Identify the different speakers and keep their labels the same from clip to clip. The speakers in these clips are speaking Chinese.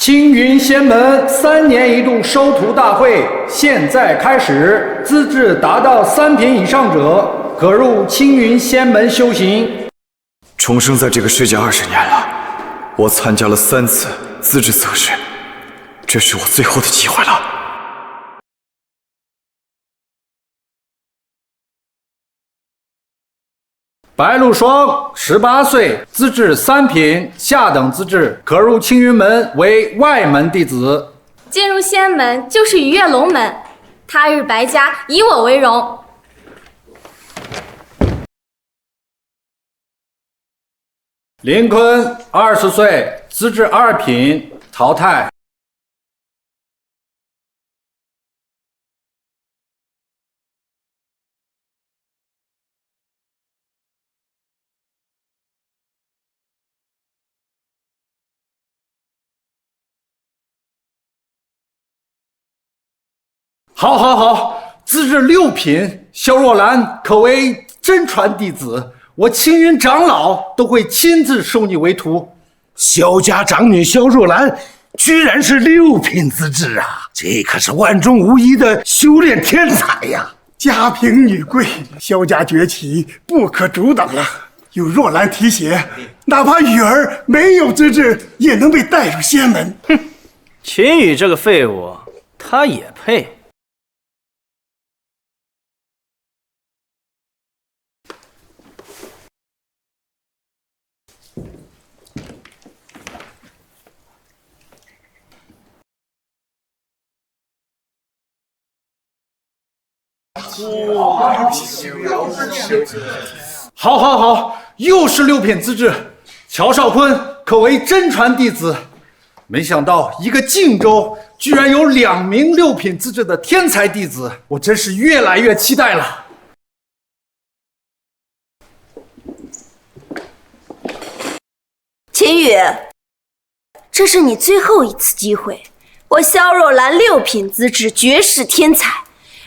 Speaker 1: 青云仙门3年1度收徒大会现在开始，资质达到3品以上者，可入青云仙门修行。
Speaker 2: 重生在这个世界20年了，我参加了3次资质测试，这是我最后的机会了。
Speaker 1: 白鹿霜，18岁，资质3品，下等资质，可入青云门为外门弟子。
Speaker 3: 进入仙门就是鱼跃龙门，他日白家以我为荣。
Speaker 1: 林坤，20岁，资质2品，淘汰。好，资质6品，萧若兰可为真传弟子，我青云长老都会亲自收你为徒。
Speaker 4: 萧家长女萧若兰居然是6品资质啊，这可是万中无一的修炼天才呀！
Speaker 5: 家贫女贵，萧家崛起不可阻挡了。有若兰提携，哪怕雨儿没有资质，也能被带入仙门。
Speaker 6: 哼，秦羽这个废物，他也配。
Speaker 1: 好，又是6品资质，乔少坤可为真传弟子。没想到一个晋州居然有2名6品资质的天才弟子，我真是越来越期待了。
Speaker 7: 秦羽，这是你最后一次机会。我萧若兰6品资质，绝世天才。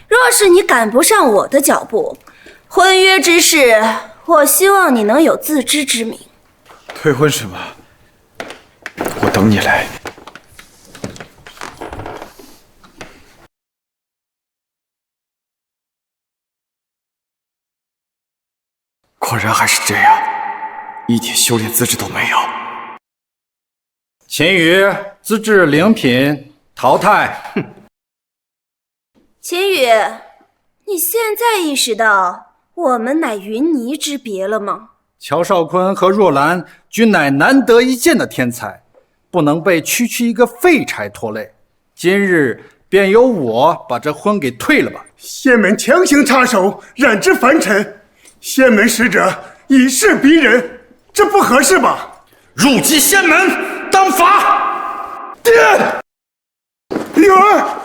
Speaker 7: 若是你赶不上我的脚步，婚约之事，我希望你能有自知之明。
Speaker 2: 退婚是吗？我等你来。果然还是这样，一点修炼资质都没有。
Speaker 1: 秦羽，资质0品，淘汰。哼。
Speaker 7: 秦羽，你现在意识到我们乃云泥之别了吗？
Speaker 1: 乔少坤和若兰均乃难得一见的天才，不能被区一个废柴拖累。今日便由我把这婚给退了吧。
Speaker 5: 仙门强行插手，染指凡尘，仙门使者以势逼人，这不合适吧？
Speaker 1: 入击仙门，当罚！
Speaker 5: 爹，女儿。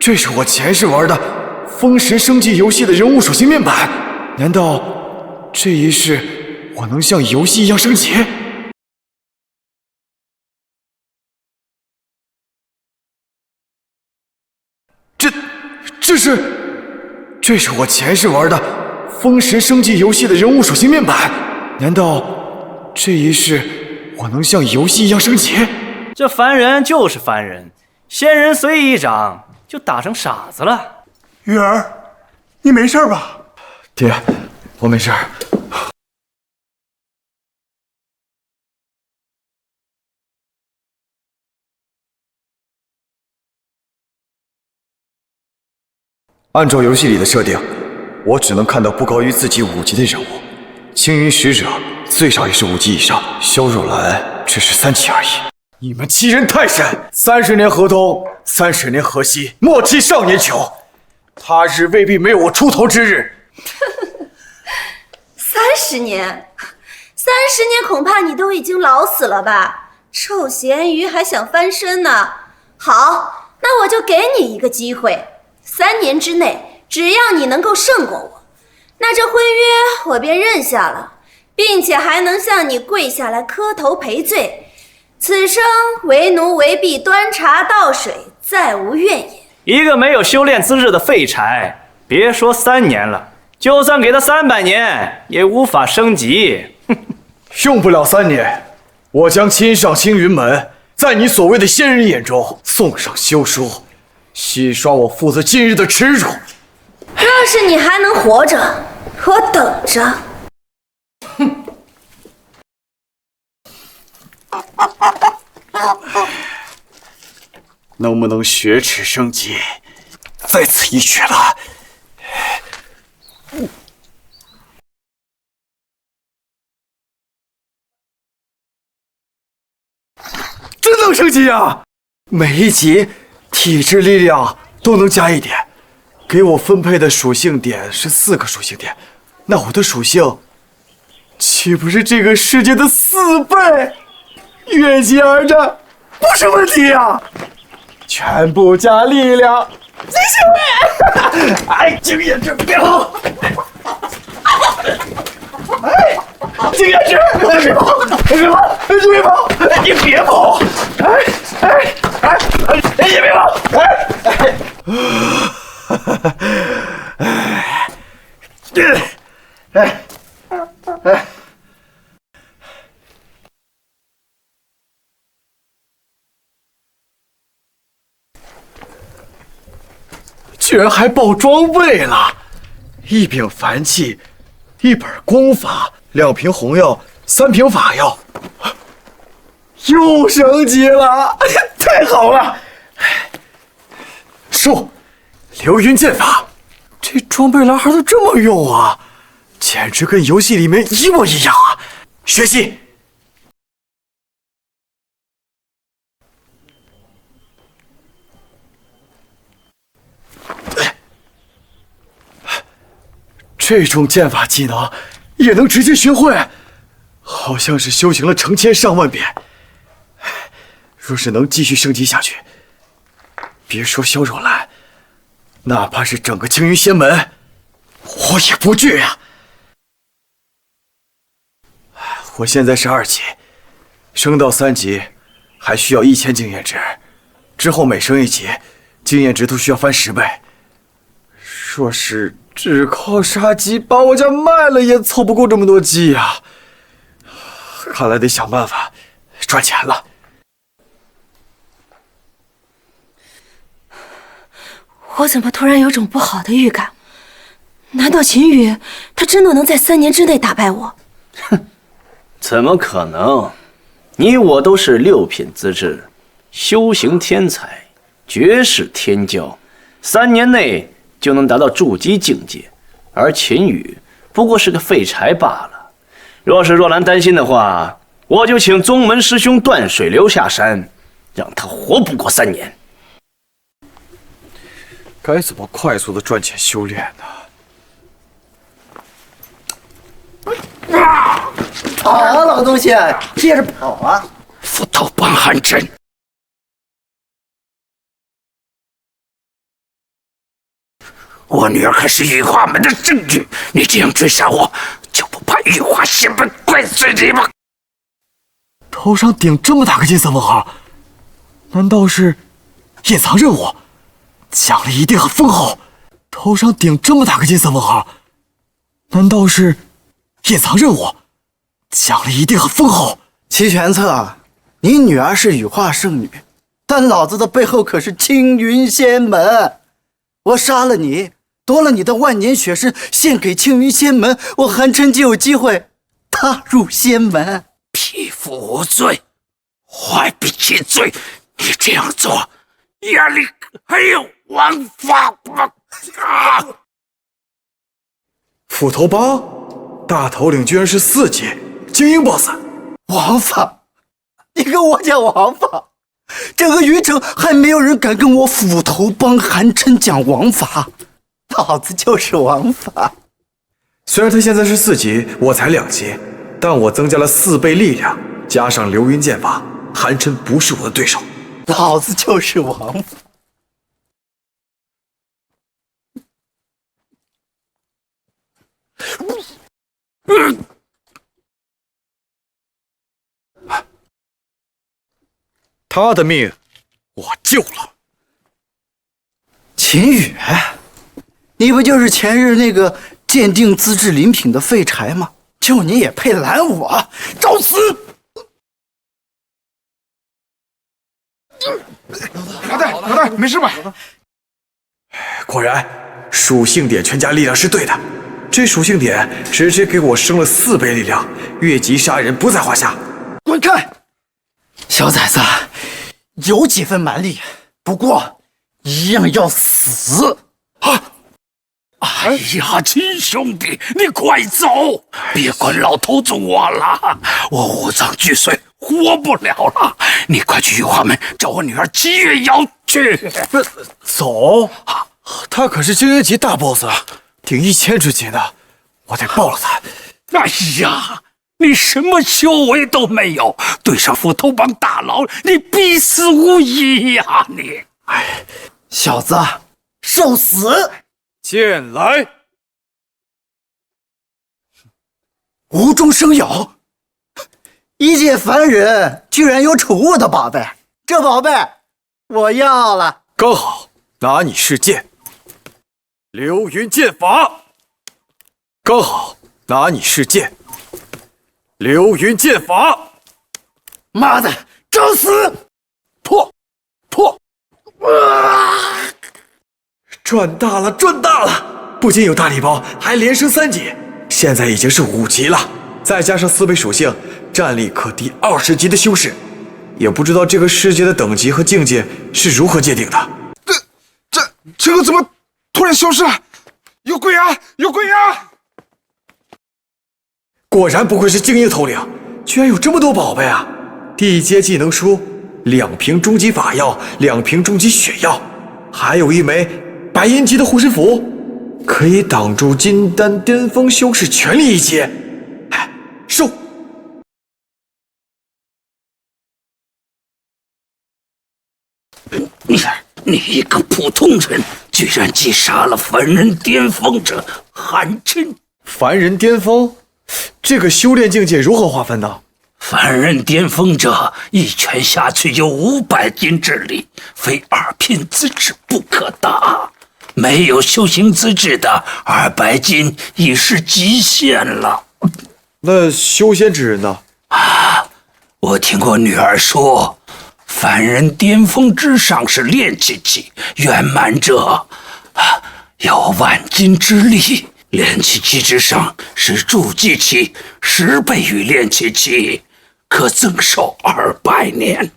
Speaker 2: 这是我前世玩的《封神升级》游戏的人物属性面板，难道这一世我能像游戏一样升级？这是我前世玩的《封神升级》游戏的人物属性面板，难道这一世我能像游戏一样升级？
Speaker 6: 这凡人就是凡人，仙人随意一掌就打成傻子了。
Speaker 5: 雨儿，你没事吧？
Speaker 2: 爹，我没事。按照游戏里的设定，我只能看到不高于自己5级的人物。青云使者最少也是5级以上，萧若兰只是3级而已。你们欺人太甚！30年河东，30年河西，莫欺少年穷。他日未必没有我出头之日。
Speaker 7: 30年，30年恐怕你都已经老死了吧？臭咸鱼还想翻身呢？好，那我就给你一个机会，3年之内，只要你能够胜过我，那这婚约我便认下了，并且还能向你跪下来磕头赔罪。此生为奴为婢，端茶倒水，再无怨言。
Speaker 6: 一个没有修炼资质的废柴，别说3年了，就算给他300年，也无法升级。
Speaker 2: 用不了3年，我将亲上青云门，在你所谓的仙人眼中送上休书，洗刷我父子今日的耻辱。
Speaker 7: 要是你还能活着，我等着。
Speaker 2: 能不能雪耻升级，在此一决了。真能升级啊！每一级体质力量都能加1点，给我分配的属性点是4个属性点，那我的属性岂不是这个世界的4倍？越级而战不是问题呀！全部加力量，继续！哎，经验值别跑！哎，经验值别跑！别跑！别跑！你别跑！你别跑！居然还爆装备了！1柄凡器，1本功法，2瓶红药，3瓶法药，又升级了！太好了！树，流云剑法，这装备男孩都这么用啊，简直跟游戏里面一模一样啊！学习。这种剑法技能也能直接学会，好像是修行了成千上万遍。若是能继续升级下去，别说萧若兰，哪怕是整个青云仙门，我也不惧呀！我现在是2级，升到3级还需要1000经验值，之后每升1级，经验值都需要翻10倍。若是只靠杀鸡把我家卖了，也凑不够这么多鸡呀！看来得想办法赚钱了。
Speaker 7: 我怎么突然有种不好的预感？难道秦羽他真的能在3年之内打败我？
Speaker 6: 哼，怎么可能？你我都是6品资质，修行天才，绝世天骄，3年内就能达到筑基境界，而秦羽不过是个废柴罢了。若是若兰担心的话，我就请宗门师兄断水流下山，让他活不过3年。
Speaker 2: 该怎么快速的赚钱修炼呢？
Speaker 8: 跑啊，老东西，接着跑啊！
Speaker 4: 斧头帮寒碜，我女儿可是羽化门的圣女，你这样追杀我，就不怕羽化仙门怪罪你吗？
Speaker 2: 头上顶这么大个金色问号，难道是隐藏任务？奖励一定很丰厚。头上顶这么大个金色问号，难道是隐藏任务？奖励一定很丰厚。
Speaker 8: 齐玄策，你女儿是羽化圣女，但老子的背后可是青云仙门。我杀了你，夺了你的万年血誓，献给青云仙门，我寒碜就有机会踏入仙门。
Speaker 4: 匹夫无罪，怀璧其罪，你这样做，压力还有王法吗？
Speaker 2: 斧头帮大头领居然是4级精英 BOSS，
Speaker 8: 王法？你跟我讲王法？整个云城还没有人敢跟我斧头帮寒碜讲王法，老子就是王法。
Speaker 2: 虽然他现在是4级，我才2级，但我增加了4倍力量，加上流云剑法，寒碜不是我的对手。
Speaker 8: 老子就是王法。
Speaker 2: 他的命我救了。
Speaker 8: 秦羽，你不就是前日那个鉴定资质灵品的废柴吗？就你也配拦我？找死！
Speaker 4: 老大，没事吧？
Speaker 2: 果然，属性点全家力量是对的。这属性点直接给我升了4倍力量，越级杀人不在话下。
Speaker 8: 滚开！小崽子，有几分蛮力，不过一样要死啊！
Speaker 4: 哎呀，亲兄弟，你快走，别管老头子我了，我五脏俱碎，活不了了。你快去御花门找我女儿姬月瑶去。
Speaker 2: 走？他可是精英级大 boss， 顶1000之级的，我得报了他。
Speaker 4: 哎呀，你什么修为都没有，对上斧头帮大佬，你必死无疑呀！你，
Speaker 8: 哎，小子，受死！
Speaker 2: 剑来！
Speaker 8: 无中生有，一介凡人居然有宠物的宝贝，这宝贝我要了。
Speaker 2: 刚好拿你试剑，流云剑法。刚好拿你试剑，流云剑法。
Speaker 8: 妈的，找死！
Speaker 2: 破！赚大了，赚大了！不仅有大礼包，还连升3级，现在已经是5级了。再加上4倍属性，战力可敌20级的修士。也不知道这个世界的等级和境界是如何界定的。
Speaker 4: 这个怎么突然消失了？有鬼啊！有鬼啊！
Speaker 2: 果然不愧是精英头领，居然有这么多宝贝啊！地阶技能书，2瓶终极法药，2瓶终极血药，还有1枚白银级的护身符，可以挡住金丹巅峰修士全力一击。哎，收！
Speaker 4: 你一个普通人，居然击杀了凡人巅峰者韩真。
Speaker 2: 凡人巅峰，这个修炼境界如何划分呢？
Speaker 4: 凡人巅峰者，一拳下去有500斤之力，非2品资质不可打。没有修行资质的200斤已是极限了。
Speaker 2: 那修仙之人呢？
Speaker 4: 我听过女儿说，凡人巅峰之上是炼气期，圆满者有万斤之力。炼气期之上是筑基期，10倍于炼气期，可增寿200年。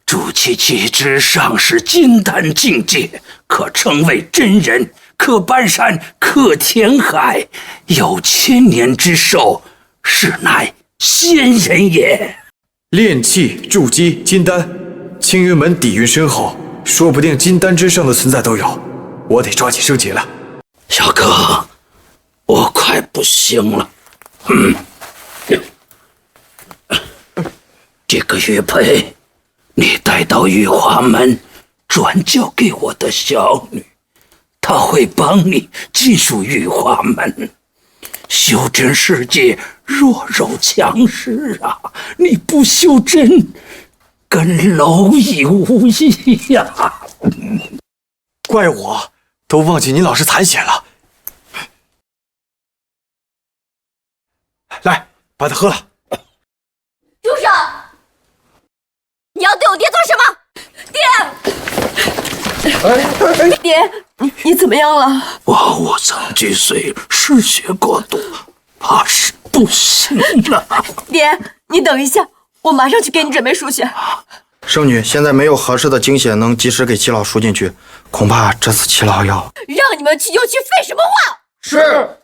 Speaker 4: 筑基期之上是金丹境界，可成为真人，可搬山，可填海，有1000年之寿，是乃仙人也。
Speaker 2: 炼气、筑基、金丹，青云门底蕴深厚，说不定金丹之上的存在都有。我得抓紧升级了。
Speaker 4: 小哥，我快不行了。这个玉佩，你带到御花门，转交给我的小女，她会帮你进入御花门。修真世界弱肉强食啊！你不修真，跟蝼蚁无异呀！
Speaker 2: 怪我，都忘记你老是残血了。来，把它喝了。
Speaker 3: 住手！你要对我爹做什么？爹！爹，你怎么样了？
Speaker 4: 我五脏俱碎，失血过多，怕是不行了。
Speaker 3: 爹，你等一下，我马上去给你准备输血。
Speaker 8: 圣女，现在没有合适的精血能及时给齐老输进去，恐怕这次齐老要……
Speaker 3: 让你们去就去，废什么话？
Speaker 5: 是。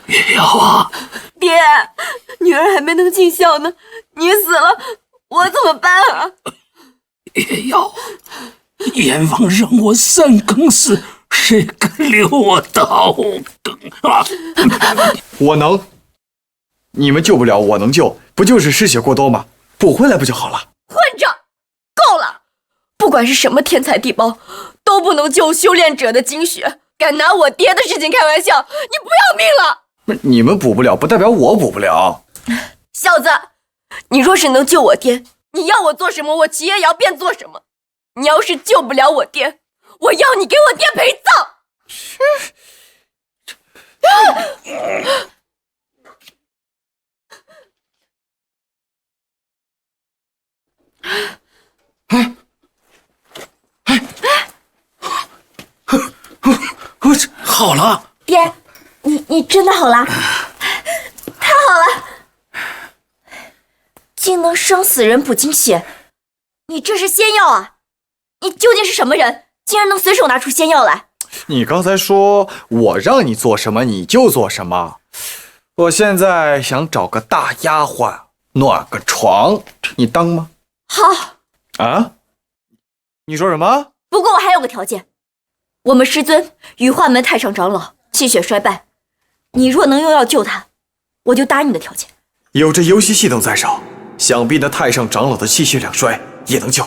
Speaker 4: 月瑶啊，
Speaker 3: 爹，女儿还没能尽孝呢，你死了，我怎么办啊？
Speaker 4: 月瑶，阎王让我3更死，谁敢留我到更啊？
Speaker 2: 我能，你们救不了，我能救，不就是失血过多吗？补回来不就好了？
Speaker 3: 混账！够了！不管是什么天才地包，都不能救修炼者的精血。敢拿我爹的事情开玩笑，你不要命了！
Speaker 2: 你们补不了，不代表我补不了。
Speaker 3: 小子，你若是能救我爹，你要我做什么，我齐爷瑶便做什么。你要是救不了我爹，我要你给我爹陪葬。
Speaker 4: 好了，
Speaker 3: 爹，你真的好了，太好了，竟能生死人补精血，你这是仙药啊！你究竟是什么人，竟然能随手拿出仙药来？
Speaker 2: 你刚才说我让你做什么你就做什么，我现在想找个大丫鬟暖个床，你当吗？
Speaker 3: 好
Speaker 2: 啊？你说什么？
Speaker 3: 不过我还有个条件，我们师尊羽化门太上长老气血衰败，你若能用药救他，我就答应你的条件。
Speaker 2: 有这游戏系统在手，想必那太上长老的气血两衰也能救。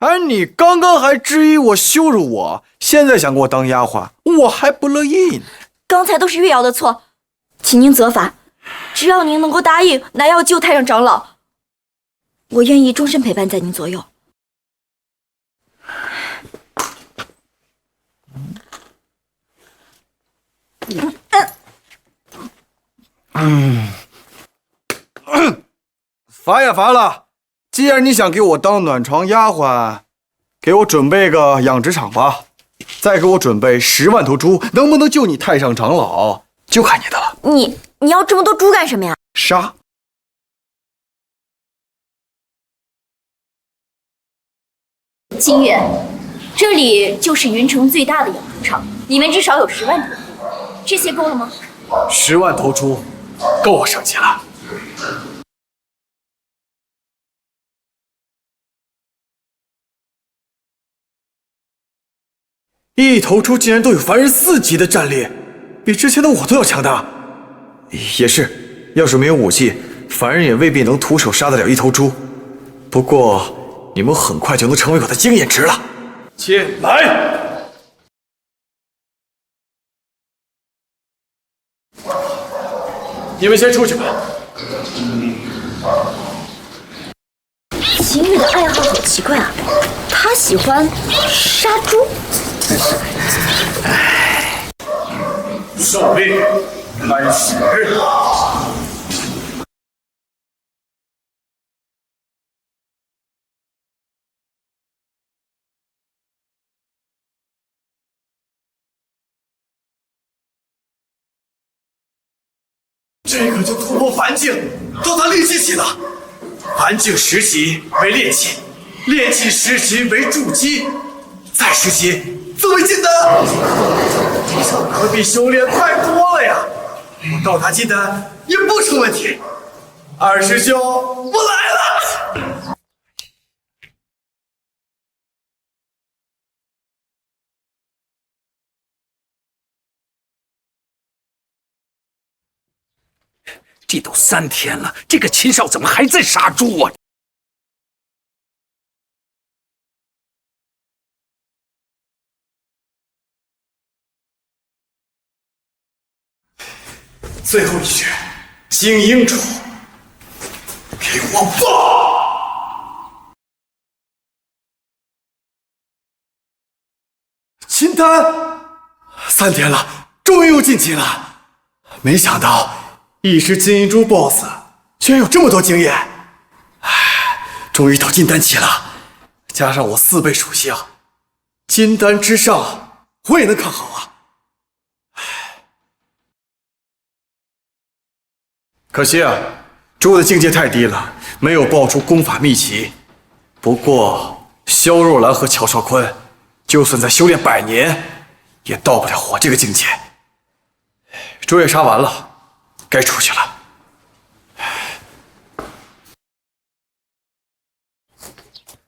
Speaker 2: 而你刚刚还质疑我、羞辱我，现在想给我当丫鬟，我还不乐意呢。
Speaker 3: 刚才都是月瑶的错，请您责罚。只要您能够答应拿药救太上长老，我愿意终身陪伴在您左右。
Speaker 2: 罚也罚了，既然你想给我当暖床丫鬟，给我准备个养殖场吧，再给我准备10万头猪，能不能救你太上长老，就看你的了。
Speaker 3: 你要这么多猪干什么呀？
Speaker 2: 杀！
Speaker 3: 清月，这里就是云城最大的养猪场，里面至少有10万头，这些够了吗
Speaker 2: ？10万头猪，够我生气了。一头猪竟然都有凡人4级的战力，比之前的我都要强大。也是，要是没有武器，凡人也未必能徒手杀得了一头猪。不过，你们很快就能成为我的经验值了。进来！你们先出去吧。
Speaker 3: 秦羽的爱好好奇怪啊，他喜欢杀猪。
Speaker 2: 胜利开始。这个就突破凡境，到达炼气期了。凡境10级为炼气，炼气10级为筑基，再10级则为金丹。这可比修炼快多了呀！我到达金丹也不成问题。二师兄，我来了。
Speaker 4: 这都3天了，这个秦少怎么还在杀猪啊？
Speaker 2: 最后一局，精英主，给我爆！金丹，3天了，终于又晋级了。没想到一只金银珠 BOSS 居然有这么多经验，终于到金丹期了。加上我4倍属性，金丹之上，我也能看好啊。可惜啊，猪的境界太低了，没有爆出功法秘籍。不过萧若兰和乔少坤，就算再修炼100年，也到不了我这个境界。猪也杀完了，该出去了。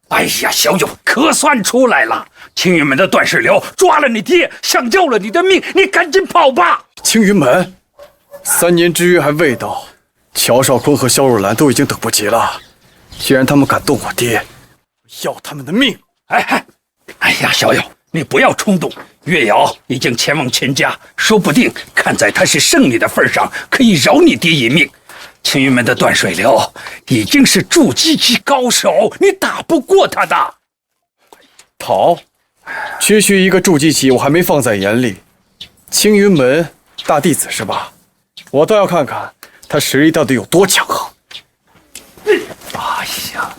Speaker 4: 哎呀，小友，可算出来了！青云门的段世辽抓了你爹，想要了你的命，你赶紧跑吧！
Speaker 2: 青云门，3年之约还未到，乔少坤和萧若兰都已经等不及了。既然他们敢动我爹，要他们的命！
Speaker 4: 哎呀，小友，你不要冲动。月瑶已经前往秦家，说不定看在他是圣女的份上，可以饶你爹一命。青云门的段水流已经是筑基级高手，你打不过他的。
Speaker 2: 逃？区区一个筑基期，我还没放在眼里。青云门大弟子是吧？我倒要看看他实力到底有多强横。
Speaker 4: 哎呀，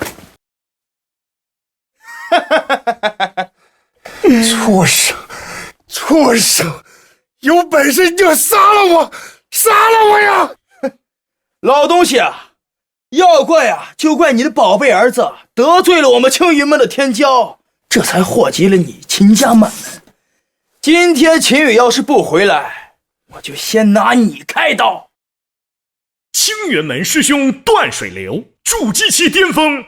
Speaker 5: 畜生，畜生！有本事你就杀了我，杀了我呀！
Speaker 9: 老东西啊，要怪啊，就怪你的宝贝儿子得罪了我们青云门的天骄，这才祸及了你秦家满门。今天秦羽要是不回来，我就先拿你开刀。
Speaker 10: 青云门师兄断水流，筑基期巅峰。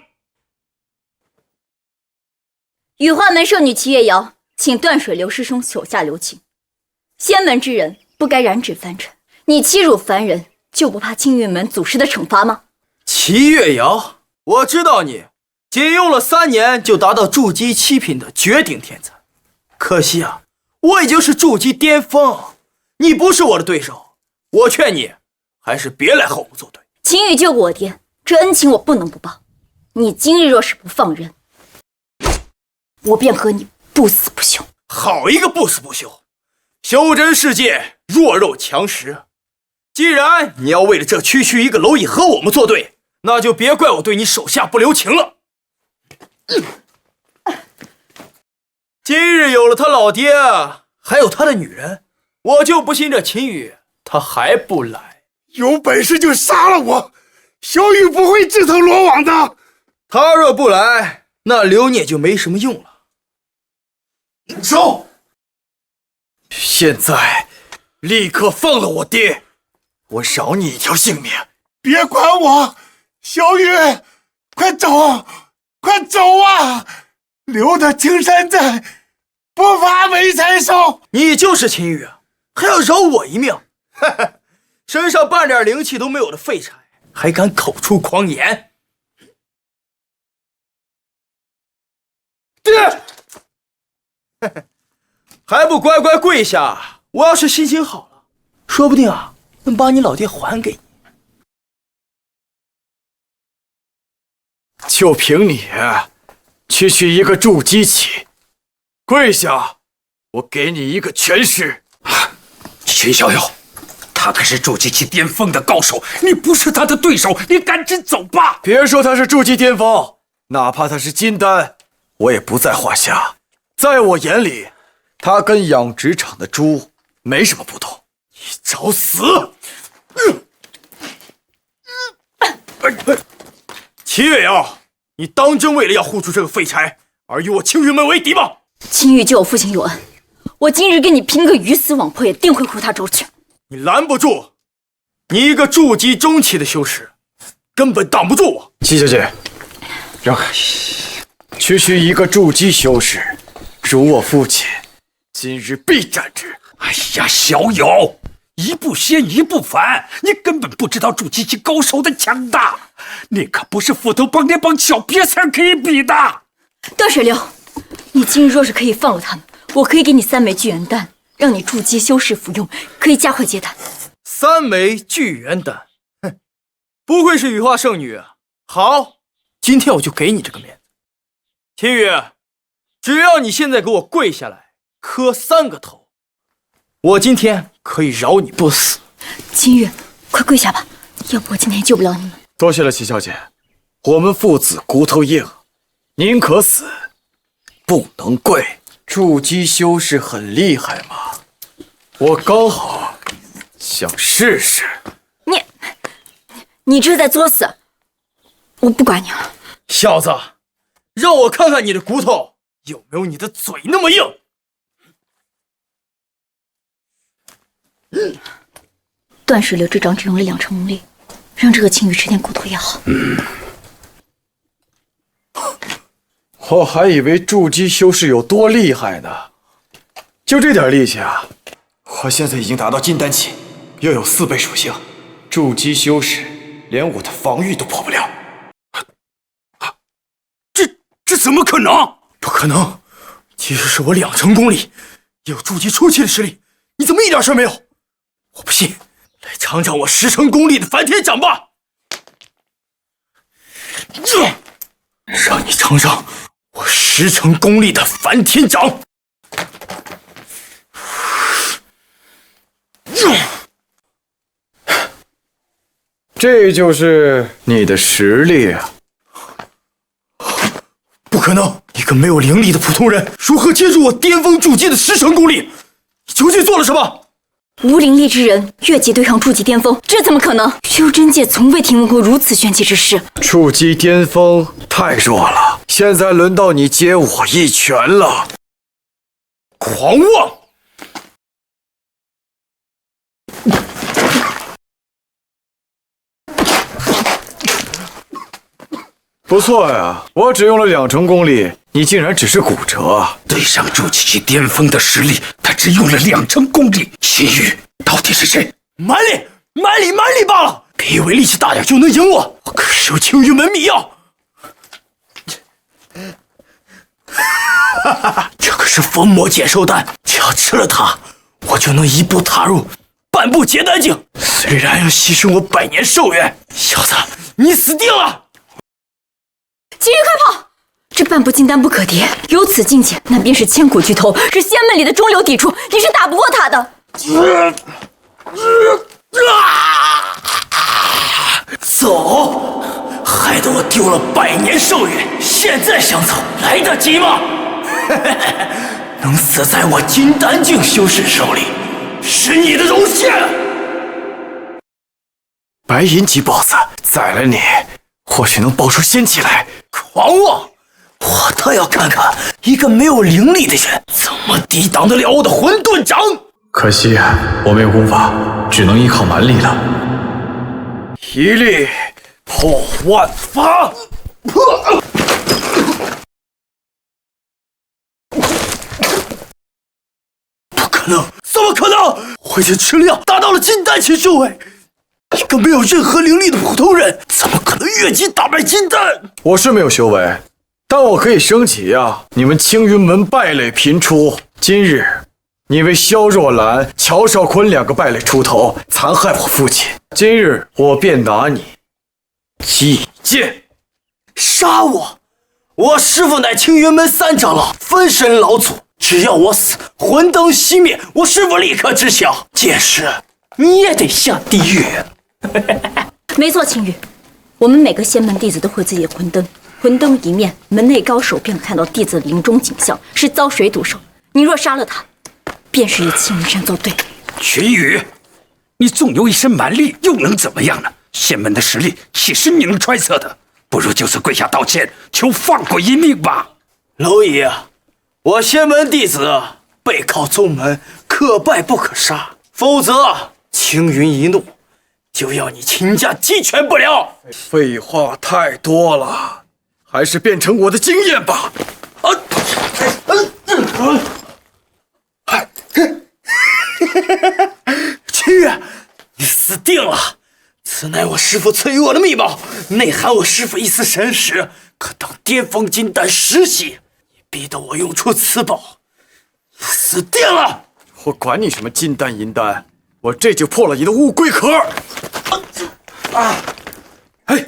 Speaker 3: 羽化门圣女齐月瑶，请断水流师兄手下留情。仙门之人不该染指凡尘，你欺辱凡人，就不怕青云门祖师的惩罚吗？
Speaker 9: 齐月瑶，我知道你仅用了3年就达到筑基7品的绝顶天才，可惜啊，我已经是筑基巅峰，你不是我的对手。我劝你还是别来和我作对。
Speaker 3: 秦羽救过我爹，这恩情我不能不报。你今日若是不放人，我便和你不死不休。
Speaker 9: 好一个不死不休！修真世界弱肉强食，既然你要为了这区区一个蝼蚁和我们作对，那就别怪我对你手下不留情了。今日有了他老爹，还有他的女人，我就不信这秦羽他还不来。
Speaker 5: 有本事就杀了我，小雨不会自投罗网的。
Speaker 9: 他若不来，那留你也就没什么用了。
Speaker 2: 走！现在立刻放了我爹，我饶你一条性命。
Speaker 5: 别管我，小雨，快走，快走啊！留得青山在，不怕没柴烧。
Speaker 9: 你就是秦羽，还要饶我一命？哈哈，身上半点灵气都没有的废柴，还敢口出狂言！爹，还不乖乖跪下！我要是心情好了，说不定啊，能把你老爹还给你。
Speaker 2: 就凭你，区区一个筑基期，跪下，我给你一个全尸！
Speaker 4: 秦逍遥，他可是筑基期巅峰的高手，你不是他的对手，你赶紧走吧！
Speaker 2: 别说他是筑基巅峰，哪怕他是金丹，我也不在话下。在我眼里，他跟养殖场的猪没什么不同。你找死！
Speaker 9: 齐月瑶，你当真为了要护住这个废柴而与我青云门为敌吗？
Speaker 3: 秦羽救我父亲有恩，我今日跟你拼个鱼死网破，也定会护他周全。
Speaker 9: 你拦不住，你一个筑基中期的修士，根本挡不住我。
Speaker 2: 齐小姐，让开！区区一个筑基修士，如我父亲，今日必斩之。
Speaker 4: 哎呀，逍遥，一步先一步反，你根本不知道筑基期高手的强大，那可不是斧头帮那帮小瘪三可以比的。
Speaker 3: 断水流，你今日若是可以放了他们，我可以给你3枚聚元丹，让你筑基修士服用，可以加快结丹。
Speaker 9: 3枚聚元丹，哼，不愧是羽化圣女啊！好，今天我就给你这个面子。秦羽，只要你现在给我跪下来，磕3个头，我今天可以饶你不死。
Speaker 3: 秦羽，快跪下吧，要不我今天也救不了你们。
Speaker 2: 多谢了，齐小姐。我们父子骨头硬，宁可死，不能跪。筑基修士很厉害吗？我刚好想试试。
Speaker 3: 你这是在作死！我不管你了。
Speaker 9: 小子，让我看看你的骨头有没有你的嘴那么硬。
Speaker 3: 断水流这招只用了2成功力，让这个青羽吃点骨头也好。
Speaker 2: 我还以为筑基修士有多厉害呢，就这点力气啊！我现在已经达到金丹期，又有4倍属性，筑基修士连我的防御都破不了。
Speaker 4: 这怎么可能？
Speaker 9: 不可能！即使是我2成功力，也有筑基初期的实力，你怎么一点事没有？我不信，来尝尝我10成功力的梵天掌吧！让你尝尝我10成功力的梵天掌！
Speaker 2: 这就是你的实力啊！
Speaker 9: 不可能，一个没有灵力的普通人如何接住我巅峰筑基的10成功力？你究竟做了什么？
Speaker 3: 无灵力之人越级对抗筑基巅峰，这怎么可能？修真界从未听闻过如此玄奇之事。
Speaker 2: 筑基巅峰太弱了，现在轮到你接我一拳了！
Speaker 9: 狂妄！
Speaker 2: 不错呀，我只用了2成功力，你竟然只是骨折。
Speaker 4: 对上筑基巅峰的实力，他只用了2成功力。秦羽到底是谁？
Speaker 9: 蛮力罢了，别以为力气大点就能赢我。我可是有青云门秘药。这可是封魔减寿丹，只要吃了它，我就能一步踏入半步结丹境。虽然要牺牲我100年寿元，小子，你死定了！
Speaker 3: 秦羽，快跑！这半步金丹不可敌，有此境界，那便是千古巨头，是仙门里的中流砥柱，你是打不过他的。
Speaker 9: 走！害得我丢了100年寿元，现在想走来得及吗？能死在我金丹境修士手里，是你的荣幸。
Speaker 2: 白银级 BOSS 宰了你，或许能爆出仙气来。
Speaker 9: 狂妄！我倒要看看一个没有灵力的人怎么抵挡得了我的混沌掌。
Speaker 2: 可惜我没有功法，只能依靠蛮力了。一力破万法！
Speaker 9: 不可能！怎么可能？我已经吃量达到了金丹期修为，一个没有任何灵力的普通人，怎么可能越级打败金丹？
Speaker 2: 我是没有修为，但我可以升级呀！你们青云门败类频出，今日你为萧若兰、乔少坤2个败类出头，残害我父亲，今日我便拿你祭剑。
Speaker 9: 杀我！我师父乃青云门3长老，分身老祖，只要我死，魂灯熄灭，我师父立刻知晓。届时你也得下地狱。
Speaker 3: 没错，秦羽，我们每个仙门弟子都会自己的魂灯，魂灯一灭，门内高手便能看到弟子的临终景象，是遭水堵手。你若杀了他，便是与青云山作对。
Speaker 4: 群羽，你纵有一身蛮力，又能怎么样呢？仙门的实力岂是你能揣测的？不如就此跪下道歉，求放过一命吧。
Speaker 9: 蝼蚁啊，我仙门弟子背靠宗门，可拜不可杀，否则青云一怒，就要你秦家鸡犬不留。
Speaker 2: 废话太多了，还是变成我的经验吧。
Speaker 9: 秦羽，你死定了！此乃我师父赐予我的秘宝，内含我师父一丝神识，可当巅峰金丹10息。你逼得我用出此宝，死定了！
Speaker 2: 我管你什么金丹银丹，我这就破了你的乌龟壳！
Speaker 4: 哎，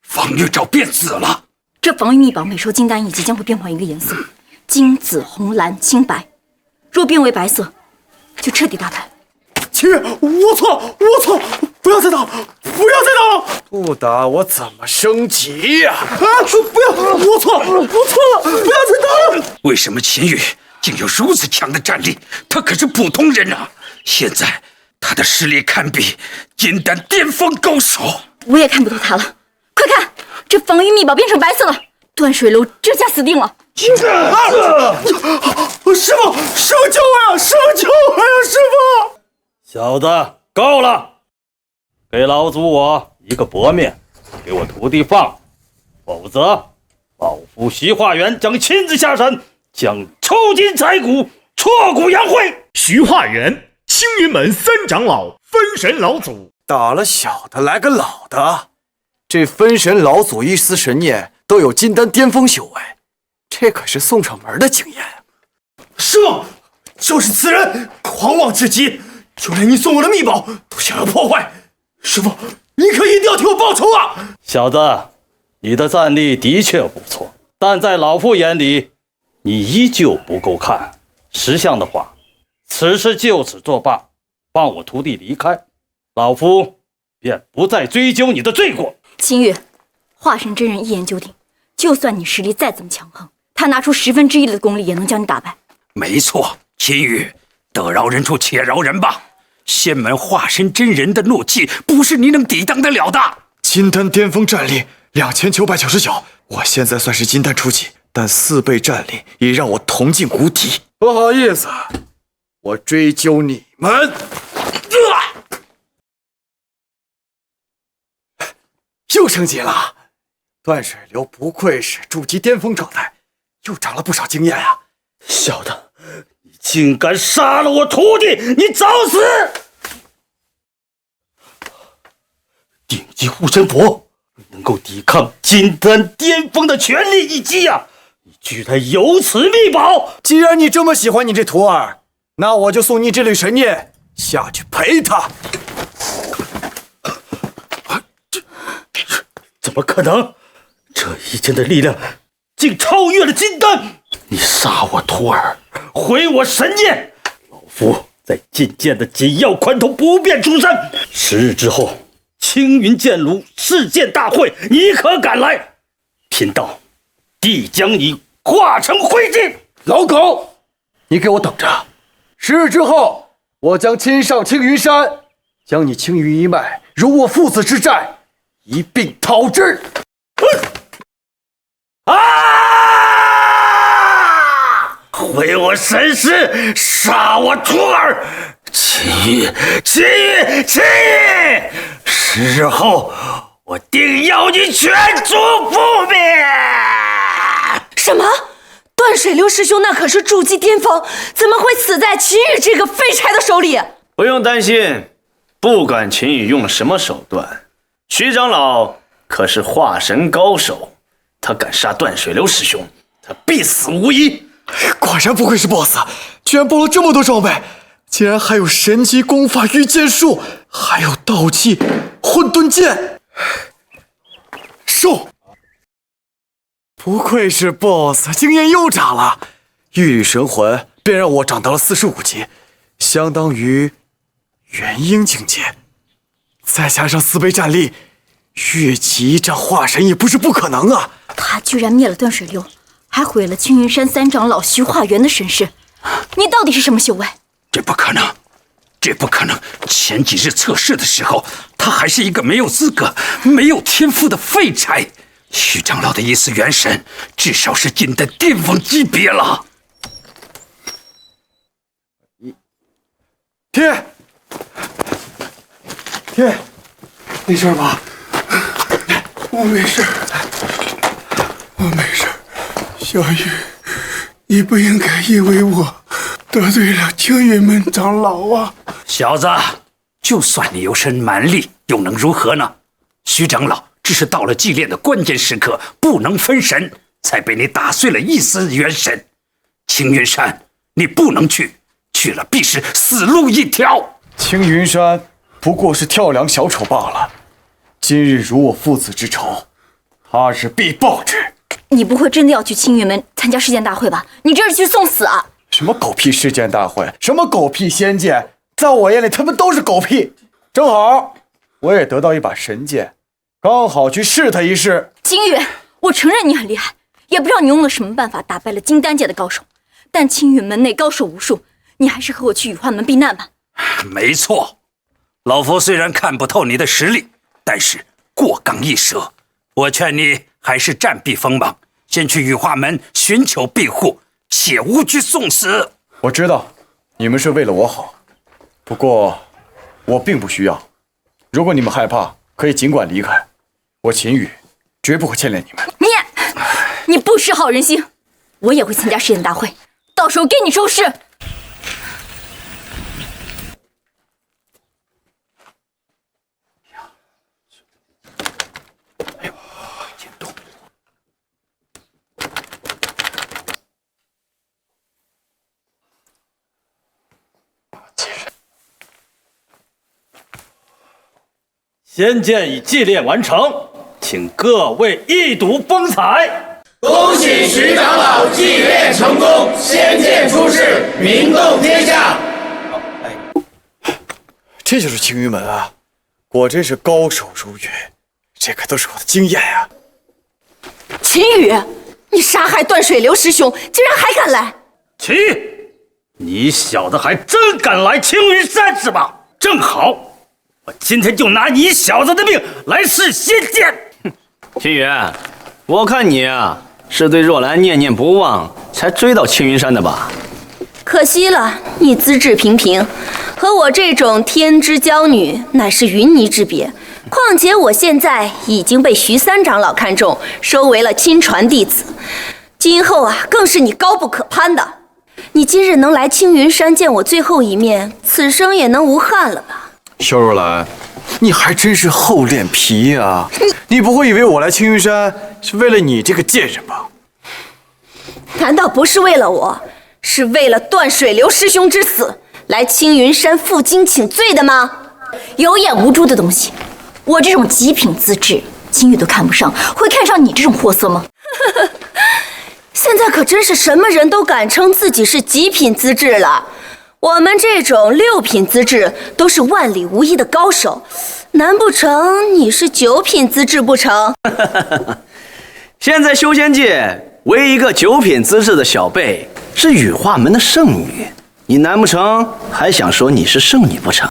Speaker 4: 方玉照变紫了。
Speaker 3: 这防御秘宝每收金丹一级，将会变换一个颜色，金、紫、红、蓝、青、白。若变为白色，就彻底大败。
Speaker 9: 秦羽，我错，不要再打，不要再打了！
Speaker 2: 不打我怎么升级呀？
Speaker 9: 不要！我错了，不要再打了！
Speaker 4: 为什么秦羽竟有如此强的战力？他可是普通人啊！现在他的实力堪比金丹巅峰高手。
Speaker 3: 我也看不透他了。快看，这防御秘宝变成白色了，断水楼这下死定了！
Speaker 9: 师傅，救我呀！师傅救我呀！师傅！
Speaker 11: 小子，够了！给老祖我一个薄面，给我徒弟放，否则老夫徐化元将亲自下山，将抽筋踩骨，挫骨扬灰。
Speaker 10: 徐化元，青云门3长老，分神老祖。
Speaker 2: 打了小的来个老的，这分神老祖一丝神念都有金丹巅峰修为，这可是送上门的经验。
Speaker 9: 师傅，就是此人狂妄至极，就连你送我的秘宝都想要破坏。师傅，你可一定要替我报仇啊！
Speaker 11: 小子，你的战力的确不错，但在老夫眼里，你依旧不够看。识相的话，此事就此作罢，放我徒弟离开，老夫便不再追究你的罪过。
Speaker 3: 秦羽，华神真人一言九鼎，就算你实力再怎么强横，他拿出1/10的功力也能将你打败。
Speaker 4: 没错，秦羽，得饶人处且饶人吧。仙门化身真人的怒气，不是你能抵挡得了的。
Speaker 2: 金丹巅峰战力2999，我现在算是金丹初级，但4倍战力已让我铜进谷底。
Speaker 1: 不好意思，我追究你们。
Speaker 2: 又升级了，断水流不愧是筑基巅峰状态，又长了不少经验啊！
Speaker 11: 小的，你竟敢杀了我徒弟，你找死！顶级护身符能够抵抗金丹巅峰的全力一击呀！你居然有此秘宝！
Speaker 2: 既然你这么喜欢你这徒儿，那我就送你这缕神念下去陪他。
Speaker 11: 怎么可能？这一剑的力量竟超越了金丹！你杀我徒儿，毁我神剑，老夫在觐见的紧要宽头不便出山。10日之后，青云剑炉世剑大会，你可敢来？贫道必将你化成灰烬！
Speaker 1: 老狗，你给我等着！10日之后，我将亲上青云山，将你青云一脉如我父子之债一并讨之。
Speaker 11: 毁我神师，杀我徒儿！秦羽！10日后，我定要你全族覆灭！
Speaker 7: 什么？断水流师兄那可是筑基巅峰，怎么会死在秦羽这个废柴的手里？
Speaker 6: 不用担心，不管秦羽用了什么手段，徐长老可是化神高手，他敢杀断水流师兄，他必死无疑。
Speaker 2: 果然不愧是 BOSS， 居然包了这么多装备，竟然还有神级功法御剑术，还有道器混沌剑。受！不愧是 BOSS， 经验又涨了。御神魂便让我涨到了45级，相当于元婴境界。再加上4倍战力，越级一战化神也不是不可能啊！
Speaker 3: 他居然灭了断水流，还毁了青云山3长老徐化元的神识，你到底是什么修为？
Speaker 4: 这不可能，这不可能！前几日测试的时候，他还是一个没有资格、没有天赋的废柴。徐长老的一丝元神，至少是金丹巅峰级别了。
Speaker 2: 天，没事吧？
Speaker 5: 我没事，我没事。小玉，你不应该因为我得罪了青云门长老啊！
Speaker 4: 小子，就算你有身蛮力，又能如何呢？徐长老只是到了祭炼的关键时刻，不能分神，才被你打碎了一丝元神。青云山，你不能去，去了必是死路一条。
Speaker 2: 青云山不过是跳梁小丑罢了，今日如我父子之仇，他日必报之。
Speaker 3: 你不会真的要去青云门参加世剑大会吧？你这是去送死啊！
Speaker 2: 什么狗屁世剑大会，什么狗屁仙剑，在我眼里他们都是狗屁。正好我也得到一把神剑，刚好去试他一试。
Speaker 3: 秦羽，我承认你很厉害，也不知道你用了什么办法打败了金丹界的高手，但青云门内高手无数，你还是和我去羽化门避难吧。
Speaker 4: 没错，老夫虽然看不透你的实力，但是过岗一折，我劝你还是暂避锋芒，先去羽化门寻求庇护，切勿去送死。
Speaker 2: 我知道你们是为了我好，不过我并不需要。如果你们害怕，可以尽管离开，我秦羽绝不会牵连你们。
Speaker 3: 你不识好人心，我也会参加世剑大会，到时候给你收拾。
Speaker 11: 仙剑已祭炼完成，请各位一睹风采。
Speaker 12: 恭喜徐长老祭炼成功，仙剑出世，名动天下。
Speaker 2: 这就是青云门啊！果真是高手如云，这可都是我的经验啊！
Speaker 7: 秦羽，你杀害断水流师兄，竟然还敢来！
Speaker 11: 齐，你小子还真敢来青云山是吧？正好，我今天就拿你小子的命来试仙剑。
Speaker 6: 秦羽，我看你啊，是对若兰念念不忘，才追到青云山的吧？
Speaker 7: 可惜了，你资质平平，和我这种天之娇女乃是云泥之别。况且我现在已经被徐三长老看中，收为了亲传弟子，今后啊，更是你高不可攀的。你今日能来青云山见我最后一面，此生也能无憾了吧？
Speaker 2: 萧若兰，你还真是厚脸皮呀！你不会以为我来青云山是为了你这个贱人吧？
Speaker 7: 难道不是为了我，是为了断水流师兄之死来青云山负荆请罪的吗？
Speaker 3: 有眼无珠的东西，我这种极品资质，秦羽都看不上，会看上你这种货色吗？
Speaker 7: 现在可真是什么人都敢称自己是极品资质了。我们这种6品资质都是万里无一的高手，难不成你是9品资质不成？
Speaker 6: 现在修仙界唯一一个9品资质的小辈是羽化门的圣女，你难不成还想说你是圣女不成？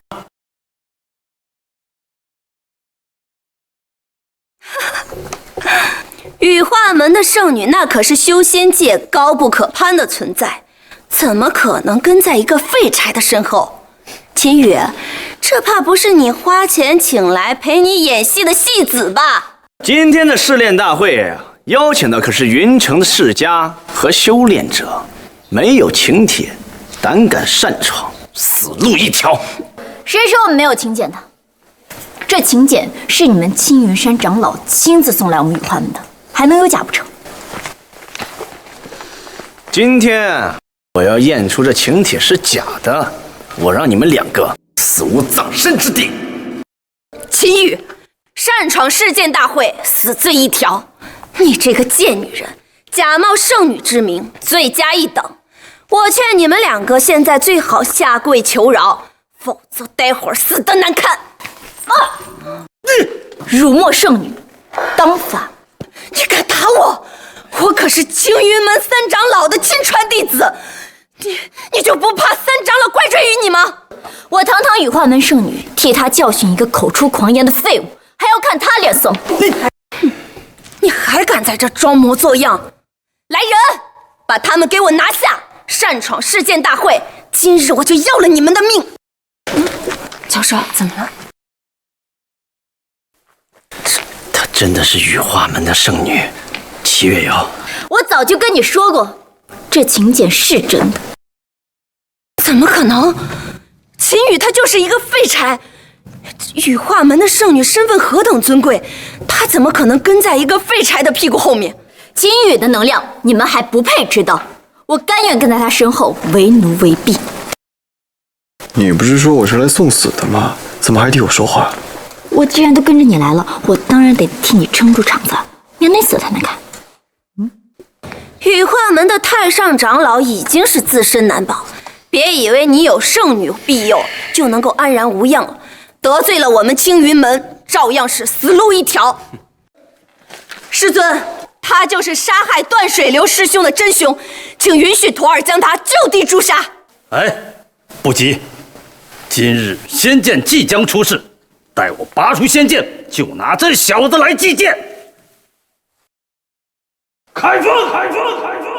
Speaker 7: 羽化门的圣女那可是修仙界高不可攀的存在，怎么可能跟在一个废柴的身后？秦羽，这怕不是你花钱请来陪你演戏的戏子吧？
Speaker 6: 今天的试炼大会邀请的可是云城的世家和修炼者，没有请帖，胆敢擅闯，死路一条。
Speaker 3: 谁说我们没有请柬的？这请柬是你们青云山长老亲自送来我们羽化门的，还能有假不成？
Speaker 6: 今天我要验出这请帖是假的，我让你们2个死无葬身之地。
Speaker 7: 秦羽，擅闯世剑大会，死罪一条。你这个贱女人，假冒圣女之名，罪加一等。我劝你们2个现在最好下跪求饶，否则待会儿死得难看。
Speaker 3: 辱没圣女，当罚！
Speaker 7: 你敢打我？我可是青云门3长老的亲传弟子，你就不怕3长老怪罪于你吗？
Speaker 3: 我堂堂羽化门圣女，替他教训一个口出狂言的废物，还要看他脸色吗？
Speaker 7: 你还敢在这装模作样？来人，把他们给我拿下！擅闯世剑大会，今日我就要了你们的命！
Speaker 3: 教授，怎么了？
Speaker 6: 她真的是羽化门的圣女齐月瑶。
Speaker 3: 我早就跟你说过，这请柬是真的。
Speaker 7: 怎么可能？秦羽她就是一个废柴。羽化门的圣女身份何等尊贵，她怎么可能跟在一个废柴的屁股后面？
Speaker 3: 秦羽的能量，你们还不配知道。我甘愿跟在他身后，为奴为婢。
Speaker 2: 你不是说我是来送死的吗？怎么还替我说话？
Speaker 3: 我既然都跟着你来了，我当然得替你撑住场子，免得死才能看。
Speaker 7: 羽化门的太上长老已经是自身难保，别以为你有圣女庇佑就能够安然无恙了。得罪了我们青云门，照样是死路一条。师尊，他就是杀害断水流师兄的真凶，请允许徒儿将他就地诛杀。
Speaker 11: 哎，不急，今日仙剑即将出世，待我拔出仙剑，就拿这小子来祭剑。开封，开封，开封！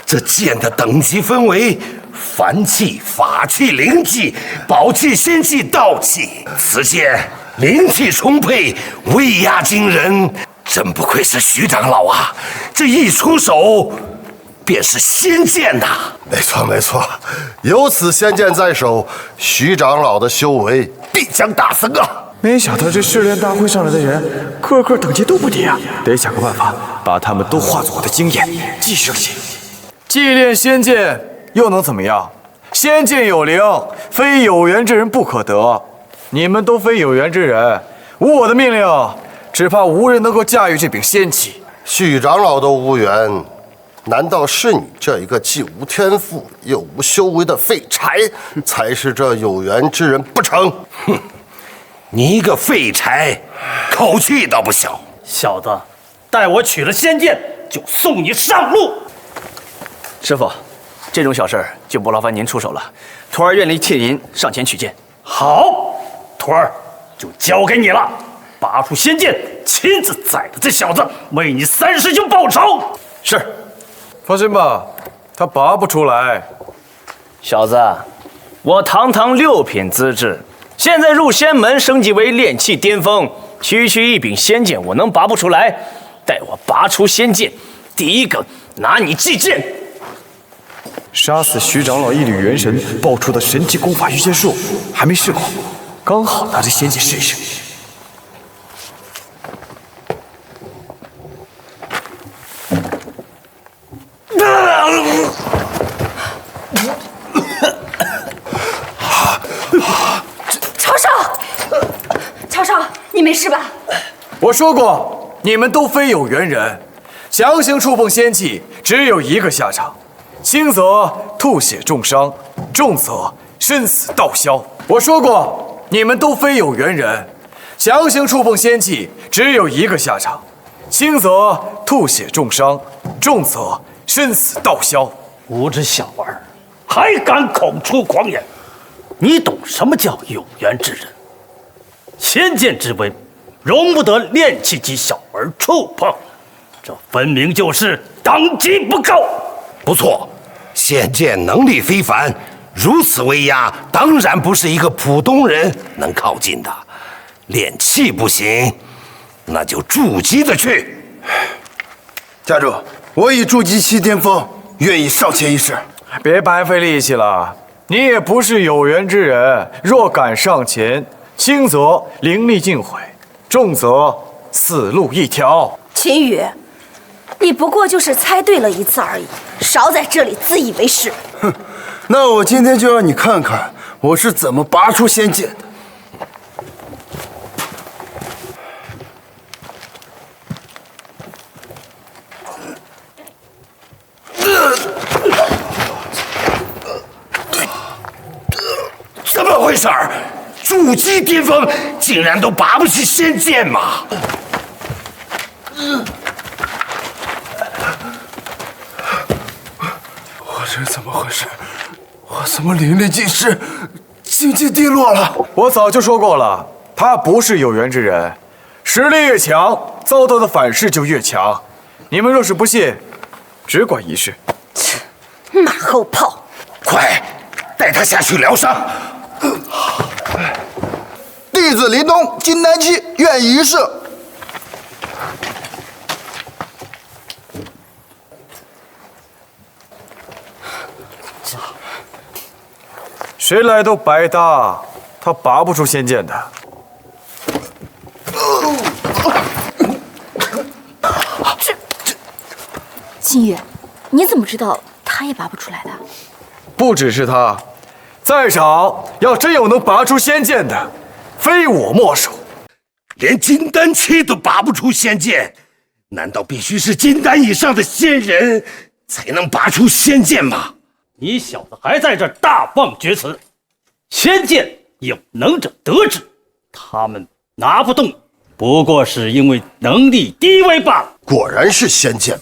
Speaker 13: 这剑的等级分为凡气、法气、灵气、宝气、仙气、道气。此剑灵气充沛，威压惊人，真不愧是徐长老啊！这一出手，便是仙剑呐！
Speaker 14: 没错，没错，有此仙剑在手，徐长老的修为必将大增啊！
Speaker 2: 没想到这试炼大会上来的人，个个等级都不低啊！得想个办法，把他们都化作我的经验，寄生起。祭炼仙剑又能怎么样？仙剑有灵，非有缘之人不可得。你们都非有缘之人，无我的命令，只怕无人能够驾驭这柄仙器。
Speaker 14: 许长老都无缘，难道是你这一个既无天赋又无修为的废柴，才是这有缘之人不成？
Speaker 13: 哼，你一个废柴，口气倒不小。
Speaker 11: 小子，待我取了仙剑，就送你上路。
Speaker 6: 师傅，这种小事就不劳烦您出手了，徒儿愿意替您上前取剑。
Speaker 11: 好，徒儿就交给你了。拔出仙剑，亲自宰了这小子，为你三师兄报仇。
Speaker 6: 是。
Speaker 2: 放心吧，他拔不出来。
Speaker 6: 小子，我堂堂6品资质，现在入仙门升级为炼气巅峰，区区一柄仙剑我能拔不出来？待我拔出仙剑，第一个拿你祭剑。
Speaker 2: 杀死徐长老一缕元神爆出的神奇功法御剑术，还没试过，刚好拿着仙剑试一试。
Speaker 3: 乔少，你没事吧？
Speaker 2: 我说过，你们都非有缘人，强行触碰仙器，只有一个下场，轻则吐血重伤，重则身死道消。我说过，你们都非有缘人，强行触碰仙器，只有一个下场，轻则吐血重伤，重则身死道消。
Speaker 11: 无知小儿，还敢口出狂言！你懂什么叫有缘之人？仙剑之威，容不得炼气级小儿触碰，这分明就是等级不够。
Speaker 13: 不错，仙剑能力非凡，如此威压，当然不是一个普通人能靠近的。炼气不行，那就筑基的去。
Speaker 8: 家主，我已筑基7巅峰，愿意上前一试。
Speaker 2: 别白费力气了，你也不是有缘之人，若敢上前，轻则灵力尽毁，重则死路一条。
Speaker 7: 秦羽，你不过就是猜对了一次而已，少在这里自以为是。
Speaker 8: 哼，那我今天就让你看看我是怎么拔出仙剑的。
Speaker 13: 怎么回事儿？筑基巅峰竟然都拔不起仙剑吗？
Speaker 8: 我这怎么回事？我怎么灵力尽失，境界低落了？
Speaker 2: 我早就说过了，他不是有缘之人，实力越强，遭到的反噬就越强。你们若是不信，只管一试。
Speaker 7: 马后炮！
Speaker 13: 快带他下去疗伤。
Speaker 8: 弟子林东金丹期愿一试。
Speaker 2: 谁来都白搭，他拔不出仙剑的。
Speaker 3: 金羽，你怎么知道他也拔不出来的？
Speaker 2: 不只是他，在场要真有能拔出仙剑的，非我莫属。
Speaker 13: 连金丹期都拔不出仙剑，难道必须是金丹以上的仙人才能拔出仙剑吗？
Speaker 11: 你小子还在这大放厥词！仙剑有能者得之，他们拿不动，不过是因为能力低微罢了。
Speaker 14: 果然是仙剑，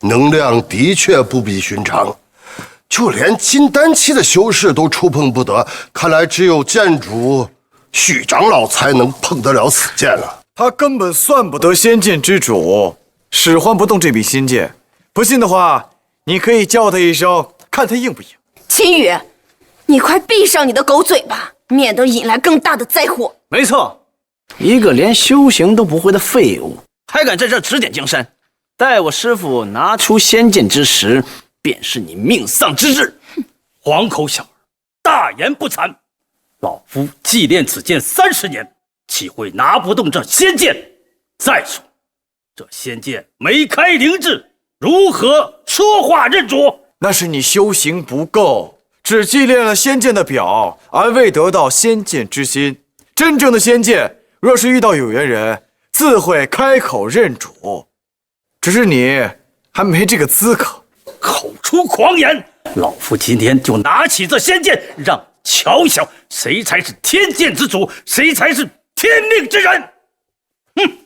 Speaker 14: 能量的确不比寻常，就连金丹期的修士都触碰不得，看来只有剑主许长老才能碰得了此剑了。
Speaker 2: 他根本算不得仙剑之主，使唤不动这柄仙剑。不信的话，你可以叫他一声，看他硬不硬。
Speaker 7: 秦羽，你快闭上你的狗嘴巴，免得引来更大的灾祸。
Speaker 6: 没错，一个连修行都不会的废物，还敢在这指点江山。待我师父拿出仙剑之时，便是你命丧之日。
Speaker 11: 黄口小儿，大言不惭！老夫祭炼此剑30年，岂会拿不动这仙剑？再说，这仙剑没开灵智，如何说话认主？
Speaker 2: 那是你修行不够，只祭炼了仙剑的表，而未得到仙剑之心。真正的仙剑，若是遇到有缘人，自会开口认主。只是你还没这个资格。
Speaker 11: 口出狂言！老夫今天就拿起这仙剑，让瞧瞧谁才是天剑之主，谁才是天命之人！哼！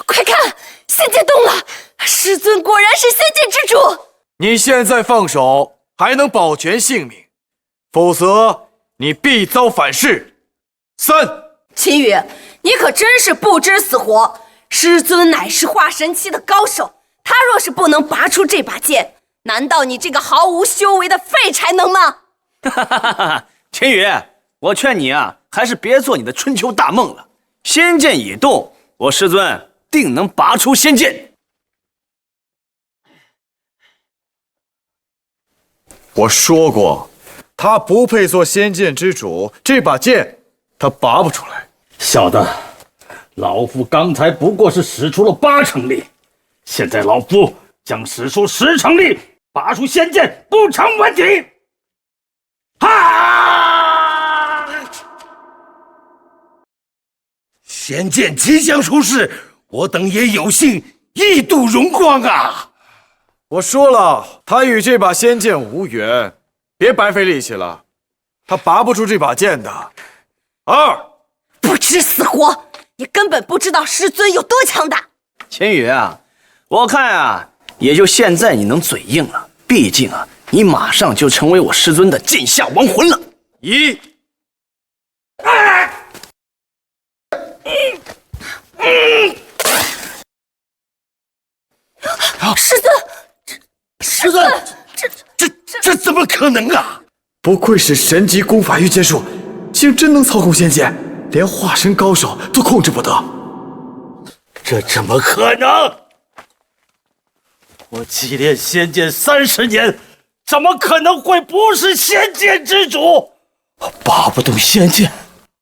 Speaker 7: 快看，仙剑动了！师尊果然是仙剑之主。
Speaker 2: 你现在放手，还能保全性命，否则你必遭反噬。3。
Speaker 7: 秦羽，你可真是不知死活！师尊乃是化神期的高手，他若是不能拔出这把剑，难道你这个毫无修为的废柴能吗？
Speaker 6: 哈哈哈哈！秦羽，我劝你啊，还是别做你的春秋大梦了。仙剑已动，我师尊定能拔出仙剑。
Speaker 2: 我说过，他不配做仙剑之主，这把剑他拔不出来。
Speaker 11: 小的，老夫刚才不过是使出了8成力，现在老夫将使出10成力，拔出仙剑不成问题。
Speaker 13: 哈！仙剑即将出世，我等也有幸一睹荣光啊！
Speaker 2: 我说了，他与这把仙剑无缘，别白费力气了，他拔不出这把剑的。2。
Speaker 7: 不知死活！你根本不知道师尊有多强大。
Speaker 6: 秦羽啊，我看啊，也就现在你能嘴硬了。毕竟啊，你马上就成为我师尊的剑下亡魂了。
Speaker 2: 1。
Speaker 7: 师尊，
Speaker 13: 师尊，这怎么可能啊！
Speaker 2: 不愧是神级功法御剑术，竟真能操控仙剑，连化神高手都控制不得。
Speaker 11: 这怎么可能？我祭炼仙剑30年，怎么可能会不是仙剑之主？拔不动仙剑，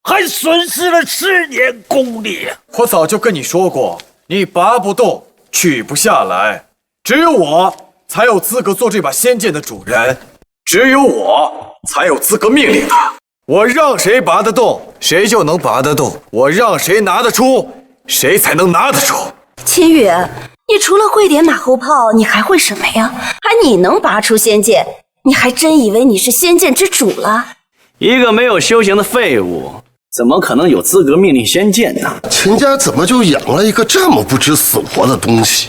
Speaker 11: 还损失了10年功力。
Speaker 2: 我早就跟你说过，你拔不动，取不下来，只有我才有资格做这把仙剑的主人，只有我才有资格命令他。我让谁拔得动，谁就能拔得动；我让谁拿得出，谁才能拿得出。
Speaker 7: 秦羽，你除了会点马后炮，你还会什么呀？还你能拔出仙剑，你还真以为你是仙剑之主了？
Speaker 6: 一个没有修行的废物，怎么可能有资格命令仙剑呢？
Speaker 14: 秦家怎么就养了一个这么不知死活的东西？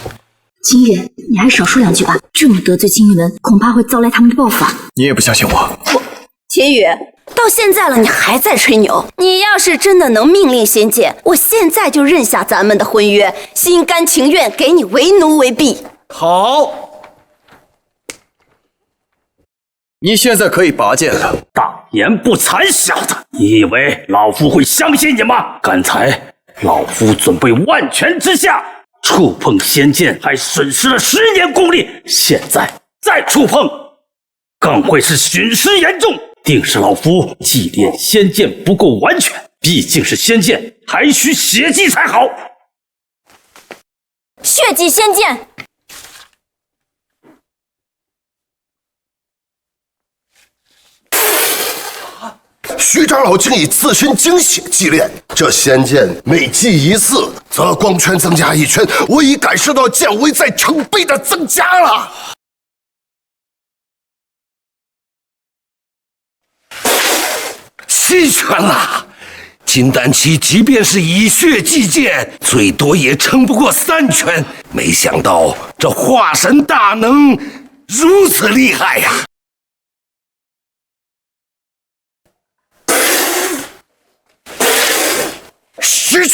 Speaker 3: 秦羽，你还少说2句吧，这么得罪青玉门，恐怕会遭来他们的报复。
Speaker 2: 你也不相信我？
Speaker 7: 秦羽，到现在了，你还在吹牛？你要是真的能命令仙剑，我现在就认下咱们的婚约，心甘情愿给你为奴为婢。
Speaker 2: 好，你现在可以拔剑了。
Speaker 11: 大言不惭，小子！你以为老夫会相信你吗？刚才老夫准备万全之下，触碰仙剑还损失了10年功力，现在再触碰，更会是损失严重。定是老夫祭炼仙剑不够完全，毕竟是仙剑，还需血祭才好。
Speaker 3: 血祭仙剑。
Speaker 14: 徐长老竟以自身精血祭炼，这仙剑每祭1次，则光圈增加1圈，我已感受到剑威在成倍的增加了。
Speaker 13: 7圈了！金丹期即便是以血祭剑，最多也撑不过3圈。没想到这化神大能如此厉害呀！10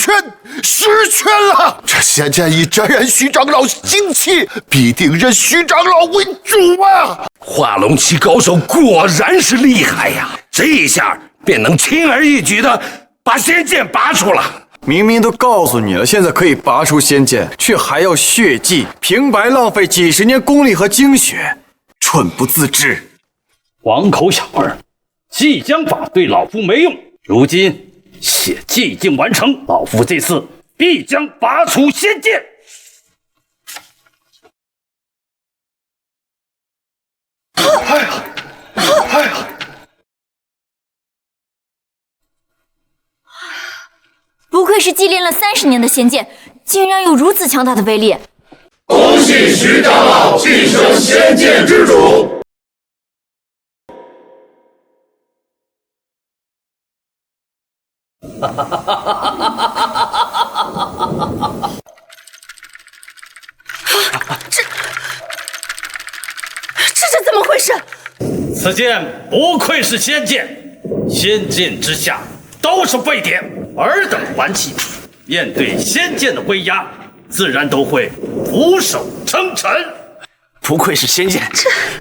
Speaker 13: 圈了！这仙剑已沾染徐长老精气，必定认徐长老为主啊！化龙期高手果然是厉害呀！这一下便能轻而易举的把仙剑拔出了。
Speaker 2: 明明都告诉你了，现在可以拔出仙剑，却还要血祭，平白浪费几10年功力和精血，蠢不自知。
Speaker 11: 黄口小儿，祭将法对老夫没用，如今血祭已经完成，老夫这次必将拔出仙剑。
Speaker 3: 不愧是祭炼了30年的仙剑，竟然有如此强大的威力。
Speaker 12: 恭喜徐长老晋升仙剑之主。
Speaker 7: 这是怎么回事？
Speaker 11: 此剑不愧是仙剑，仙剑之下都是沸点，尔等凡器面对仙剑的威压，自然都会俯首称臣。
Speaker 6: 不愧是仙剑，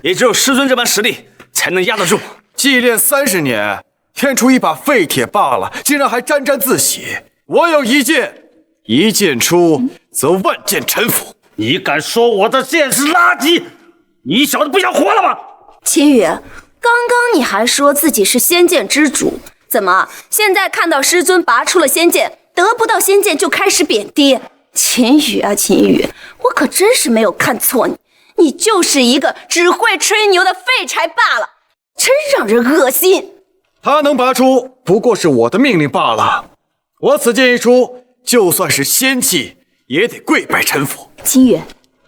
Speaker 6: 也只有师尊这般实力才能压得住。
Speaker 2: 祭炼30年，天出一把废铁罢了，竟然还沾沾自喜。我有一剑，一剑出则万剑臣服。
Speaker 11: 你敢说我的剑是垃圾？你小子不想活了吗？
Speaker 7: 秦羽，刚刚你还说自己是仙剑之主，怎么现在看到师尊拔出了仙剑，得不到仙剑就开始贬低？秦羽啊秦羽，我可真是没有看错你，你就是一个只会吹牛的废柴罢了，真让人恶心。
Speaker 2: 他能拔出，不过是我的命令罢了。我此剑一出，就算是仙气，也得跪拜臣服。
Speaker 3: 秦羽，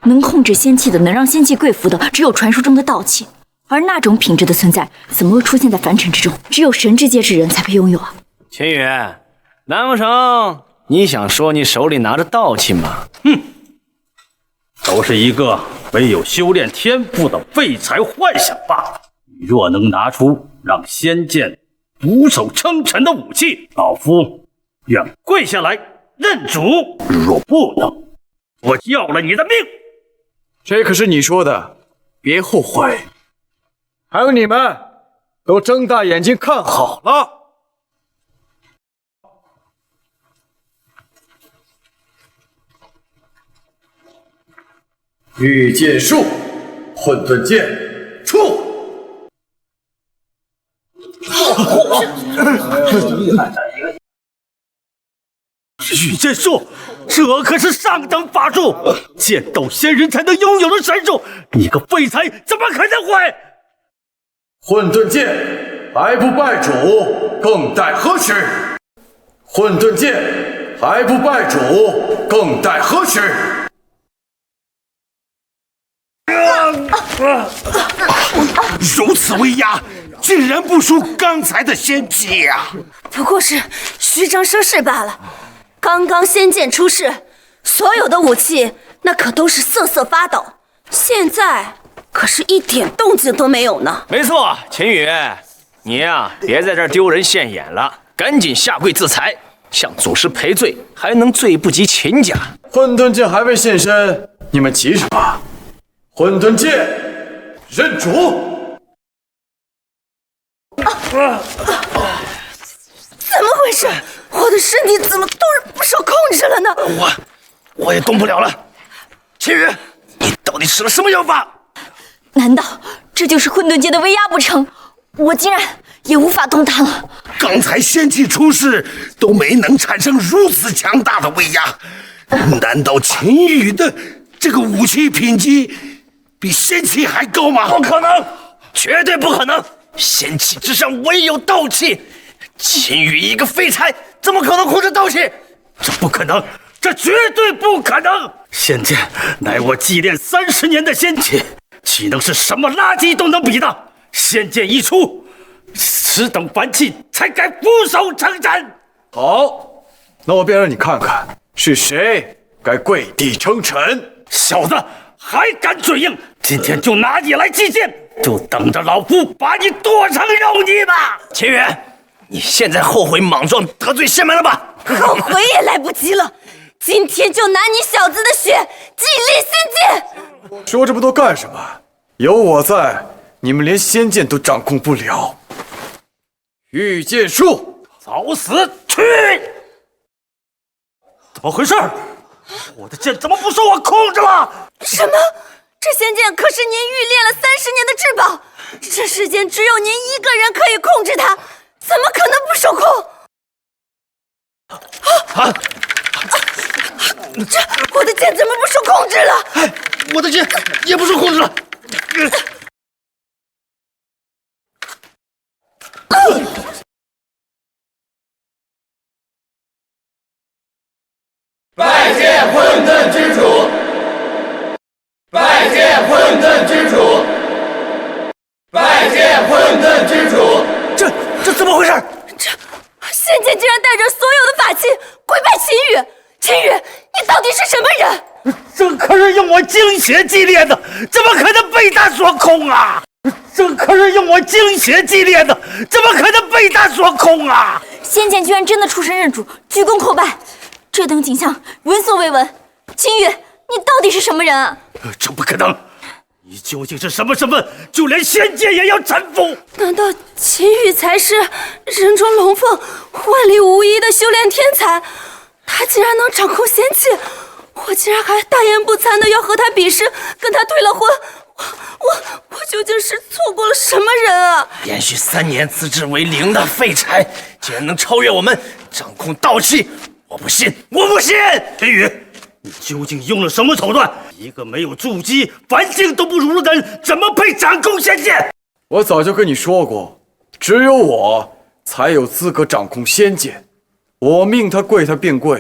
Speaker 3: 能控制仙气的，能让仙气跪服的，只有传说中的道气。而那种品质的存在，怎么会出现在凡尘之中？只有神之界之人才配拥有啊！
Speaker 6: 秦羽，难不成你想说你手里拿着道气吗？
Speaker 11: 哼，都是一个没有修炼天赋的废材幻想罢了。你若能拿出让仙剑俯首称臣的武器，老夫愿跪下来认主；若不能，我要了你的命！
Speaker 2: 这可是你说的，别后悔。还有你们，都睁大眼睛看好了！御剑术，混沌剑出！
Speaker 11: 御剑术，这可是上等法术，剑斗仙人才能拥有的神术，你个废材怎么可能会？
Speaker 2: 混沌剑还不拜主，更待何时？混沌剑还不拜主，更待何时？
Speaker 13: 如此威压，竟然不输刚才的仙气呀！
Speaker 7: 不过是虚张声势罢了。刚刚仙剑出世，所有的武器那可都是瑟瑟发抖，现在可是一点动静都没有呢。
Speaker 6: 没错，秦羽，你呀，别在这儿丢人现眼了，赶紧下跪自裁，向祖师赔罪，还能罪不及秦家。
Speaker 2: 混沌剑还未现身，你们急什么？混沌剑认主！
Speaker 7: 怎么回事？我的身体怎么突然不受控制了呢？
Speaker 6: 我也动不了了。秦羽，你到底使了什么妖法？
Speaker 3: 难道这就是混沌剑的威压不成？我竟然也无法动弹了。
Speaker 13: 刚才仙气出世都没能产生如此强大的威压，难道秦羽的这个武器品级比仙气还高吗？
Speaker 6: 不可能，绝对不可能！仙气之上唯有道气，秦羽一个废材，怎么可能控制道气？
Speaker 11: 这不可能，这绝对不可能！仙剑乃我祭炼30年的仙器，岂能是什么垃圾都能比的？仙剑一出，此等凡器才该俯首称臣。
Speaker 2: 好，那我便让你看看是谁该跪地称臣。
Speaker 11: 小子还敢嘴硬，今天就拿你来祭剑，就等着老夫把你剁成肉泥吧！
Speaker 6: 秦羽，你现在后悔莽撞得罪仙门了吧？
Speaker 7: 后悔也来不及了，今天就拿你小子的血祭炼仙剑！
Speaker 2: 说这么多干什么？有我在，你们连仙剑都掌控不了。御剑术，
Speaker 11: 找死去！怎么回事？我的剑怎么不受我控制了？
Speaker 7: 什么？这仙剑可是您御炼了30年的至宝，这世间只有您一个人可以控制它，怎么可能不受控？这我的剑怎么不受控制了？
Speaker 13: 我的剑也不受控制了。
Speaker 12: 拜见混沌之主！拜见混沌之主！拜见混沌之主！
Speaker 4: 这怎么回事？
Speaker 7: 仙剑竟然带着所有的法器跪拜秦羽！秦羽，你到底是什么人？
Speaker 11: 这可是用我精血祭炼的，怎么可能被他所控啊？这可是用我精血祭炼的，怎么可能被他所控啊？
Speaker 3: 仙剑居然真的出身认主，鞠躬叩拜，这等景象闻所未闻。秦羽，你到底是什么人啊？
Speaker 11: 这不可能！你究竟是什么身份？就连仙界也要臣服？
Speaker 7: 难道秦羽才是人中龙凤、万里无一的修炼天才？他竟然能掌控仙气，我竟然还大言不惭的要和他比试，跟他退了婚。我究竟是错过了什么人啊？
Speaker 4: 连续3年资质为0的废柴，竟然能超越我们，掌控道气！我不信，我不信！
Speaker 11: 天宇，你究竟用了什么手段？一个没有筑基、凡境都不如的人，怎么配掌控仙界？
Speaker 2: 我早就跟你说过，只有我才有资格掌控仙界。我命他跪，他便跪；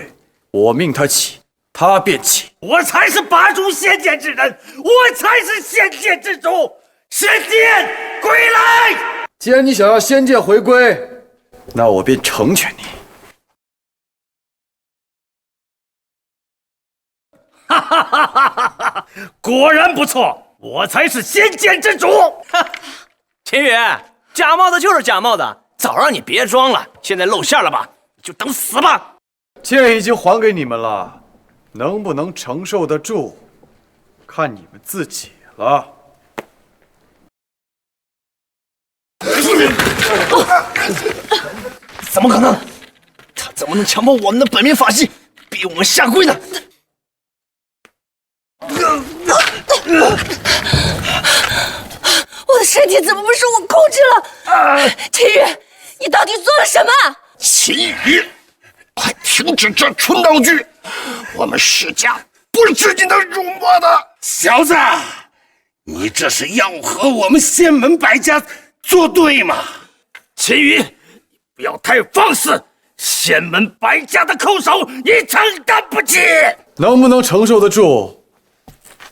Speaker 2: 我命他起，他便起。
Speaker 11: 我才是拔除仙界之人，我才是仙界之主！仙界归来！
Speaker 2: 既然你想要仙界回归，那我便成全你。
Speaker 11: 哈哈哈哈哈！果然不错，我才是仙界之主。
Speaker 6: 秦羽，假冒的就是假冒的，早让你别装了，现在露馅了吧？就等死吧！
Speaker 2: 剑已经还给你们了，能不能承受得住，看你们自己了。
Speaker 4: 怎么可能？他怎么能强迫我们的本命法器，逼我们下跪呢？
Speaker 7: 我的身体怎么不受我控制了？秦羽，你到底做了什么？
Speaker 14: 秦羽，快停止这出闹剧！我们世家不是你能辱没的。
Speaker 13: 小子，你这是要和我们仙门百家作对吗？
Speaker 11: 秦羽，你不要太放肆！仙门百家的控手，你承担不起。
Speaker 2: 能不能承受得住，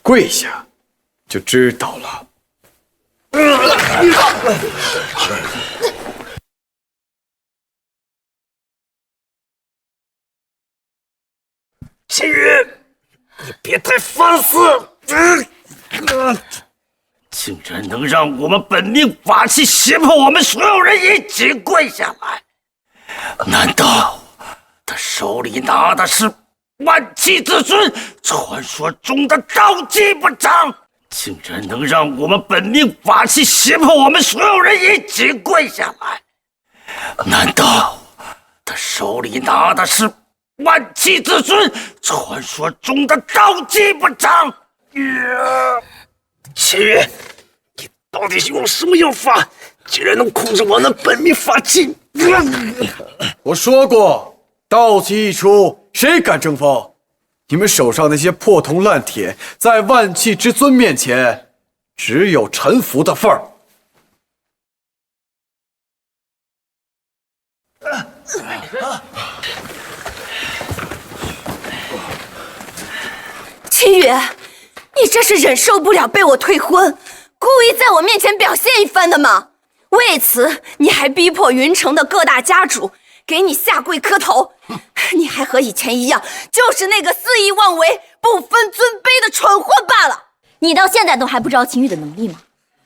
Speaker 2: 跪下就知道了。
Speaker 13: 秦羽，你别太放肆！
Speaker 11: 竟然能让我们本命法器胁迫我们所有人一起跪下来？难道他手里拿的是万气之尊，传说中的道气不成？竟然能让我们本命法器胁迫我们所有人一起跪下来？难道他手里拿的是万气之尊，传说中的道气不成？
Speaker 13: 秦羽，你到底用了什么妖法，竟然能控制我那本命法器？
Speaker 2: 我说过，道气一出，谁敢争锋？你们手上那些破铜烂铁，在万气之尊面前，只有臣服的份儿。
Speaker 7: 秦羽，你这是忍受不了被我退婚，故意在我面前表现一番的吗？为此，你还逼迫云城的各大家主给你下跪磕头，你还和以前一样，就是那个肆意妄为、不分尊卑的蠢货罢了。
Speaker 3: 你到现在都还不知道秦羽的能力吗？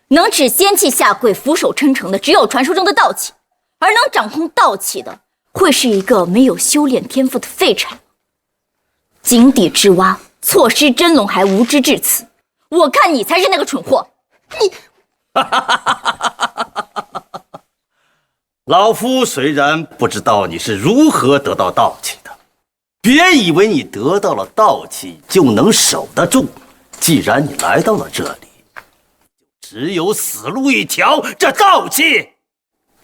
Speaker 3: 能指仙气下跪、俯首称臣的，只有传说中的道气，而能掌控道气的，会是一个没有修炼天赋的废柴。井底之蛙，错失真龙还无知至此，我看你才是那个蠢货。你，
Speaker 6: 老夫虽然不知道你是如何得到道气的，别以为你得到了道气就能守得住。既然你来到了这里，只有死路一条，这道气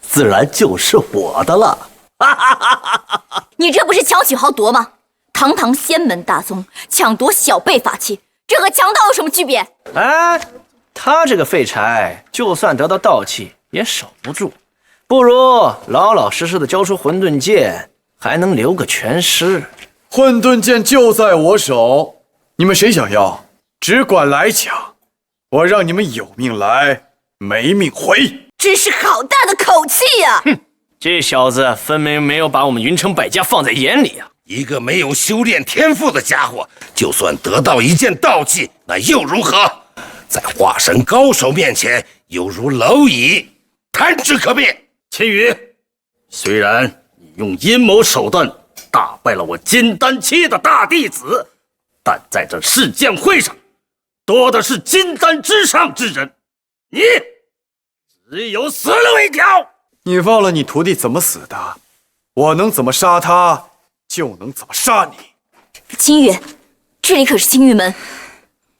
Speaker 6: 自然就是我的了。
Speaker 3: 你这不是强取豪夺吗？堂堂仙门大宗，抢夺小辈法器，这和强盗有什么区别？
Speaker 6: 哎，他这个废柴，就算得到道气也守不住。不如老老实实的交出混沌剑，还能留个全尸。
Speaker 2: 混沌剑就在我手，你们谁想要，只管来抢，我让你们有命来，没命回。
Speaker 7: 真是好大的口气呀！
Speaker 6: 哼，这小子分明没有把我们云城百家放在眼里啊！
Speaker 13: 一个没有修炼天赋的家伙，就算得到一件道器，那又如何？在化神高手面前，犹如蝼蚁，弹指可灭。
Speaker 11: 秦羽，虽然你用阴谋手段打败了我金丹期的大弟子，但在这世剑会上，多的是金丹之上之人，你只有死路一条。
Speaker 2: 你忘了你徒弟怎么死的，我能怎么杀他，就能怎么杀你。
Speaker 3: 秦羽，这里可是青玉门，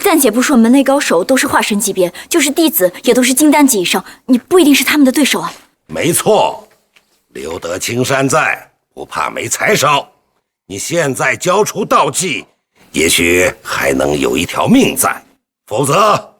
Speaker 3: 暂且不说门内高手都是化神级别，就是弟子也都是金丹级以上，你不一定是他们的对手啊。
Speaker 13: 没错，留得青山在，不怕没柴烧。你现在交出道器，也许还能有一条命在，否则，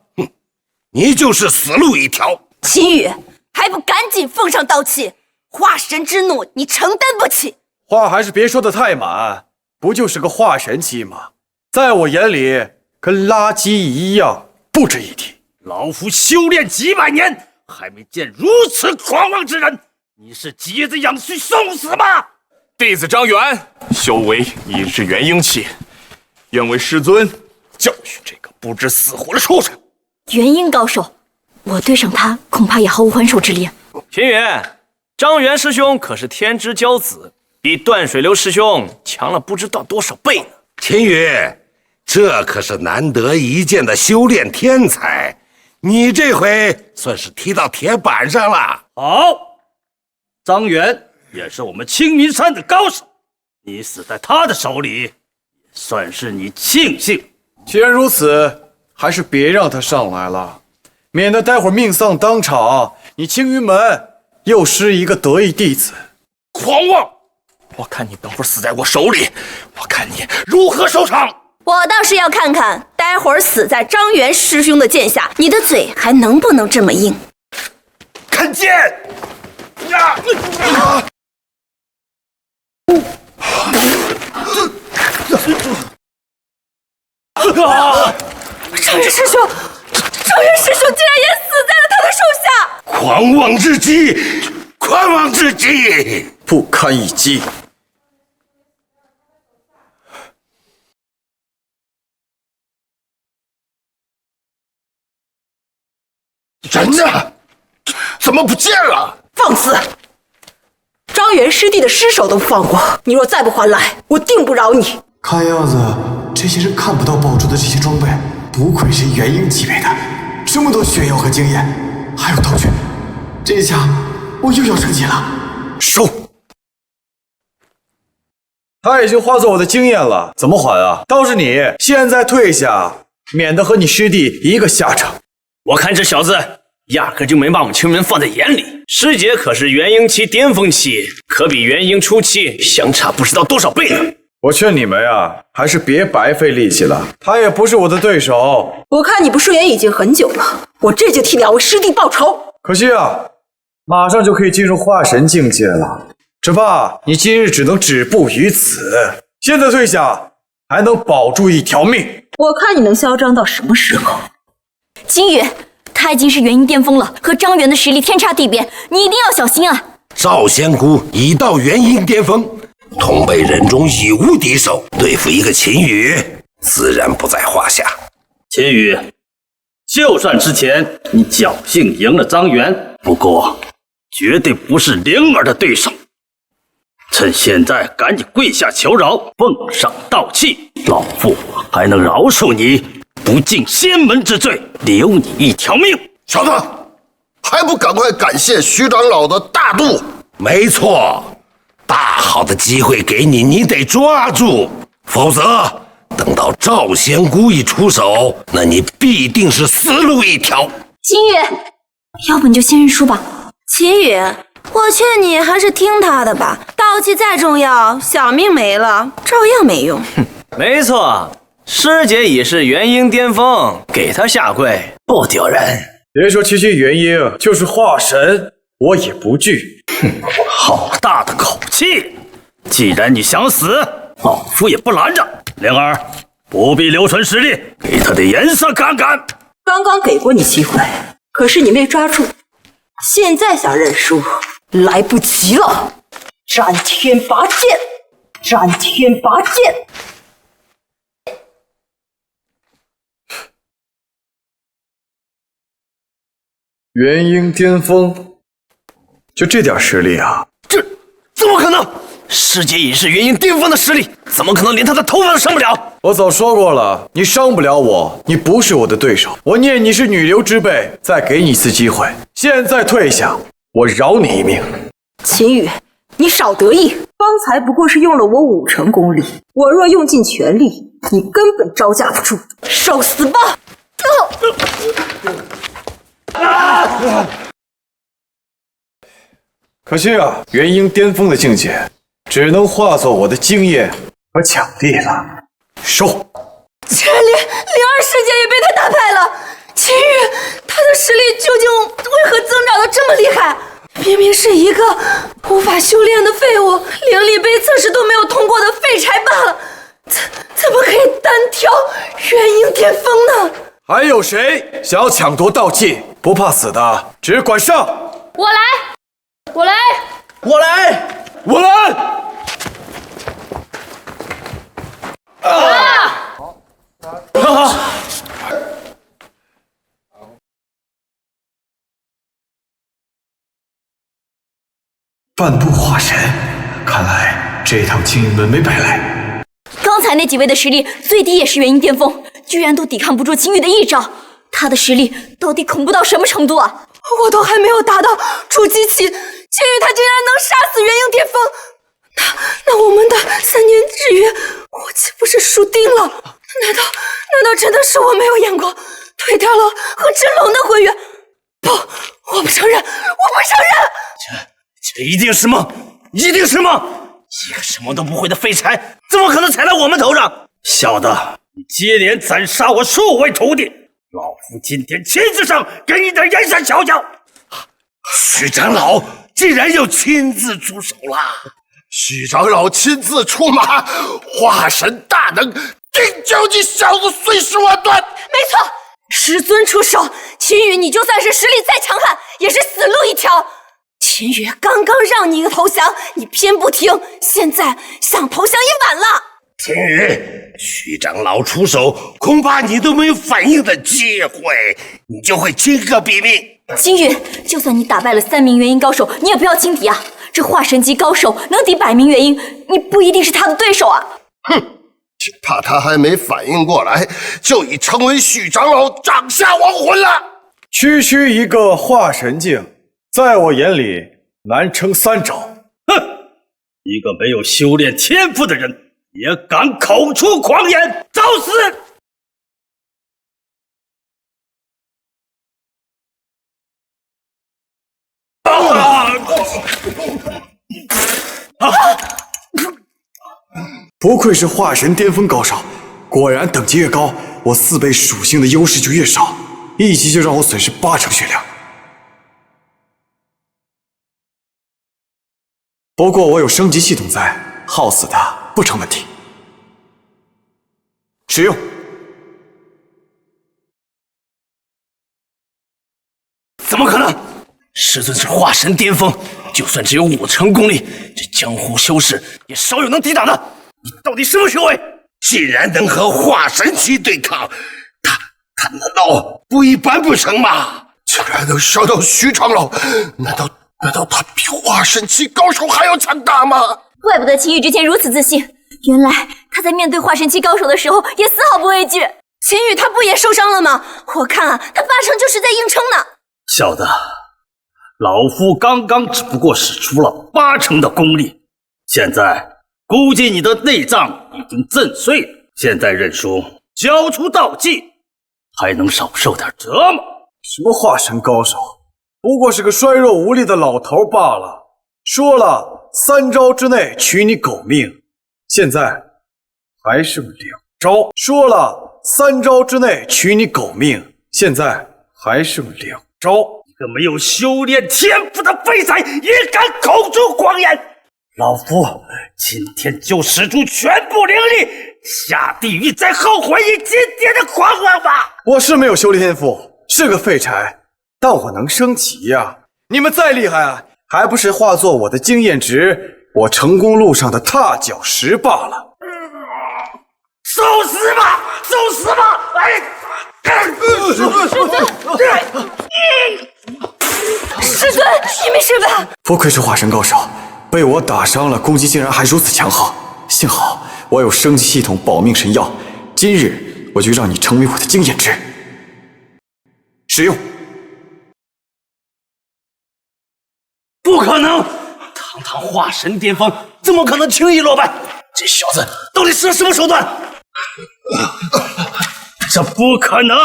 Speaker 13: 你就是死路一条。
Speaker 7: 秦羽，还不赶紧奉上道器？化神之怒，你承担不起。
Speaker 2: 话还是别说的太满，不就是个化神期吗？在我眼里，跟垃圾一样，不值一提。
Speaker 11: 老夫修炼几百年，还没见如此狂妄之人！你是急着养虚送死吗？
Speaker 15: 弟子张元，修为已至元婴期，愿为师尊教训这个不知死活的畜生。
Speaker 3: 元婴高手，我对上他恐怕也毫无还手之力。
Speaker 6: 秦羽，张元师兄可是天之骄子，比断水流师兄强了不知道多少倍呢。
Speaker 13: 秦羽，这可是难得一见的修炼天才，你这回算是踢到铁板上了。
Speaker 11: 好，张元也是我们青云山的高手，你死在他的手里，也算是你庆幸。
Speaker 2: 既然如此，还是别让他上来了，免得待会儿命丧当场，你青云门又失一个得意弟子。
Speaker 15: 狂妄！我看你等会儿死在我手里，我看你如何收场。
Speaker 7: 我倒是要看看，待会儿死在张元师兄的剑下，你的嘴还能不能这么硬？
Speaker 13: 看剑！呀！
Speaker 7: 张元师兄，张元师兄竟然也死在了他的手下！
Speaker 13: 狂妄至极，狂妄至极，
Speaker 2: 不堪一击。
Speaker 14: 人呢？怎么不见了？
Speaker 16: 放肆！张元师弟的尸首都不放过，你若再不还来，我定不饶你。
Speaker 17: 看样子，这些人看不到爆出的这些装备，不愧是元婴级别的，这么多血药和经验，还有道具，这下我又要升级了。
Speaker 2: 收！他已经化作我的经验了，怎么还啊？倒是你现在退下，免得和你师弟一个下场。
Speaker 6: 我看这小子压根就没把我们青云放在眼里。师姐可是元婴期巅峰期，可比元婴初期相差不知道多少倍呢。
Speaker 2: 我劝你们呀，还是别白费力气了，他也不是我的对手。
Speaker 16: 我看你不顺眼已经很久了，我这就替两位师弟报仇。
Speaker 2: 可惜啊，马上就可以进入化神境界了，只怕你今日只能止步于此。现在退下，还能保住一条命。
Speaker 16: 我看你能嚣张到什么时候？
Speaker 3: 金羽，他已经是元婴巅峰了，和张元的实力天差地别，你一定要小心啊！
Speaker 13: 赵仙姑已到元婴巅峰，同辈人中已无敌手，对付一个秦羽，自然不在话下。
Speaker 11: 秦羽，就算之前你侥幸赢了张元，不过绝对不是灵儿的对手。趁现在赶紧跪下求饶，奉上道器，老夫还能饶恕你不敬仙门之罪，留你一条命。
Speaker 14: 小子，还不赶快感谢徐长老的大度？
Speaker 13: 没错，大好的机会给你，你得抓住，否则等到赵仙姑一出手，那你必定是死路一条。
Speaker 3: 秦羽，要不你就先认输吧。
Speaker 7: 秦羽，我劝你还是听他的吧，道器再重要，小命没了照样没用。
Speaker 6: 没错，师姐已是元婴巅峰，给她下跪不丢人。
Speaker 2: 别说区区元婴，就是化神，
Speaker 11: 我也不惧。哼，好大的口气！既然你想死，老夫也不拦着。灵儿，不必留存实力，给他点颜色看看。
Speaker 16: 刚刚给过你机会，可是你没抓住，现在想认输，来不及了。斩天拔剑，斩天拔剑！
Speaker 2: 元婴巅峰，就这点实力啊？
Speaker 6: 这怎么可能？师姐已是元婴巅峰的实力，怎么可能连他的头发都伤不了？
Speaker 2: 我早说过了，你伤不了我，你不是我的对手。我念你是女流之辈，再给你一次机会，现在退下，我饶你一命。
Speaker 16: 秦羽，你少得意，方才不过是用了我5成功力，我若用尽全力，你根本招架不住。受死吧！
Speaker 2: 可惜啊，元婴巅峰的境界只能化作我的经验和奖励了。收。
Speaker 7: 这灵儿师姐也被他打败了。秦羽，他的实力究竟为何增长得这么厉害？明明是一个无法修炼的废物，灵力杯测试都没有通过的废柴罢了，怎么可以单挑元婴巅峰呢？
Speaker 2: 还有谁想要抢夺道器？不怕死的，只管上！
Speaker 3: 我来，我来，
Speaker 1: 我来，
Speaker 2: 我来！
Speaker 17: 半步化神，看来这趟青云门没白来。
Speaker 3: 刚才那几位的实力最低也是元婴巅峰，居然都抵抗不住秦羽的一招，他的实力到底恐怖到什么程度啊？
Speaker 7: 我都还没有达到筑基期，秦羽他竟然能杀死元婴巅峰，那我们的3年之约，我岂不是输定了？难道真的是我没有眼光，推掉了和真龙的婚约？不，我不承认，我不承认！
Speaker 6: 这一定是梦，一定是梦！一个什么都不会的废柴，怎么可能踩到我们头上？
Speaker 11: 小子，你接连斩杀我数位徒弟，老夫今天亲自上给你点颜色瞧瞧。
Speaker 13: 许长老竟然要亲自出手了！
Speaker 14: 许长老亲自出马，化神大能，定教你小子碎尸万段！
Speaker 7: 没错，师尊出手，秦羽你就算是实力再强悍，也是死路一条。秦羽刚刚让你一个投降，你偏不听，现在想投降也晚了。
Speaker 13: 秦羽，许长老出手，恐怕你都没有反应的机会，你就会轻个毙命。
Speaker 3: 秦羽，就算你打败了3名元婴高手，你也不要轻敌啊！这化神级高手能抵100名元婴，你不一定是他的对手啊！
Speaker 14: 哼，只怕他还没反应过来，就已成为许长老掌下亡魂了。
Speaker 2: 区区一个化神境，在我眼里难称3招。
Speaker 11: 哼，一个没有修炼天赋的人也敢口出狂言，找死！
Speaker 2: 不愧是化神巅峰高手，果然等级越高，我4倍属性的优势就越少，一击就让我损失8成血量。不过我有升级系统在，耗死他不成问题。使用。
Speaker 6: 怎么可能？师尊是化神巅峰，就算只有5成功力，这江湖修士也少有能抵挡的。你到底什么修为？
Speaker 13: 竟然能和化神期对抗，他难道不一般不成吗？
Speaker 14: 竟然能伤到徐长老，难道他比化神期高手还要强大吗？
Speaker 3: 怪不得秦羽之前如此自信，原来他在面对化神期高手的时候也丝毫不畏惧。
Speaker 7: 秦羽他不也受伤了吗？我看啊，他8成就是在硬撑呢。
Speaker 11: 小子，老夫刚刚只不过使出了8成的功力，现在估计你的内脏已经震碎了。现在认输，交出道器，还能少受点折磨。
Speaker 2: 什么化神高手，不过是个衰弱无力的老头罢了。说了3招之内取你狗命，现在还剩2招。说了3招之内取你狗命，现在还剩2招。
Speaker 11: 个没有修炼天赋的废材也敢口出狂言！老夫今天就使出全部灵力下地狱，再后悔你今天的狂妄吧！
Speaker 2: 我是没有修炼天赋，是个废柴，但我能升级呀！你们再厉害啊，还不是化作我的经验值，我成功路上的踏脚石罢了。
Speaker 11: 受死吧！受死吧！哎！
Speaker 3: 师尊，你没事吧？
Speaker 2: 不愧是化神高手，被我打伤了，攻击竟然还如此强横。幸好我有升级系统保命神药，今日我就让你成为我的经验值。使用。
Speaker 11: 不可能！堂堂化神巅峰，怎么可能轻易落败？这小子到底使了什么手段？这不可能！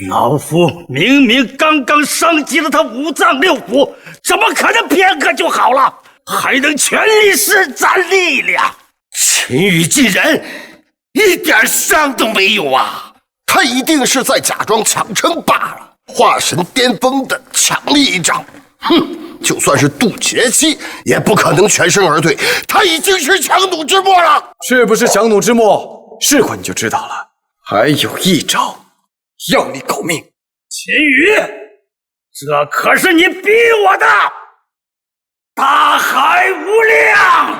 Speaker 11: 老夫明明刚刚升级了他五脏六腑，怎么可能片刻就好了？还能全力施展力量？
Speaker 14: 秦羽竟然一点伤都没有啊！他一定是在假装强撑罢了。化神巅峰的强力一掌，哼，就算是渡劫期也不可能全身而退。他已经是强弩之末了，
Speaker 2: 是不是强弩之末？试过你就知道了。还有一招，要你狗命！
Speaker 11: 秦羽，这可是你逼我的！大海无量，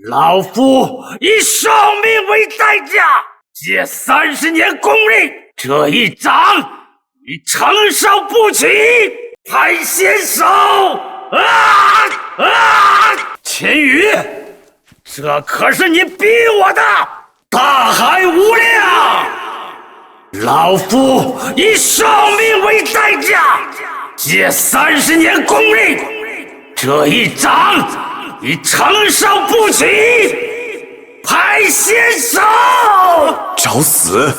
Speaker 11: 老夫以生命为代价，借30年功力，这一掌你承受不起，派先手！秦羽，这可是你逼我的！大海无量，老夫以生命为代价，借30年功力，这一掌你承受不起，派先手！
Speaker 2: 找死！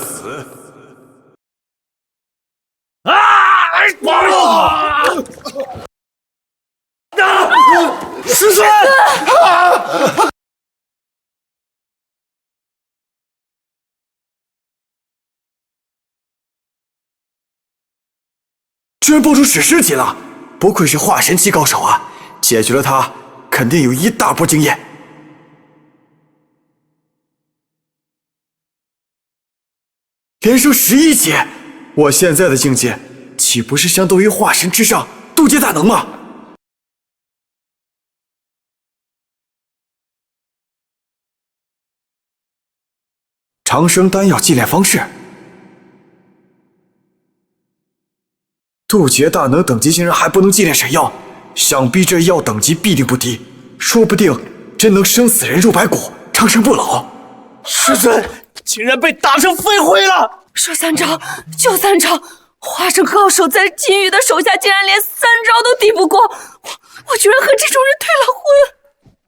Speaker 11: 师尊！
Speaker 2: 居然爆出史诗级了，不愧是化神期高手啊！解决了他，肯定有一大波经验。连升11级，我现在的境界岂不是相当于化神之上渡劫大能吗？长生丹药祭炼方式。渡劫大能等级竟然还不能祭炼神药，想必这药等级必定不低，说不定真能生死人肉白骨，长生不老。
Speaker 9: 师尊竟然被打成飞灰了！
Speaker 3: 说3招就3招，化神高手在金羽的手下竟然连3招都抵不过，我居然和这种人退了婚！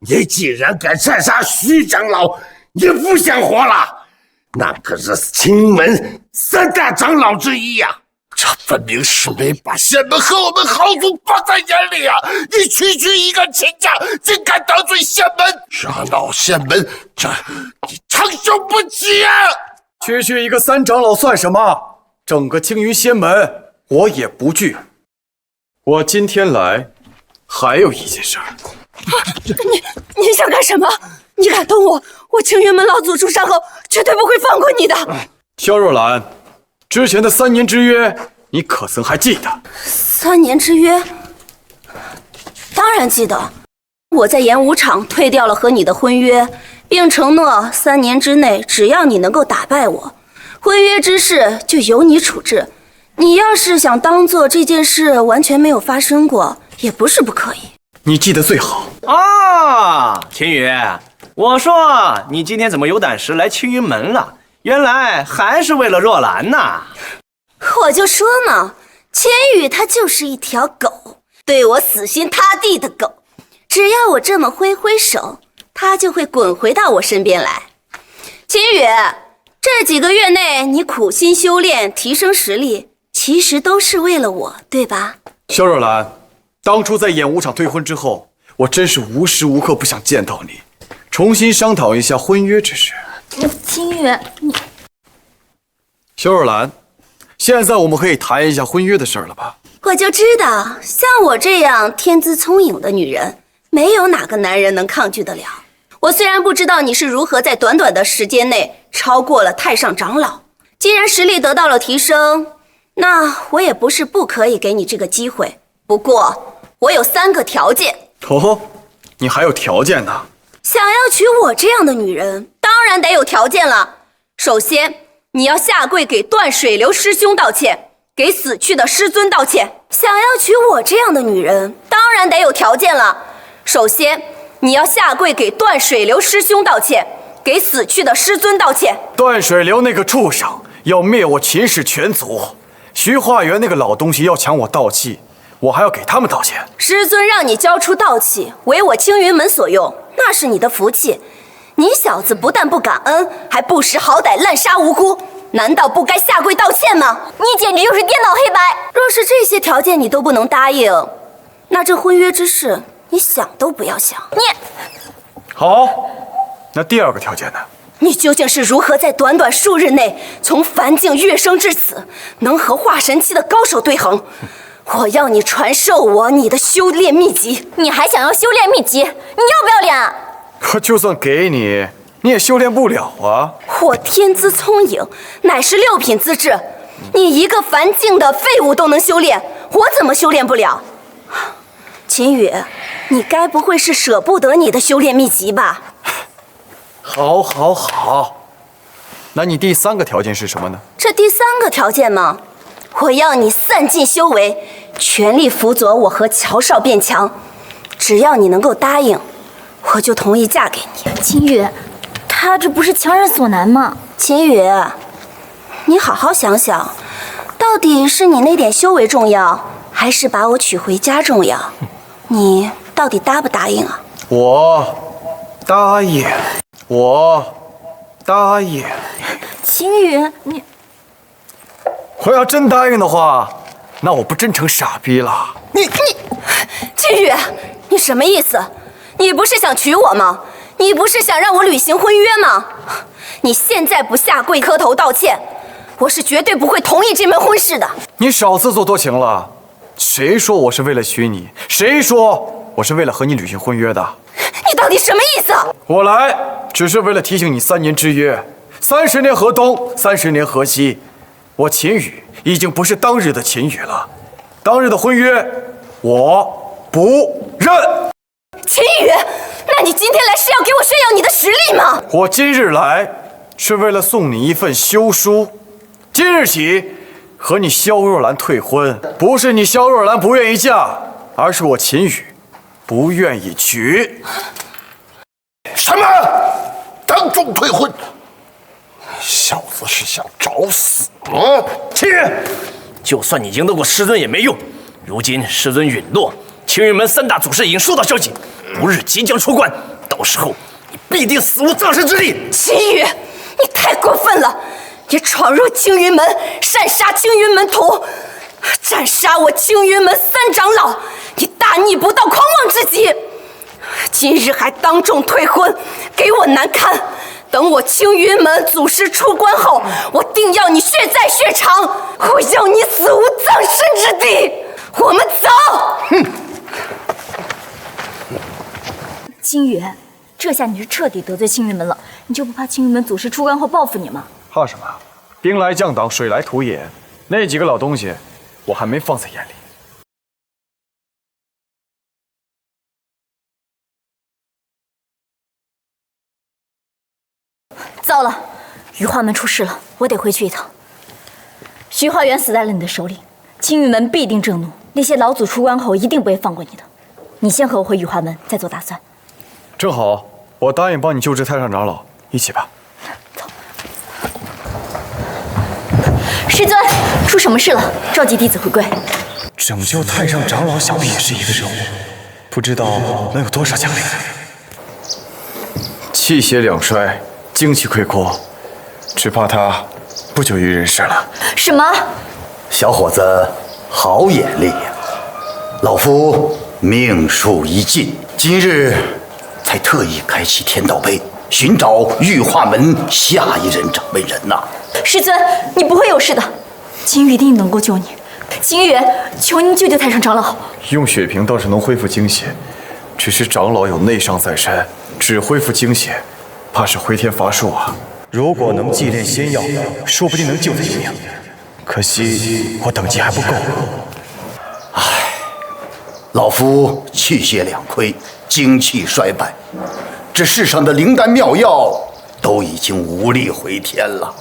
Speaker 13: 你竟然敢擅杀徐长老，你不想活了？那可是青门3大长老之一呀！这分明是没把仙门和我们豪族放在眼里啊！你区区一个秦家，竟敢得罪仙门，惹恼仙门，这你承受不起啊！
Speaker 2: 区区一个3长老算什么？整个青云仙门我也不惧。我今天来还有一件事儿。
Speaker 3: 你想干什么？你敢动我，我青云门老祖出山后绝对不会放过你的。
Speaker 2: 萧若兰，之前的3年之约，你可曾还记得
Speaker 7: ？3年之约，当然记得。我在演武场退掉了和你的婚约，并承诺3年之内，只要你能够打败我，婚约之事就由你处置。你要是想当做这件事完全没有发生过，也不是不可以。
Speaker 2: 你记得最好
Speaker 6: 啊，秦羽，我说你今天怎么有胆识来青云门了？原来还是为了若兰呐！
Speaker 7: 我就说呢，千羽他就是一条狗，对我死心塌地的狗。只要我这么挥挥手，他就会滚回到我身边来。秦羽，这几个月内你苦心修炼，提升实力，其实都是为了我，对吧？
Speaker 2: 萧若兰，当初在演武场退婚之后，我真是无时无刻不想见到你，重新商讨一下婚约之事。
Speaker 3: 秦羽，你
Speaker 2: 萧若兰，现在我们可以谈一下婚约的事了吧？
Speaker 7: 我就知道，像我这样天资聪颖的女人，没有哪个男人能抗拒得了。我虽然不知道你是如何在短短的时间内超过了太上长老，既然实力得到了提升，那我也不是不可以给你这个机会。不过，我有3个条件。
Speaker 2: 哦，你还有条件呢？
Speaker 7: 想要娶我这样的女人，当然得有条件了。首先，你要下跪给断水流师兄道歉，给死去的师尊道歉。想要娶我这样的女人，当然得有条件了。首先，你要下跪给断水流师兄道歉，给死去的师尊道歉。
Speaker 2: 断水流那个畜生要灭我秦氏全族，徐化元那个老东西要抢我道气，我还要给他们道歉。
Speaker 7: 师尊让你交出道气，为我青云门所用，那是你的福气。你小子不但不感恩，还不识好歹，滥杀无辜，难道不该下跪道歉吗？你简直就是颠倒黑白！若是这些条件你都不能答应，那这婚约之事你想都不要想。
Speaker 2: 好，那第2个条件呢？
Speaker 7: 你究竟是如何在短短数日内从凡境跃升至此，能和化神期的高手对衡？我要你传授你的修炼秘籍。
Speaker 3: 你还想要修炼秘籍？你要不要脸啊？
Speaker 2: 可就算给你，你也修炼不了啊！
Speaker 7: 我天资聪颖，乃是6品资质，你一个凡境的废物都能修炼，我怎么修炼不了？秦羽，你该不会是舍不得你的修炼秘籍吧？
Speaker 2: 好，好，好。那你第3个条件是什么呢？
Speaker 7: 这第3个条件吗？我要你散尽修为，全力辅佐我和乔少变强。只要你能够答应，我就同意嫁给你。
Speaker 3: 秦羽，他这不是强人所难吗？
Speaker 7: 秦羽，你好好想想，到底是你那点修为重要，还是把我娶回家重要？你到底答不答应啊？
Speaker 2: 我答应，我答应。
Speaker 3: 秦羽，你……
Speaker 2: 我要真答应的话，那我不真成傻逼了。
Speaker 7: 秦羽，你什么意思？你不是想娶我吗？你不是想让我履行婚约吗？你现在不下跪磕头道歉，我是绝对不会同意这门婚事的。
Speaker 2: 你少自作多情了。谁说我是为了娶你？谁说我是为了和你履行婚约的？
Speaker 7: 你到底什么意思？
Speaker 2: 我来只是为了提醒你3年之约，30年河东，30年河西。我秦羽已经不是当日的秦羽了，当日的婚约我不认。
Speaker 7: 秦羽，那你今天来是要给我炫耀你的实力吗？
Speaker 2: 我今日来是为了送你一份休书，今日起和你萧若兰退婚，不是你萧若兰不愿意嫁，而是我秦羽不愿意娶。
Speaker 14: 什么？当众退婚？小子是想找死吗？
Speaker 6: 秦羽，就算你赢得过师尊也没用。如今师尊陨落，青云门3大祖师已经收到消息，不日即将出关，到时候你必定死无葬身之地。
Speaker 7: 秦羽，你太过分了！你闯入青云门，擅杀青云门徒，斩杀我青云门3长老，你大逆不道，狂妄至极！今日还当众退婚，给我难看！等我青云门祖师出关后，我定要你血债血偿，我要你死无葬身之地！我们走！
Speaker 3: 哼！青羽，这下你是彻底得罪青云门了，你就不怕青云门祖师出关后报复你吗？
Speaker 2: 怕什么？兵来将挡，水来土掩，那几个老东西，我还没放在眼里。
Speaker 3: 糟了，羽化门出事了，我得回去一趟。徐化元死在了你的手里，青云门必定震怒，那些老祖出关后一定不会放过你的。你先和我回羽化门，再做打算。
Speaker 2: 正好，我答应帮你救治太上长老，一起吧。
Speaker 3: 走。师尊，出什么事了？召集弟子回归。
Speaker 2: 拯救太上长老，想必也是一个任务，不知道能有多少奖励。气血两衰，精气溃阔，只怕他不久于人世了。
Speaker 3: 什么？
Speaker 18: 小伙子好眼力呀！老夫命数已尽，今日才特意开启天道碑，寻找玉化门下一任掌门人呐。
Speaker 3: 师尊，你不会有事的，秦羽一定能够救你。秦羽，求您救救太上长老。
Speaker 2: 用血瓶倒是能恢复精血，只是长老有内伤在身，只恢复精血，怕是回天乏术啊。如果能祭炼仙药，说不定能救他一命。可惜我等级还不够。
Speaker 18: 唉，老夫气血两亏，精气衰败，这世上的灵丹妙药都已经无力回天了，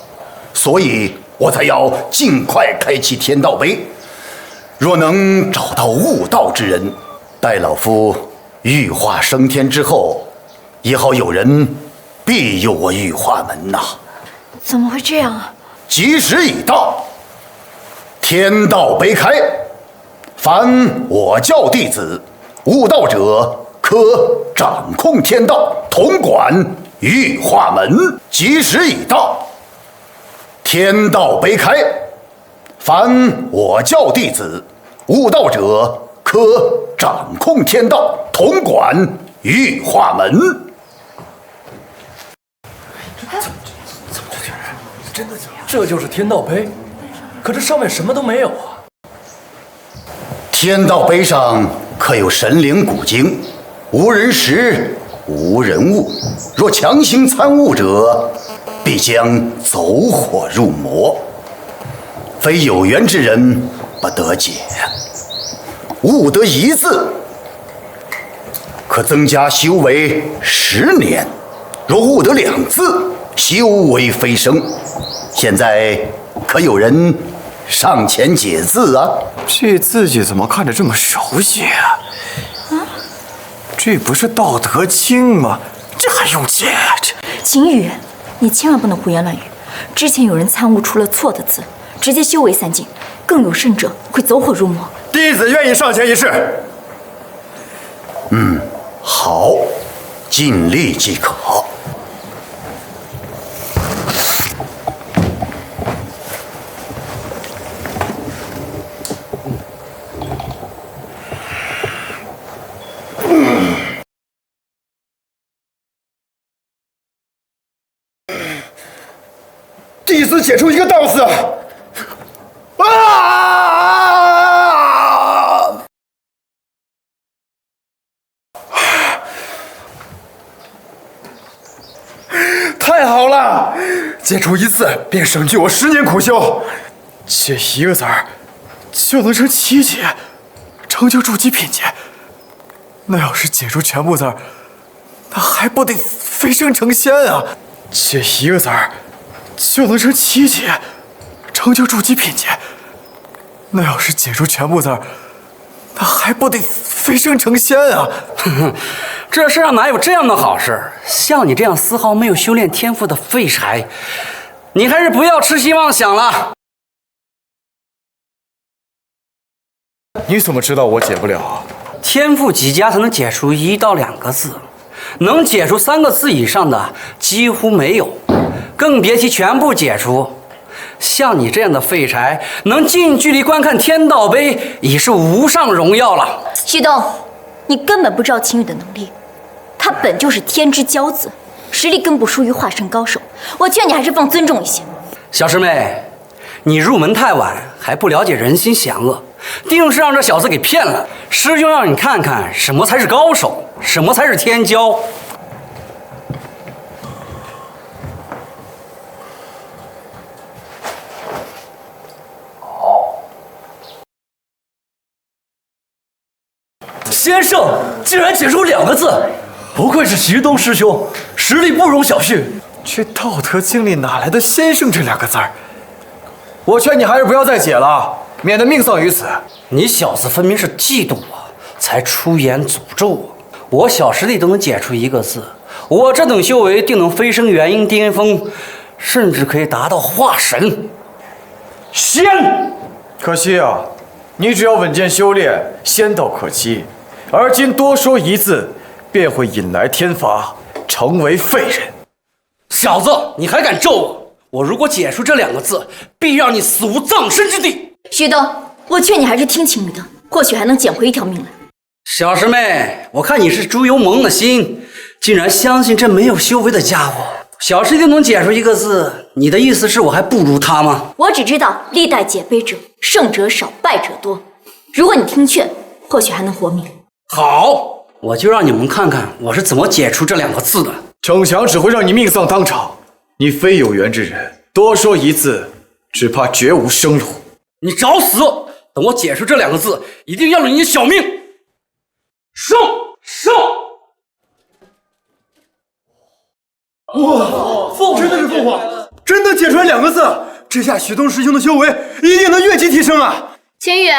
Speaker 18: 所以我才要尽快开启天道碑。若能找到悟道之人，待老夫羽化升天之后，也好有人庇佑我羽化门呐。
Speaker 3: 怎么会这样啊？
Speaker 18: 吉时已到，天道碑开，凡我教弟子悟道者，可掌控天道，统管羽化门。吉时已到，天道碑开，凡我教弟子悟道者，可掌控天道，统管羽化门。
Speaker 19: 真的假的？这就是天道碑，可这上面什么都没有啊！
Speaker 18: 天道碑上刻有神灵古经，无人识，无人悟。若强行参悟者，必将走火入魔，非有缘之人不得解。悟得一字，可增加修为10年；若悟得2字，修为飞升。现在可有人上前解字啊？
Speaker 2: 这字迹怎么看着这么熟悉啊？这不是《道德经》吗？这还用解？这
Speaker 3: 秦羽，你千万不能胡言乱语。之前有人参悟出了错的字，直接修为散尽，更有甚者会走火入魔。
Speaker 2: 弟子愿意上前一试。
Speaker 18: 好，尽力即可。
Speaker 2: 弟子解出一个道字。太好了，解除一字便省去我10年苦修，解一个字儿就能成7劫，成就筑基品阶。那要是解除全部字儿，那还不得飞升成仙啊？解一个字儿就能成7劫，成就筑基品阶。那要是解除全部字儿，那还不得飞升成仙啊？
Speaker 4: 这世上哪有这样的好事？像你这样丝毫没有修炼天赋的废柴，你还是不要痴心妄想了。
Speaker 2: 你怎么知道我解不了？
Speaker 4: 天赋极佳才能解除1到2个字，能解除3个字以上的几乎没有，更别提全部解除。像你这样的废柴，能近距离观看天道碑，已是无上荣耀了。
Speaker 3: 旭东，你根本不知道秦羽的能力，他本就是天之骄子，实力更不输于化神高手。我劝你还是放尊重一些。
Speaker 4: 小师妹，你入门太晚，还不了解人心险恶，定是让这小子给骗了。师兄让你看看什么才是高手，什么才是天骄。
Speaker 19: 先生竟然解出2个字，不愧是徐东师兄，实力不容小觑。
Speaker 2: 这《道德经》里哪来的先生这2个字儿？我劝你还是不要再解了，免得命丧于此。
Speaker 4: 你小子分明是嫉妒我，才出言诅咒我。我小师弟都能解出1个字，我这等修为定能飞升元婴巅峰，甚至可以达到化神仙。
Speaker 2: 可惜啊，你只要稳健修炼，仙道可期。而今多说一字，便会引来天罚，成为废人。
Speaker 4: 小子，你还敢咒我？我如果解除这2个字，必让你死无葬身之地。
Speaker 3: 旭东，我劝你还是听秦羽的，或许还能捡回一条命来。
Speaker 4: 小师妹，我看你是猪油蒙了心，竟然相信这没有修为的家伙。小师弟能解出1个字，你的意思是我还不如他吗？
Speaker 3: 我只知道历代解碑者胜者少，败者多。如果你听劝，或许还能活命。
Speaker 19: 好，我就让你们看看我是怎么解除这2个字的。
Speaker 2: 逞强只会让你命丧当场，你非有缘之人，多说一字，只怕绝无生路。
Speaker 19: 你找死！等我解除这2个字，一定要了你的小命。胜！
Speaker 8: 哇，真的是凤凰，真的解出来2个字，这下许东师兄的修为一定能越级提升啊！
Speaker 7: 秦羽，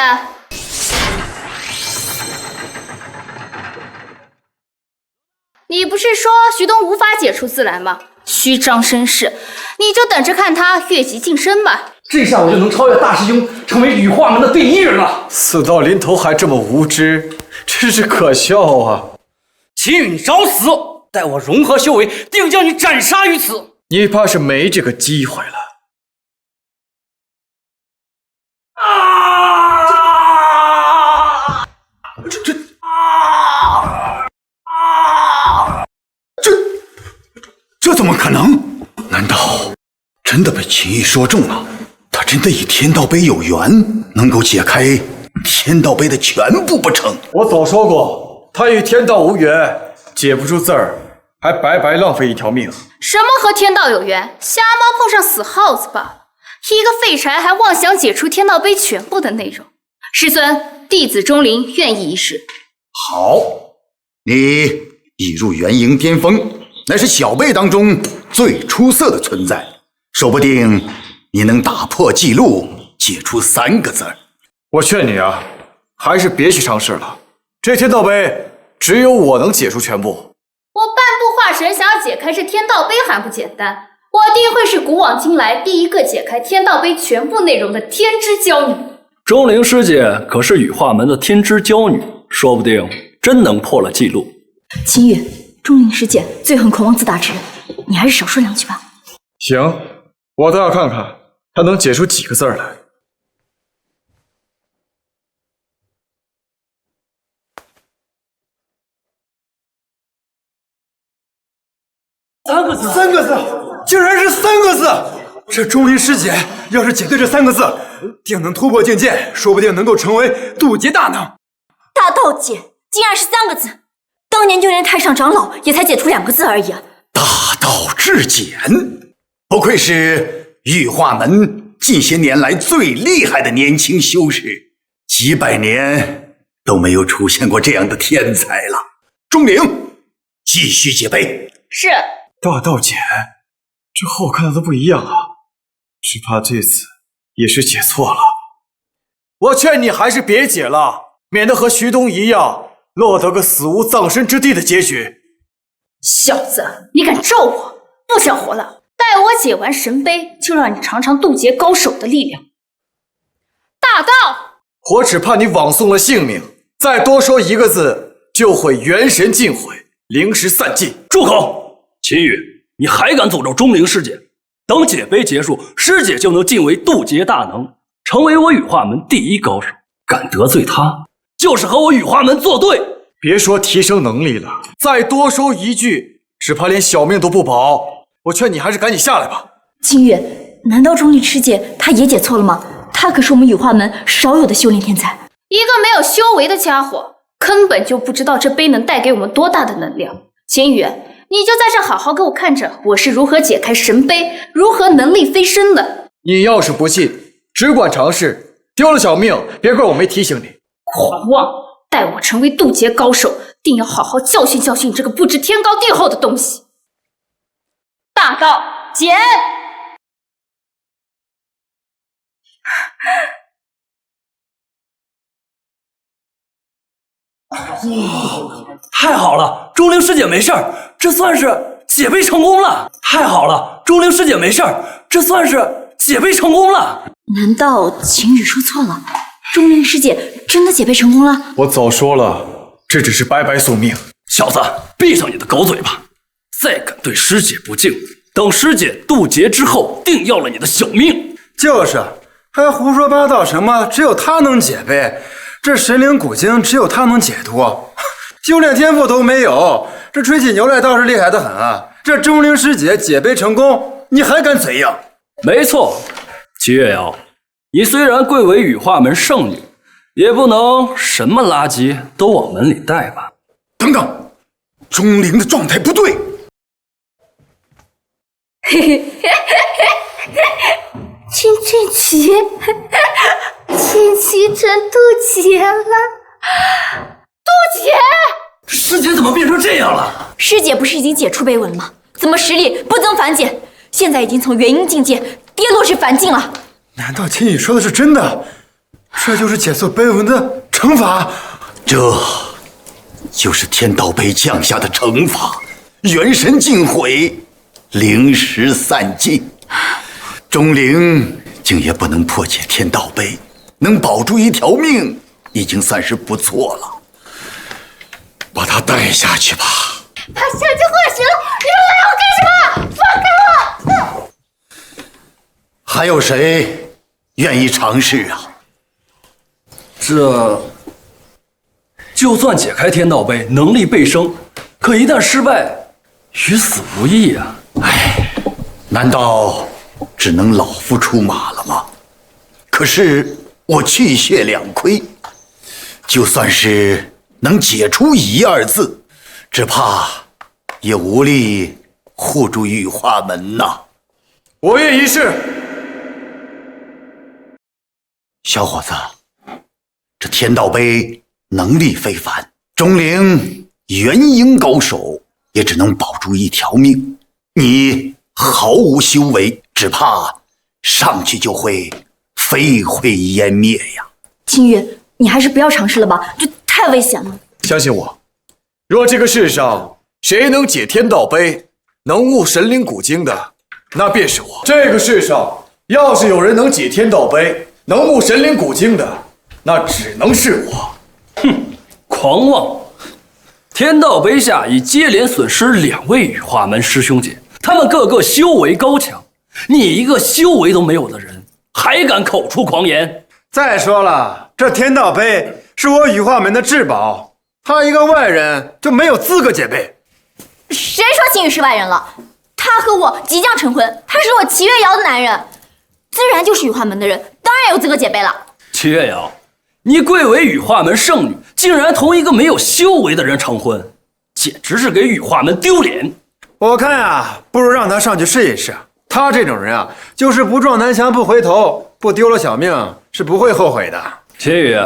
Speaker 7: 你不是说徐东无法解出字来吗？虚张声势，你就等着看他越级晋升吧。
Speaker 19: 这下我就能超越大师兄，成为羽化门的第1人了。
Speaker 2: 死到临头还这么无知，真是可笑啊！
Speaker 19: 秦羽，你找死！待我融合修为，定将你斩杀于此。
Speaker 2: 你怕是没这个机会了。
Speaker 8: 这怎么可能？难道真的被秦羽说中了？他真的与天道杯有缘，能够解开天道杯的全部不成？
Speaker 2: 我早说过，他与天道无缘，解不出字儿，还白白浪费一条命。
Speaker 7: 什么和天道有缘？瞎猫碰上死耗子吧！一个废柴还妄想解出天道杯全部的内容。师尊，弟子钟灵愿意一试。
Speaker 18: 好，你已入元婴巅峰，乃是小辈当中最出色的存在，说不定你能打破记录，解出3个字。
Speaker 2: 我劝你啊，还是别去尝试了。这天道杯只有我能解出全部。
Speaker 7: 我半步化神想要解开这天道杯还不简单，我定会是古往今来第一个解开天道杯全部内容的天之娇女。
Speaker 11: 钟灵师姐可是羽化门的天之娇女，说不定真能破了记录。
Speaker 3: 秦羽，钟灵师姐最恨狂妄自大之人，你还是少说2句吧。
Speaker 2: 行，我倒要看看他能解出几个字来。
Speaker 8: 3个字，竟然是3个字！这钟灵师姐要是解对这3个字，定能突破境界，说不定能够成为渡劫大能。
Speaker 3: 大道解竟然是3个字，当年就连太上长老也才解出2个字而已啊！
Speaker 18: 大道至简，不愧是羽化门近些年来最厉害的年轻修士，几百年都没有出现过这样的天才了。钟灵，继续解杯。
Speaker 7: 是。
Speaker 2: 大道解，这和我看到的不一样啊，只怕这次也是解错了。我劝你还是别解了，免得和徐东一样落得个死无葬身之地的结局。
Speaker 7: 小子，你敢咒我？不想活了！待我解完神杯，就让你尝尝渡劫高手的力量。大道，
Speaker 2: 我只怕你枉送了性命，再多说1个字，就会元神尽毁，灵石散尽。
Speaker 11: 住口！秦羽，你还敢诅咒钟灵师姐？等解杯结束，师姐就能晋为渡劫大能，成为我羽化门第1高手。敢得罪她，就是和我羽化门作对。
Speaker 2: 别说提升能力了，再多说1句，只怕连小命都不保。我劝你还是赶紧下来吧。
Speaker 3: 秦羽，难道钟灵师姐她也解错了吗？她可是我们羽化门少有的修炼天才，
Speaker 7: 一个没有修为的家伙，根本就不知道这杯能带给我们多大的能量。秦羽，你就在这好好给我看着，我是如何解开神杯，如何能力飞升的。
Speaker 2: 你要是不信，只管尝试，丢了小命，别怪我没提醒你。
Speaker 7: 狂妄！待我成为渡劫高手，定要好好教训教训你这个不知天高地厚的东西。大道解！
Speaker 19: 太好了，钟灵师姐没事儿，这算是解杯成功了。太好了，钟灵师姐没事儿，这算是解杯成功了。
Speaker 3: 难道秦羽说错了？钟灵师姐真的解杯成功了？
Speaker 2: 我早说了，这只是白白送命。
Speaker 11: 小子，闭上你的狗嘴巴！再敢对师姐不敬，等师姐渡劫之后，定要了你的小命。
Speaker 8: 就是，还胡说八道什么？只有他能解杯，这神灵古经只有他能解读，修炼天赋都没有，这吹起牛来倒是厉害得很啊！这钟灵师姐解杯成功，你还敢嘴硬？
Speaker 11: 没错，齐月瑶，
Speaker 19: 你虽然贵为羽化门圣女，也不能什么垃圾都往门里带吧？
Speaker 17: 等等，钟灵的状态不对。
Speaker 7: 君奇，君奇真渡劫了，渡劫！
Speaker 19: 师姐怎么变成这样了？
Speaker 3: 师姐不是已经解除碑文了吗？怎么实力不增反减？现在已经从元婴境界跌落至凡境了。
Speaker 17: 难道秦羽说的是真的？这就是解锁碑文的惩罚？
Speaker 18: 这就是天道碑降下的惩罚，元神尽毁，灵石散尽。钟灵竟也不能破解天道碑，能保住一条命，已经算是不错了。把他带下去吧。
Speaker 7: 他下去会死了，你们来我干什么？放开我！
Speaker 18: 还有谁愿意尝试啊？
Speaker 19: 这就算解开天道碑，能力倍升，可一旦失败，与死无异啊！
Speaker 18: 难道只能老夫出马了吗？可是我气血两亏，就算是能解除一二字，只怕也无力护住羽化门呐。
Speaker 17: 我愿一试。
Speaker 18: 小伙子，这天道碑能力非凡，钟灵元婴高手也只能保住一条命，你毫无修为，只怕上去就会飞灰烟灭呀。
Speaker 3: 清月，你还是不要尝试了吧，这太危险了。
Speaker 2: 相信我，若这个世上谁能解天道碑，能悟神灵古经的，那便是我。这个世上要是有人能解天道碑，能悟神灵古经的，那只能是我。
Speaker 19: 哼，狂妄！天道碑下已接连损失2位羽化门师兄姐，他们个个修为高强，你一个修为都没有的人，还敢口出狂言？
Speaker 17: 再说了，这天道碑是我羽化门的至宝，他一个外人就没有资格解碑。
Speaker 3: 谁说秦羽是外人了？他和我即将成婚，他是我齐月瑶的男人，自然就是羽化门的人，当然有资格解碑了。
Speaker 19: 齐月瑶，你贵为羽化门圣女，竟然同一个没有修为的人成婚，简直是给羽化门丢脸。
Speaker 17: 我看啊，不如让他上去试一试。他这种人啊，就是不撞南墙不回头，不丢了小命是不会后悔的。
Speaker 19: 秦羽，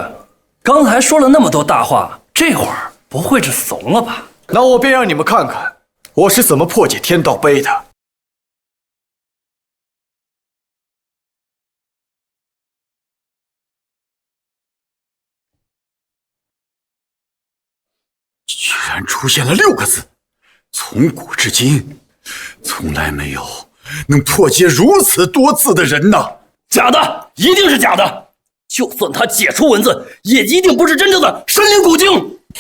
Speaker 19: 刚才说了那么多大话，这会儿不会是怂了吧？
Speaker 2: 那我便让你们看看我是怎么破解天道碑的。
Speaker 18: 居然出现了6个字，从古至今，从来没有能破解如此多字的人呐！
Speaker 19: 假的，一定是假的。就算他解出文字，也一定不是真正的神灵古经。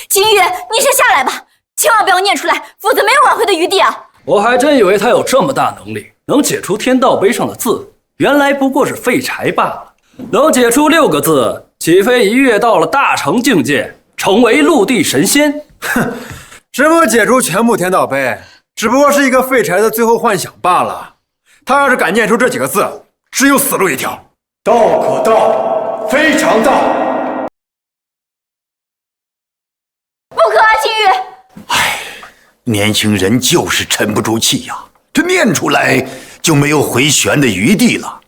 Speaker 3: 秦羽，你先下来吧，千万不要念出来，否则没有挽回的余地啊！
Speaker 19: 我还真以为他有这么大能力，能解出天道碑上的字，原来不过是废柴罢了。能解出6个字，岂非一跃到了大成境界，成为陆地神仙？
Speaker 17: 哼，只不解除全部天道碑，只不过是一个废柴的最后幻想罢了。他要是敢念出这几个字，只有死路一条。
Speaker 2: 道可道，非常道。
Speaker 3: 不可啊，秦羽！
Speaker 18: 年轻人就是沉不住气呀，这念出来就没有回旋的余地了。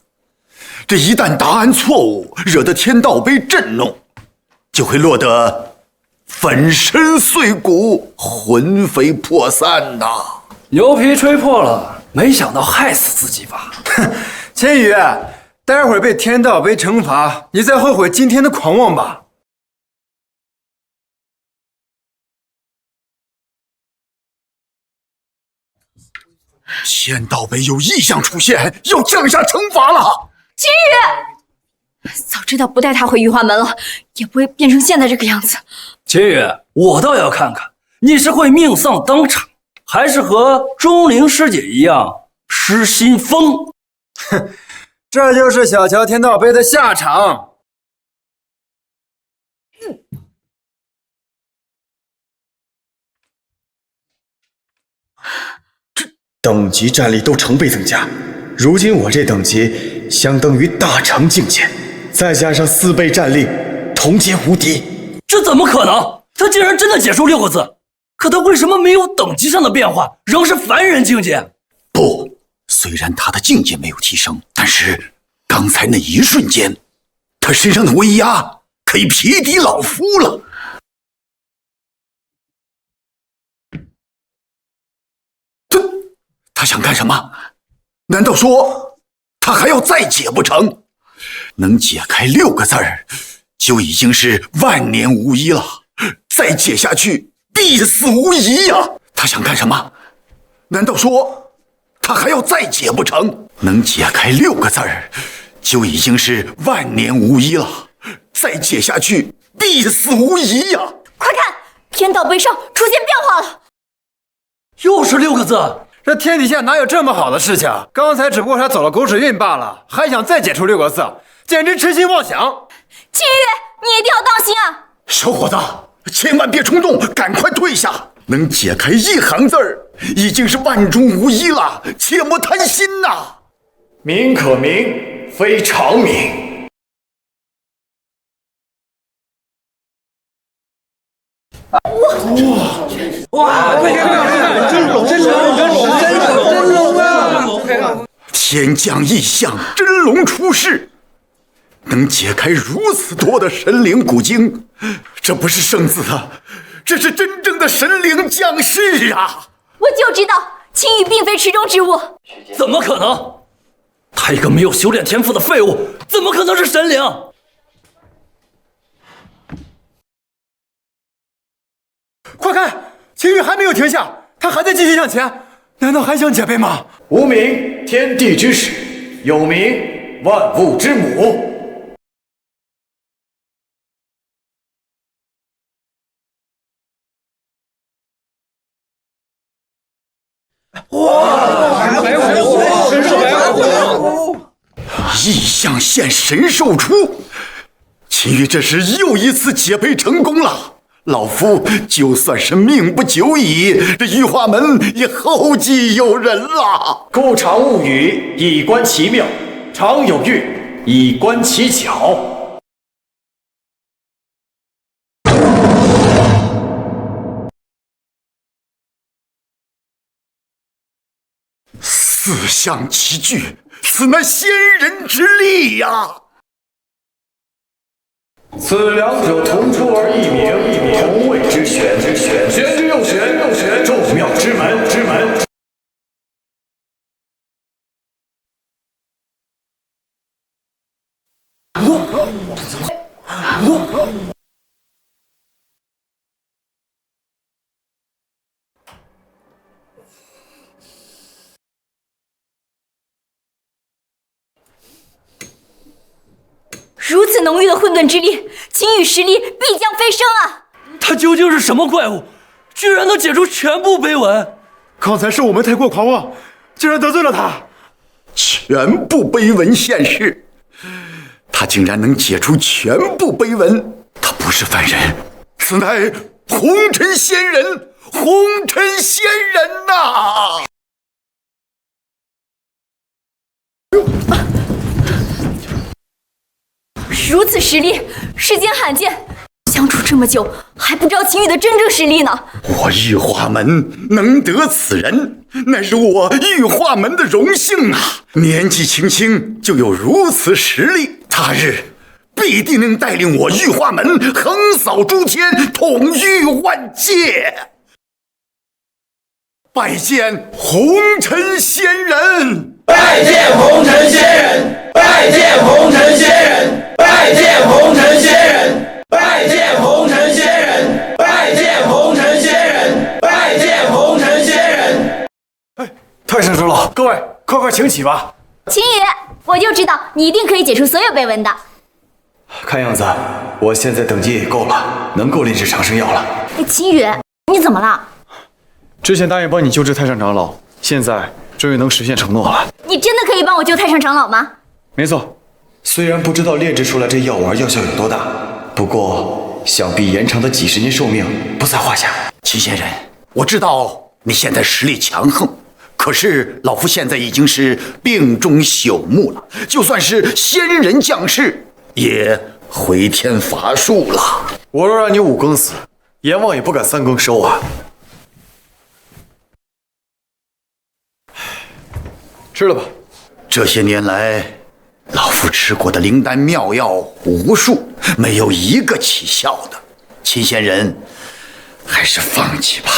Speaker 18: 这一旦答案错误，惹得天道碑震怒，就会落得粉身碎骨、魂飞魄散呐！
Speaker 19: 牛皮吹破了，没想到害死自己吧？
Speaker 17: 哼，秦羽，待会儿被天道碑惩罚，你再后悔今天的狂妄吧。
Speaker 18: 天道碑有异象出现，要降下惩罚了。
Speaker 3: 秦羽，早知道不带他回羽化门了，也不会变成现在这个样子。
Speaker 19: 秦羽，我倒要看看你是会命丧当场，还是和钟灵师姐一样失心疯。
Speaker 17: 哼，这就是小瞧天道碑的下场。
Speaker 2: 等级战力都成倍增加，如今我这等级相当于大成境界。
Speaker 17: 再加上4倍战力，同阶无敌。
Speaker 19: 这怎么可能？他竟然真的解出6个字，可他为什么没有等级上的变化，仍是凡人境界？
Speaker 18: 不，虽然他的境界没有提升，但是刚才那一瞬间，他身上的威压可以匹敌老夫了。他想干什么？难道说他还要再解不成？能解开6个字儿，就已经是万年无一了。再解下去，必死无疑呀！他想干什么？难道说他还要再解不成？能解开6个字儿，就已经是万年无一了。再解下去，必死无疑呀！
Speaker 3: 快看，天道碑上出现变化了，
Speaker 19: 又是6个字。
Speaker 9: 这天底下哪有这么好的事情？刚才只不过他走了狗屎运罢了，还想再解出6个字，简直痴心妄想！
Speaker 3: 秦羽，你一定要当心啊！
Speaker 18: 小伙子，千万别冲动，赶快退下！能解开1行字儿，已经是万中无一了，切莫贪心呐！
Speaker 10: 名可名，非常名。
Speaker 19: 哇！
Speaker 12: 真龙啊！
Speaker 18: 天降异象，真龙出世，能解开如此多的神灵古经，这不是圣子啊，这是真正的神灵降世啊！
Speaker 3: 我就知道秦羽并非池中之物，
Speaker 19: 怎么可能？他一个没有修炼天赋的废物，怎么可能是神灵？
Speaker 9: 快看，秦羽还没有停下，他还在继续向前，难道还想解背吗？
Speaker 10: 无名，天地之始；有名，万物之母。
Speaker 18: 异象现神兽出，秦羽这是又一次解背成功了。老夫就算是命不久矣，这玉化门也后继有人了。
Speaker 10: 故常物语，以观其妙；常有玉，以观其巧。
Speaker 18: 四象齐聚，此乃仙人之力呀！
Speaker 10: 此两者同出而异名，同谓之玄，玄之又玄，众妙之门。
Speaker 3: 如此浓郁的混沌之力，秦羽实力必将飞升啊！
Speaker 19: 他究竟是什么怪物，居然能解出全部碑文？
Speaker 9: 刚才是我们太过狂妄，竟然得罪了他。
Speaker 18: 全部碑文现世，他竟然能解出全部碑文，他不是凡人，此乃红尘仙人，红尘仙人呐！
Speaker 3: 如此实力，世间罕见。相处这么久，还不知道秦羽的真正实力呢。
Speaker 18: 我玉化门能得此人，乃是我玉化门的荣幸啊！年纪轻轻就有如此实力，他日必定能带领我玉化门横扫诸天，统御万界。拜见红尘仙人！
Speaker 12: 拜见红尘仙人！拜见红尘仙人！拜见红尘仙人！拜见红尘仙人！拜见红尘仙人！拜见红尘仙人！
Speaker 17: 太上长老，各位快请起吧。
Speaker 3: 秦羽，我就知道你一定可以解出所有碑文的。
Speaker 17: 看样子我现在等级也够了，能够炼制长生药了。
Speaker 3: 秦羽，你怎么了？
Speaker 17: 之前答应帮你救治太上长老，现在终于能实现承诺了。
Speaker 3: 你真的可以帮我救太上长老吗？
Speaker 17: 没错，虽然不知道炼制出来这药丸药效有多大，不过想必延长的几十年寿命不在话下。
Speaker 18: 秦仙人，我知道你现在实力强横，可是老夫现在已经是病中朽木了，就算是仙人降世，也回天乏术了。
Speaker 2: 我若让你5更死，阎王也不敢3更收啊。吃了吧。
Speaker 18: 这些年来，老夫吃过的灵丹妙药无数，没有一个起效的。秦仙人，还是放弃吧。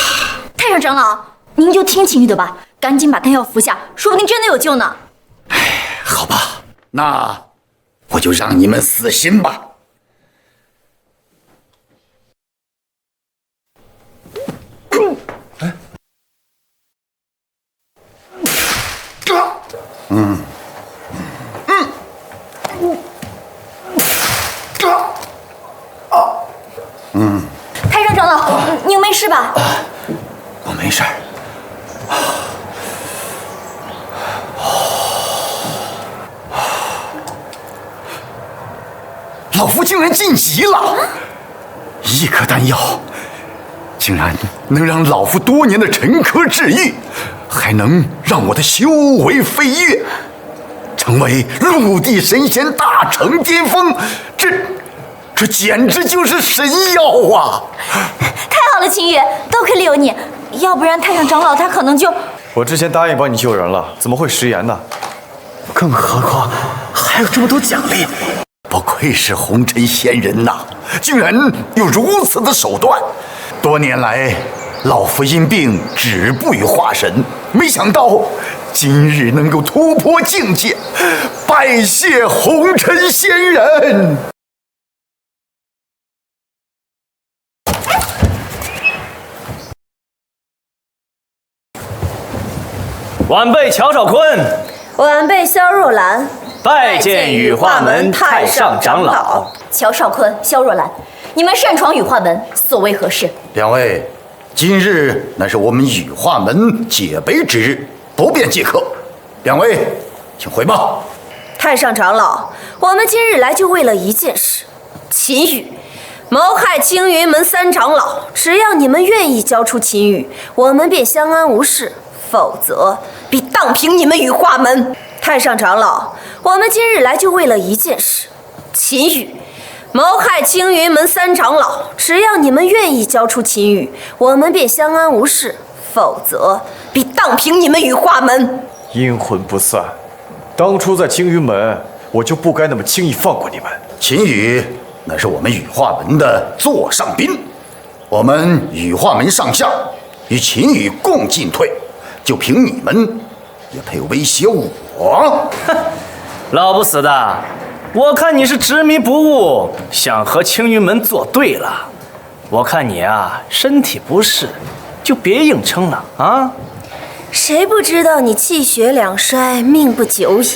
Speaker 3: 太上长老，您就听秦羽的吧，赶紧把丹药服下，说不定真的有救呢。
Speaker 18: 好吧，那我就让你们死心吧。
Speaker 3: 太上长老，您没事吧？
Speaker 18: 我没事儿。老夫竟然晋级了！一颗丹药，竟然能让老夫多年的沉疴治愈，还能让我的修为飞跃，成为陆地神仙大成巅峰。这简直就是神药啊！
Speaker 3: 太好了，秦羽，多亏了有你，要不然太上长老他可能就……
Speaker 2: 我之前答应帮你救人了，怎么会食言呢？
Speaker 18: 更何况还有这么多奖励。不愧是红尘仙人呐，竟然有如此的手段。多年来，老夫因病止步于化神，没想到今日能够突破境界，拜谢红尘仙人。
Speaker 6: 晚辈乔少坤，
Speaker 7: 晚辈萧若兰，
Speaker 6: 拜见羽化门太上长老。
Speaker 3: 乔少坤、萧若兰，你们擅闯羽化门，所为何事？
Speaker 18: 两位，今日乃是我们羽化门解悲之日，不便接客。两位，请回吧。
Speaker 7: 太上长老，我们今日来就为了一件事：秦羽谋害青云门3长老。只要你们愿意交出秦羽，我们便相安无事；否则，必荡平你们羽化门。太上长老，我们今日来就为了一件事：秦羽谋害青云门3长老。只要你们愿意交出秦羽，我们便相安无事；否则，必荡平你们羽化门。
Speaker 2: 阴魂不散，当初在青云门，我就不该那么轻易放过你们。
Speaker 18: 秦羽乃是我们羽化门的座上宾，我们羽化门上下与秦羽共进退，就凭你们也配威胁我？
Speaker 6: 老不死的，我看你是执迷不悟，想和青云门作对了。我看你啊，身体不适，就别硬撑了啊！
Speaker 7: 谁不知道你气血两衰，命不久矣？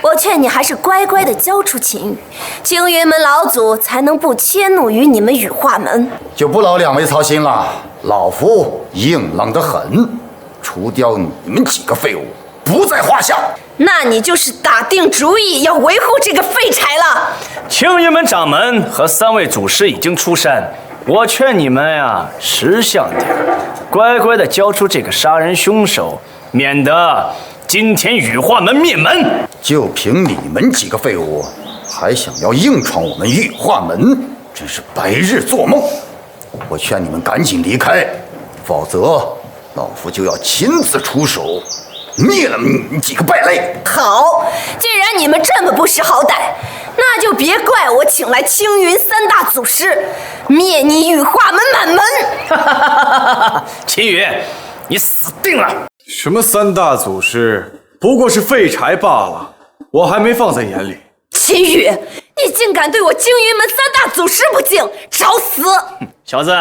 Speaker 7: 我劝你还是乖乖的交出秦羽，青云门老祖才能不迁怒于你们羽化门。
Speaker 18: 就不劳两位操心了，老夫硬朗得很，除掉你们几个废物不在话下。
Speaker 7: 那你就是打定主意要维护这个废柴了。
Speaker 6: 青云门掌门和3位祖师已经出山，我劝你们呀，识相点，乖乖的交出这个杀人凶手，免得今天羽化门灭门。
Speaker 18: 就凭你们几个废物，还想要硬闯我们羽化门，真是白日做梦。我劝你们赶紧离开，否则老夫就要亲自出手，灭了你们几个败类。
Speaker 7: 好，既然你们这么不识好歹，那就别怪我请来青云3大祖师，灭你羽化门满门。
Speaker 6: 秦羽，你死定了！
Speaker 2: 什么3大祖师，不过是废柴罢了，我还没放在眼里。
Speaker 7: 秦羽，你竟敢对我青云门3大祖师不敬，找死！
Speaker 6: 小子，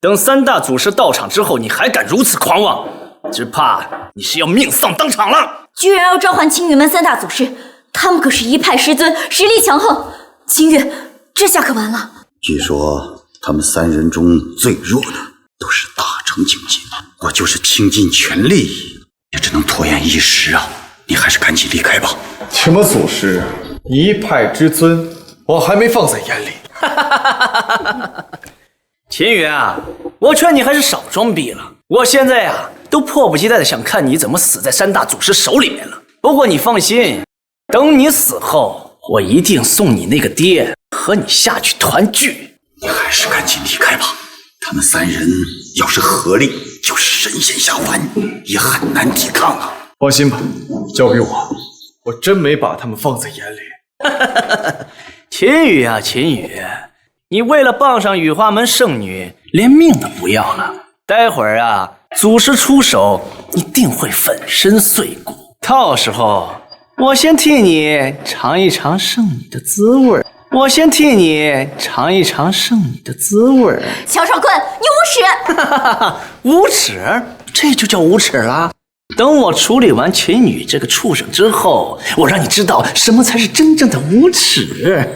Speaker 6: 等3大祖师到场之后，你还敢如此狂妄，只怕你是要命丧当场了。
Speaker 3: 居然要召唤青云门3大祖师，他们可是一派师尊，实力强横。秦羽，这下可完了。
Speaker 18: 据说他们3人中最弱的都是大成境界，我就是倾尽全力，也只能拖延一时啊！你还是赶紧离开吧。
Speaker 2: 什么祖师，一派之尊，我还没放在眼里。
Speaker 6: 秦羽啊，我劝你还是少装逼了。我现在呀，都迫不及待的想看你怎么死在3大祖师手里面了。不过你放心，等你死后，我一定送你那个爹和你下去团聚。
Speaker 18: 你还是赶紧离开吧，他们三人要是合力，就是神仙下凡，也很难抵抗啊。
Speaker 2: 放心吧，交给我，我真没把他们放在眼里。
Speaker 6: 秦羽啊，秦羽，你为了傍上羽化门圣女，连命都不要了。待会儿啊，祖师出手，你定会粉身碎骨。到时候，我先替你尝一尝圣女的滋味。
Speaker 3: 乔少坤，你无耻！
Speaker 6: 无耻？这就叫无耻啦！等我处理完秦羽这个畜生之后，我让你知道什么才是真正的无耻。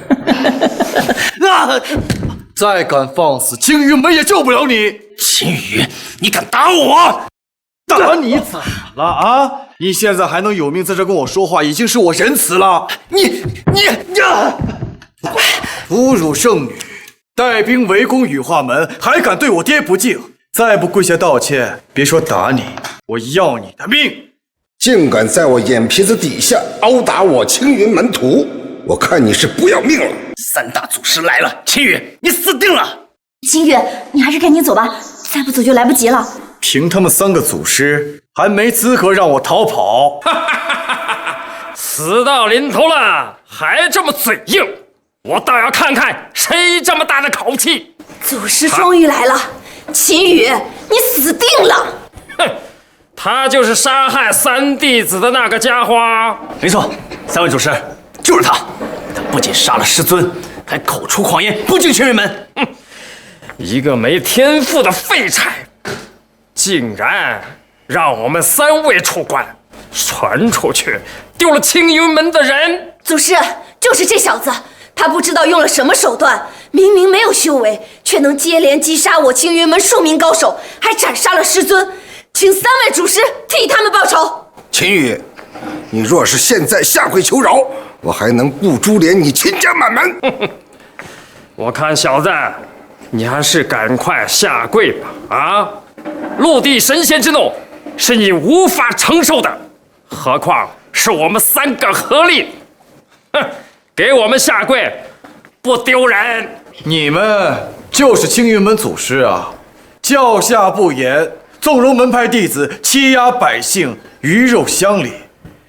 Speaker 2: 再敢放肆，青羽门也救不了你。
Speaker 6: 秦羽，你敢打我？
Speaker 2: 打你怎么了啊？你现在还能有命在这跟我说话，已经是我仁慈了。
Speaker 6: 你
Speaker 2: 侮辱圣女，带兵围攻羽化门，还敢对我爹不敬！再不跪下道歉，别说打你，我要你的命！
Speaker 14: 竟敢在我眼皮子底下殴打我青云门徒，我看你是不要命了！
Speaker 6: 三大祖师来了，秦羽，你死定了！
Speaker 3: 秦羽，你还是赶紧走吧，再不走就来不及了。
Speaker 2: 凭他们三个祖师，还没资格让我逃跑。
Speaker 20: 死到临头了，还这么嘴硬，我倒要看看谁这么大的口气！
Speaker 7: 祖师终于来了，秦羽，你死定了！
Speaker 20: 哼，他就是杀害三弟子的那个家伙。
Speaker 6: 没错，三位祖师，就是他。他不仅杀了师尊，还口出狂言，不敬青云门。
Speaker 20: 一个没天赋的废柴，竟然让我们三位出关，传出去丢了青云门的人。
Speaker 7: 祖师，就是这小子，他不知道用了什么手段，明明没有修为，却能接连击杀我青云门数名高手，还斩杀了师尊。请三位祖师替他们报仇。
Speaker 14: 秦羽，你若是现在下跪求饶，我还能不株连你秦家满门。
Speaker 20: 我看小子，你还是赶快下跪吧！啊，陆地神仙之怒是你无法承受的，何况是我们三个合力。哼，给我们下跪，不丢人！
Speaker 2: 你们就是青云门祖师啊，教下不严，纵容门派弟子欺压百姓，鱼肉乡里。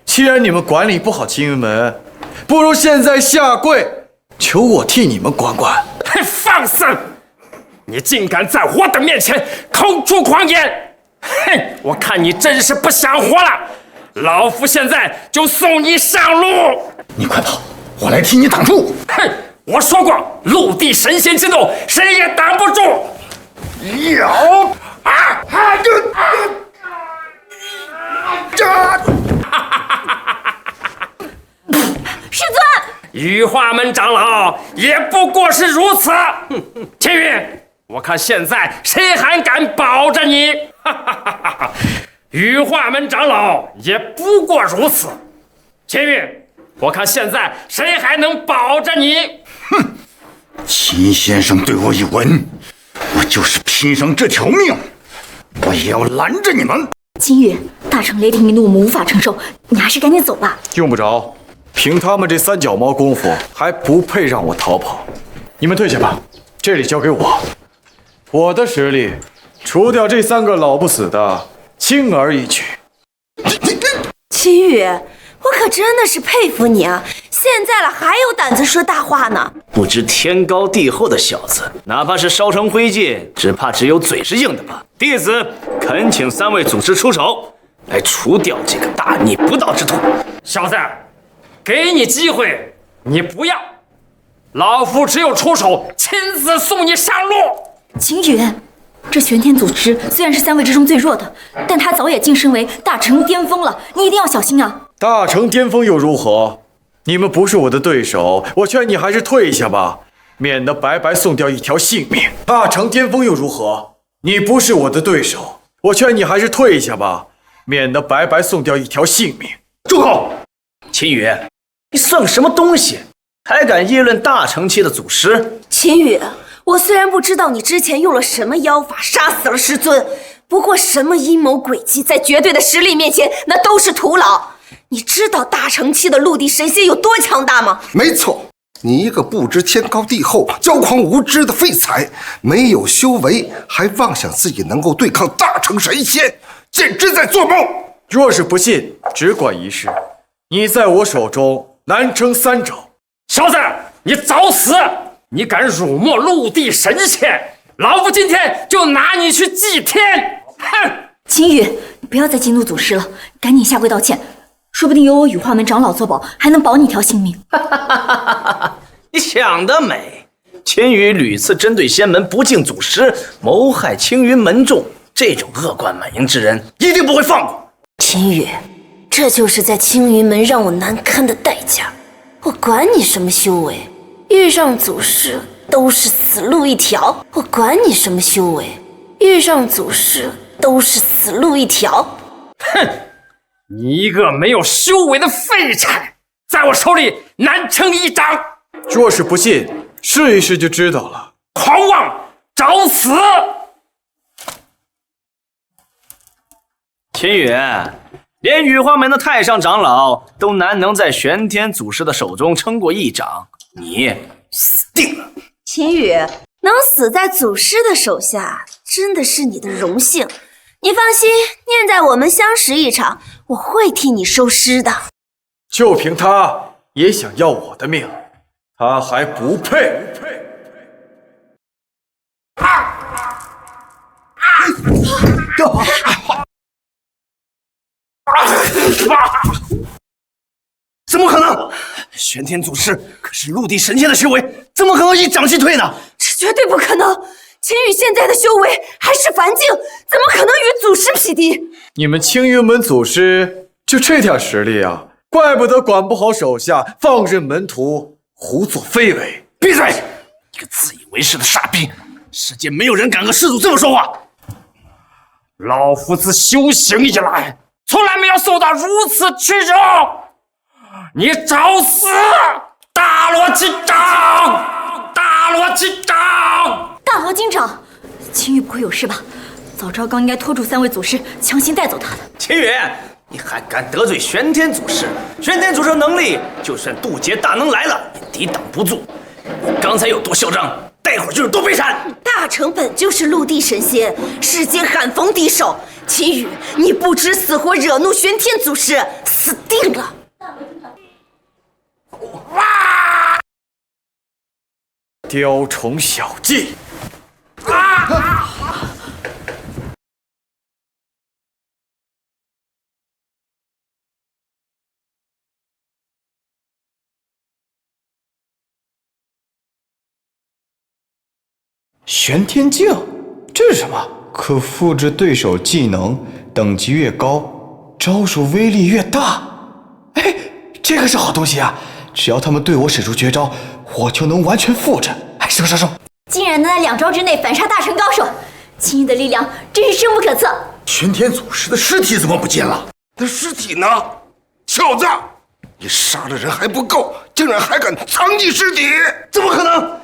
Speaker 2: 既然你们管理不好青云门，不如现在下跪，求我替你们管管。
Speaker 20: 放肆！你竟敢在我的面前口出狂言！哼，我看你真是不想活了！老夫现在就送你上路！
Speaker 18: 你快跑，我来替你挡住！
Speaker 20: 哼，我说过，陆地神仙之怒，谁也挡不住！有
Speaker 7: 师尊，
Speaker 20: 羽化门长老也不过是如此。秦羽，我看现在谁还敢保着你？羽化门长老也不过如此。秦羽，我看现在谁还能保着你？
Speaker 18: 哼，秦先生对我一吻，我就是拼上这条命，我也要拦着你们。
Speaker 3: 秦羽，大成雷霆一怒，我们无法承受，你还是赶紧走吧。
Speaker 2: 用不着，凭他们这三脚猫功夫，还不配让我逃跑。你们退下吧，这里交给我。我的实力，除掉这三个老不死的，轻而易举。
Speaker 7: 秦羽，我可真的是佩服你啊！现在了还有胆子说大话呢？
Speaker 6: 不知天高地厚的小子，哪怕是烧成灰烬，只有嘴是硬的吧？弟子恳请三位祖师出手，来除掉这个大逆不道之徒。
Speaker 20: 小子，给你机会，你不要，老夫只有出手，亲自送你上路。
Speaker 3: 秦羽，这玄天祖师虽然是三位之中最弱的，但他早也晋升为大成巅峰了，你一定要小心啊！
Speaker 2: 大成巅峰又如何？你们不是我的对手，我劝你还是退下吧，免得白白送掉一条性命。大成巅峰又如何？你不是我的对手，我劝你还是退下吧，免得白白送掉一条性命。
Speaker 6: 住口！秦羽，你算个什么东西？还敢议论大成期的祖师？
Speaker 7: 秦羽，我虽然不知道你之前用了什么妖法杀死了师尊，不过什么阴谋诡计，在绝对的实力面前，那都是徒劳。你知道大成期的陆地神仙有多强大吗？
Speaker 14: 没错，你一个不知天高地厚、骄狂无知的废材，没有修为，还妄想自己能够对抗大成神仙，简直在做梦！
Speaker 9: 若是不信，只管一试，你在我手中难撑3肘。
Speaker 20: 小子，你找死！你敢辱没陆地神仙，老夫今天就拿你去祭天！哼！
Speaker 3: 秦羽，你不要再激怒祖师了，赶紧下跪道歉，说不定有我羽化门长老作保，还能保你条性命。
Speaker 6: 你想得美！秦羽屡次针对仙门不敬祖师，谋害青云门众，这种恶贯满盈之人，一定不会放过。
Speaker 7: 秦羽，这就是在青云门让我难堪的代价。我管你什么修为，遇上祖师都是死路一条。我管你什么修为，遇上祖师都是死路一条。
Speaker 20: 哼！你一个没有修为的废柴，在我手里难撑1掌。
Speaker 9: 若是不信，试一试就知道了。
Speaker 20: 狂妄，找死！
Speaker 6: 秦羽，连羽化门的太上长老都难能在玄天祖师的手中撑过1掌，你死定了！
Speaker 7: 秦羽，能死在祖师的手下，真的是你的荣幸。你放心，念在我们相识一场，我会替你收尸的。
Speaker 9: 就凭他也想要我的命，他还不配！
Speaker 6: 怎么可能？玄天祖师可是陆地神仙的修为，怎么可能1掌击退呢？
Speaker 7: 这绝对不可能！秦羽现在的修为还是凡境，怎么可能与祖师匹敌？
Speaker 9: 你们青云门祖师就这点实力啊？怪不得管不好手下，放任门徒胡作非为。
Speaker 6: 闭嘴！一个自以为是的傻逼！世间没有人敢和师祖这么说话。
Speaker 20: 老夫自修行以来，从来没有受到如此屈辱。你找死！大罗金掌！大罗金掌！
Speaker 3: 大罗金掌，秦羽不会有事吧？早知道刚应该拖住3位祖师，强行带走他的。
Speaker 6: 秦羽，你还敢得罪玄天祖师？玄天祖师的能力，就算渡劫大能来了，也抵挡不住。你刚才有多嚣张，待会儿就是多悲惨。
Speaker 7: 大成本就是陆地神仙，世间罕逢敌手。秦羽，你不知死活惹怒玄天祖师，死定了！
Speaker 9: 雕虫小技！
Speaker 2: 玄天镜，这是什么？可复制对手技能，等级越高，招数威力越大。哎，这个是好东西啊！只要他们对我使出绝招，我就能完全复制。哎，收！
Speaker 3: 竟然能在2招之内反杀大成高手，秦羽的力量真是深不可测。
Speaker 14: 玄天祖师的尸体怎么不见了？那尸体呢？小子，你杀了人还不够，竟然还敢藏匿尸体？
Speaker 6: 怎么可能？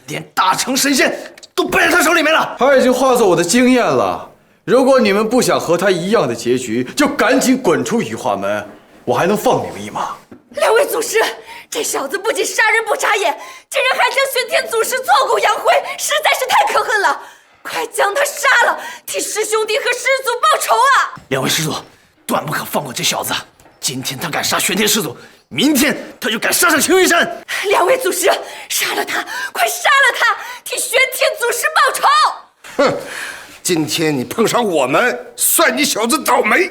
Speaker 6: 连大成神仙都败在他手里面了。
Speaker 9: 他已经化作我的经验了。如果你们不想和他一样的结局，就赶紧滚出羽化门，我还能放你们一马。
Speaker 7: 2位祖师，这小子不仅杀人不眨眼，竟然还将玄天祖师挫骨扬灰，实在是太可恨了！快将他杀了，替师兄弟和师祖报仇啊
Speaker 6: ！2位师祖，断不可放过这小子。今天他敢杀玄天师祖，明天他就敢杀上青云山。
Speaker 7: 2位祖师，杀了他，快杀了他，替玄天祖师报仇！
Speaker 14: 哼，今天你碰上我们，算你小子倒霉。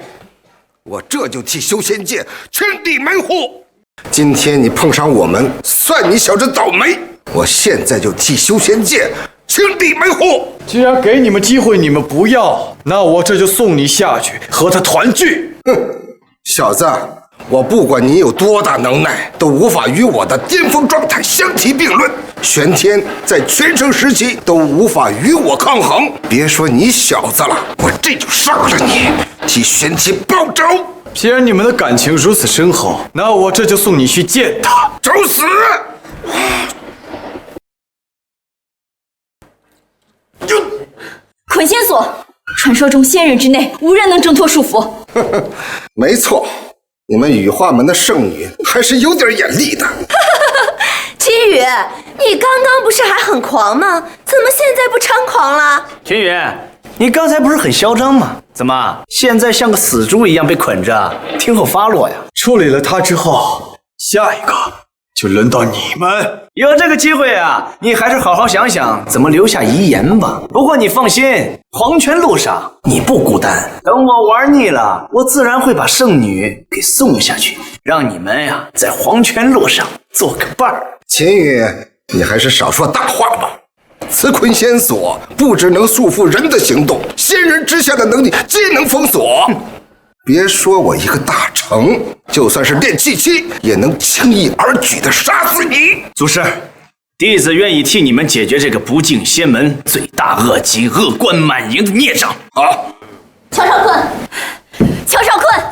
Speaker 14: 我这就替修仙界清理门户。今天你碰上我们，算你小子倒霉。我现在就替修仙界清理门户。
Speaker 9: 既然给你们机会你们不要，那我这就送你下去和他团聚。
Speaker 14: 哼，小子，我不管你有多大能耐，都无法与我的巅峰状态相提并论。玄天在全盛时期都无法与我抗衡，别说你小子了，我这就杀了你，替玄天报仇。
Speaker 9: 既然你们的感情如此深厚，那我这就送你去见他。
Speaker 14: 找死！
Speaker 3: 捆仙锁，传说中仙人之内无人能挣脱束缚。
Speaker 14: 没错，你们羽化门的圣女还是有点眼力的。
Speaker 7: 秦羽，你刚刚不是还很狂吗？怎么现在不猖狂了？
Speaker 6: 秦羽，你刚才不是很嚣张吗？怎么现在像个死猪一样被捆着，听候发落呀？
Speaker 2: 处理了他之后，下一个就轮到你们。
Speaker 6: 有这个机会啊，你还是好好想想怎么留下遗言吧。不过你放心，黄泉路上你不孤单。等我玩腻了，我自然会把圣女给送下去，让你们呀在黄泉路上做个伴儿。
Speaker 14: 秦羽，你还是少说大话吧。此捆仙索不只能束缚人的行动，仙人之下的能力皆能封锁。别说我一个大成，就算是炼气期，也能轻易而举地杀死你。
Speaker 6: 祖师，弟子愿意替你们解决这个不敬仙门、罪大恶极、恶贯满盈的孽障。
Speaker 14: 好，
Speaker 3: 乔少坤，乔少坤，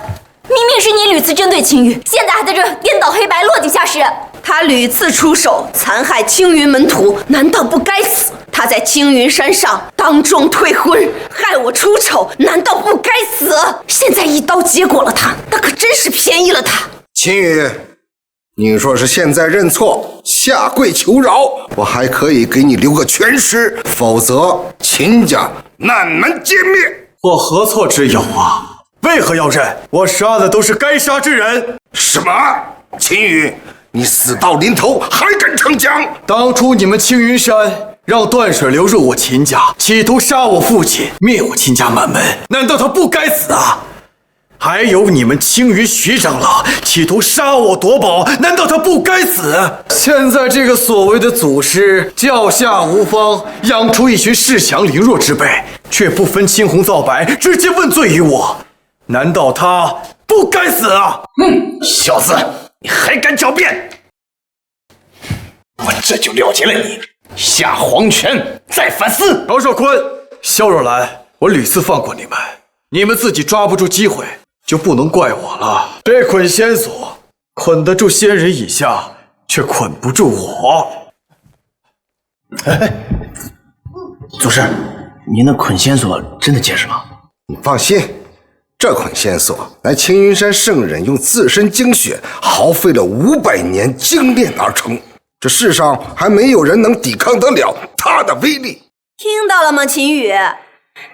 Speaker 3: 明明是你屡次针对青羽，现在还在这颠倒黑白、落井下石。
Speaker 7: 他屡次出手残害青云门徒，难道不该死？他在青云山上当众退婚，害我出丑，难道不该死？现在一刀结果了他，那可真是便宜了他。
Speaker 14: 秦羽，你若是现在认错，下跪求饶，我还可以给你留个全尸，否则秦家难门皆灭。
Speaker 2: 我何错之有啊？为何要认？我杀的都是该杀之人。
Speaker 14: 什么？秦羽，你死到临头还敢逞强？
Speaker 2: 当初你们青云山让断水流入我秦家，企图杀我父亲，灭我秦家满门，难道他不该死啊？还有你们青云徐长老企图杀我夺宝，难道他不该死？现在这个所谓的祖师教下无方，养出一群恃强凌弱之辈，却不分青红皂白，直接问罪于我，难道他不该死啊？
Speaker 6: 小子，你还敢狡辩？我这就了结了你，下黄泉再反思。
Speaker 2: 饶少坤、萧若兰，我屡次放过你们，你们自己抓不住机会，就不能怪我了。这捆仙索捆得住仙人以下，却捆不住我。
Speaker 6: 祖师，您的捆仙索真的结实吗？
Speaker 14: 你放心，这捆仙索乃青云山圣人用自身精血耗费了500年精炼而成，这世上还没有人能抵抗得了它的威力。
Speaker 7: 听到了吗，秦羽？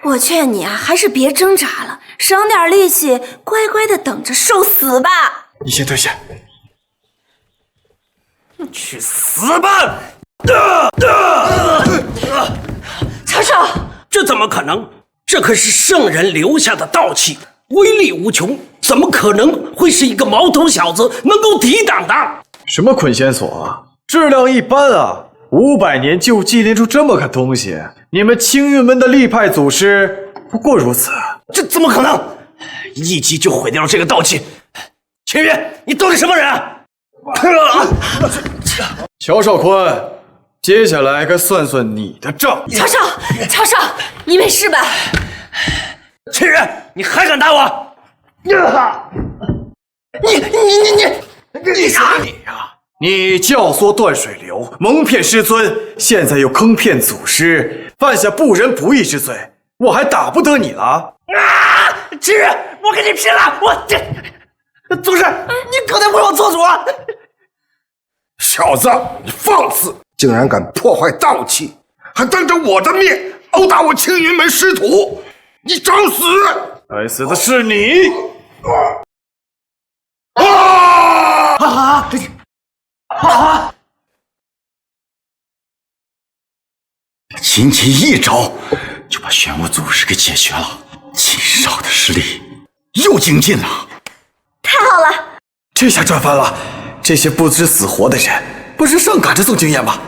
Speaker 7: 我劝你啊，还是别挣扎了，省点力气，乖乖的等着受死吧。
Speaker 2: 你先退下。
Speaker 6: 去死吧！
Speaker 4: 曹少，这怎么可能？这可是圣人留下的道器，威力无穷，怎么可能会是一个毛头小子能够抵挡的？
Speaker 2: 什么捆仙索啊，质量一般啊！500年就祭炼出这么个东西，你们青云门的立派祖师不过如此。
Speaker 6: 这怎么可能？一击就毁掉了这个道器。秦羽，你到底什么人啊？
Speaker 2: 乔少坤，接下来该算算你的账。
Speaker 7: 乔少，乔少，你没事吧？
Speaker 6: 秦羽，你还敢打我？你
Speaker 2: 啥你呀？你教唆断水流，蒙骗师尊，现在又坑骗祖师，犯下不仁不义之罪，我还打不得你了？
Speaker 6: 秦羽，我跟你拼了！祖师，你刚才为我做主啊！
Speaker 14: 小子，你放肆！竟然敢破坏道器，还当着我的面殴打我青云门师徒，你找死！
Speaker 2: 该死的是你！
Speaker 18: 秦琪一招就把玄武祖师给解决了，秦少的实力又精进了。
Speaker 7: 太好了，
Speaker 2: 这下赚翻了！这些不知死活的人，不是上赶着送经验吗？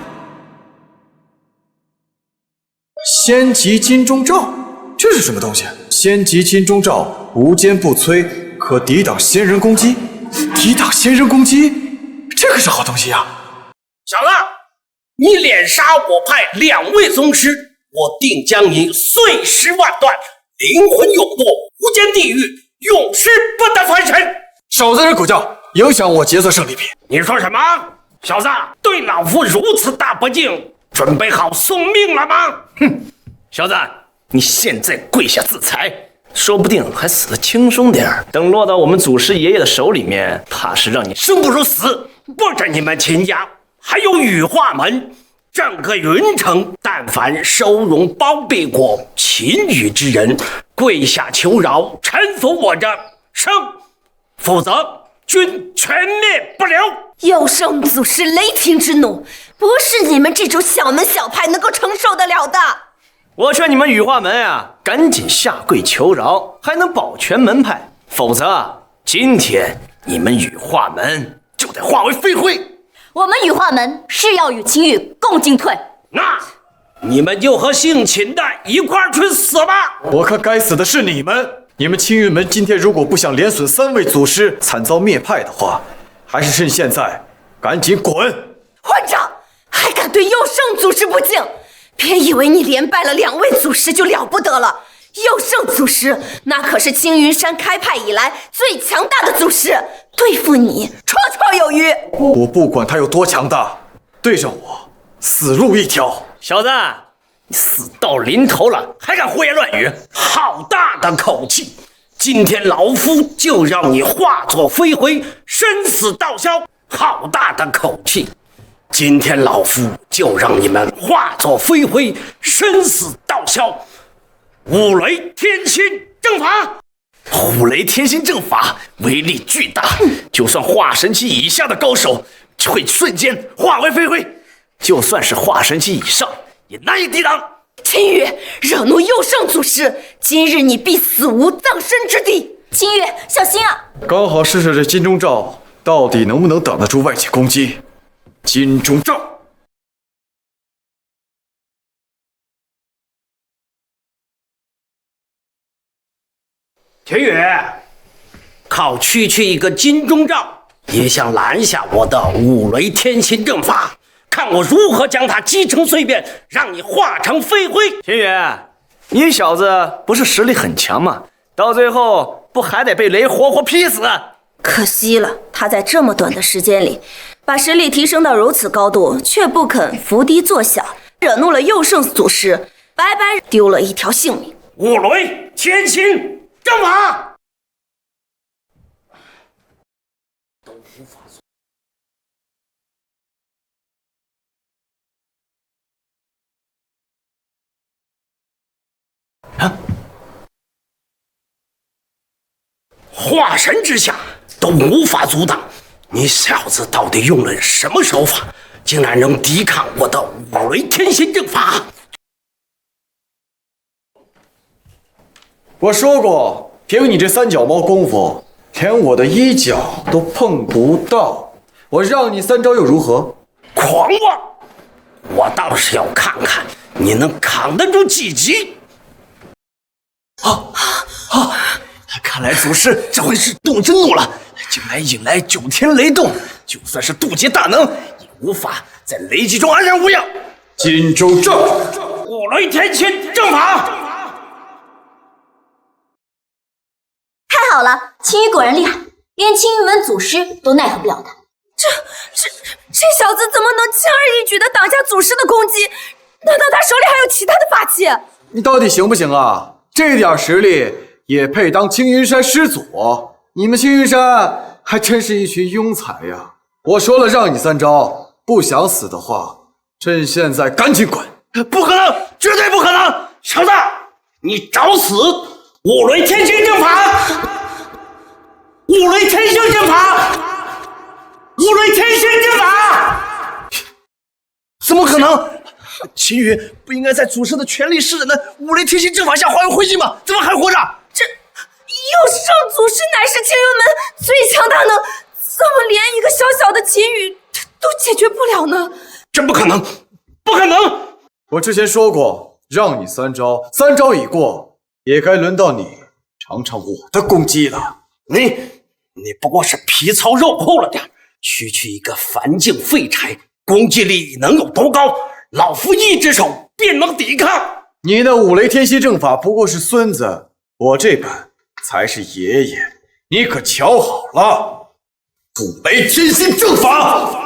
Speaker 2: 仙极金钟罩，这是什么东西？仙极金钟罩无坚不摧，可抵挡仙人攻击。抵挡仙人攻击，这可是好东西呀！
Speaker 4: 小子，你连杀我派2位宗师，我定将你碎尸万段，灵魂永没，无间地狱，永世不得翻身！
Speaker 2: 少在这狗叫，影响我劫色胜利品。
Speaker 4: 你说什么？小子，对老夫如此大不敬，准备好送命了吗？
Speaker 6: 哼，小子，你现在跪下自裁，说不定还死得轻松点儿。等落到我们祖师爷爷的手里面，怕是让你
Speaker 4: 生不如死。不止你们秦家，还有羽化门，整个云城，但凡收容包庇过秦羽之人，跪下求饶，臣服我的生，否则均全灭不留。
Speaker 7: 有圣祖师雷霆之怒，不是你们这种小门小派能够承受得了的。
Speaker 6: 我劝你们羽化门啊，赶紧下跪求饶，还能保全门派，否则今天你们羽化门就得化为飞灰。
Speaker 3: 我们羽化门是要与秦羽共进退。
Speaker 4: 那你们就和姓秦的一块儿去死吧！
Speaker 2: 我看该死的是你们！你们青云门今天如果不想连损3位祖师，惨遭灭派的话，还是趁现在赶紧滚！
Speaker 7: 混账，还敢对佑圣祖师不敬！别以为你连败了2位祖师就了不得了。佑圣祖师那可是青云山开派以来最强大的祖师，对付你绰绰有余。
Speaker 2: 我不管他有多强大，对上我死路一条。
Speaker 6: 小子，你死到临头了，还敢胡言乱语？
Speaker 4: 好大的口气！今天老夫就让你化作飞灰，生死道消！好大的口气！今天老夫就让你们化作飞灰，生死道消！五雷天心正法，
Speaker 6: 五雷天心正法威力巨大，就算化神期以下的高手会瞬间化为飞灰，就算是化神期以上也难以抵挡。
Speaker 7: 秦羽惹怒佑圣祖师，今日你必死无葬身之地。
Speaker 3: 秦羽，小心啊！
Speaker 2: 刚好试试这金钟罩到底能不能挡得住外界攻击。金钟罩。
Speaker 4: 秦羽，靠区区一个金钟罩，也想拦下我的五雷天心正法？看我如何将它击成碎片，让你化成飞灰！
Speaker 6: 秦羽，你小子不是实力很强吗？到最后不还得被雷活活劈死？
Speaker 7: 可惜了，他在这么短的时间里，把实力提升到如此高度，却不肯伏低作小，惹怒了佑圣祖师，白白丢了一条性命。
Speaker 4: 五雷天心正法！都无法做。化神之下都无法阻挡，你小子到底用了什么手法，竟然能抵抗我的五雷天心正法？
Speaker 2: 我说过，凭你这3脚猫功夫，连我的1脚都碰不到。我让你3招又如何？
Speaker 4: 狂妄！我倒是要看看你能扛得住几击。
Speaker 6: 看来祖师这回是动真怒了，竟然引来9天雷动，就算是渡劫大能，也无法在雷击中安然无恙。
Speaker 2: 金钟罩，
Speaker 4: 五雷天心正法！
Speaker 3: 太好了，青羽果然厉害，连青羽门祖师都奈何不了他。
Speaker 7: 这小子怎么能轻而易举地挡下祖师的攻击？难道他手里还有其他的法器？
Speaker 2: 你到底行不行啊？这点实力也配当青云山师祖？你们青云山还真是一群庸才呀！我说了让你3招，不想死的话，趁现在赶紧滚！
Speaker 4: 不可能，绝对不可能！小子，你找死！五雷天心正法！五雷天心正法！五雷天心正法！
Speaker 6: 怎么可能？秦羽不应该在祖师的全力施展的五雷天心正法下化为灰烬吗？怎么还活着？
Speaker 7: 这佑圣祖师乃是青云门最强大能，怎么连一个小小的秦羽都解决不了呢？
Speaker 4: 这不可能，不可能！
Speaker 2: 我之前说过，让你3招，3招已过，也该轮到你尝尝我的攻击了。
Speaker 4: 你不过是皮糙肉厚了点，区区一个凡境废柴，攻击力能有多高？老夫一只手便能抵抗。
Speaker 2: 你那五雷天心正法不过是孙子，我这本才是爷爷，你可瞧好了！五雷天心正法！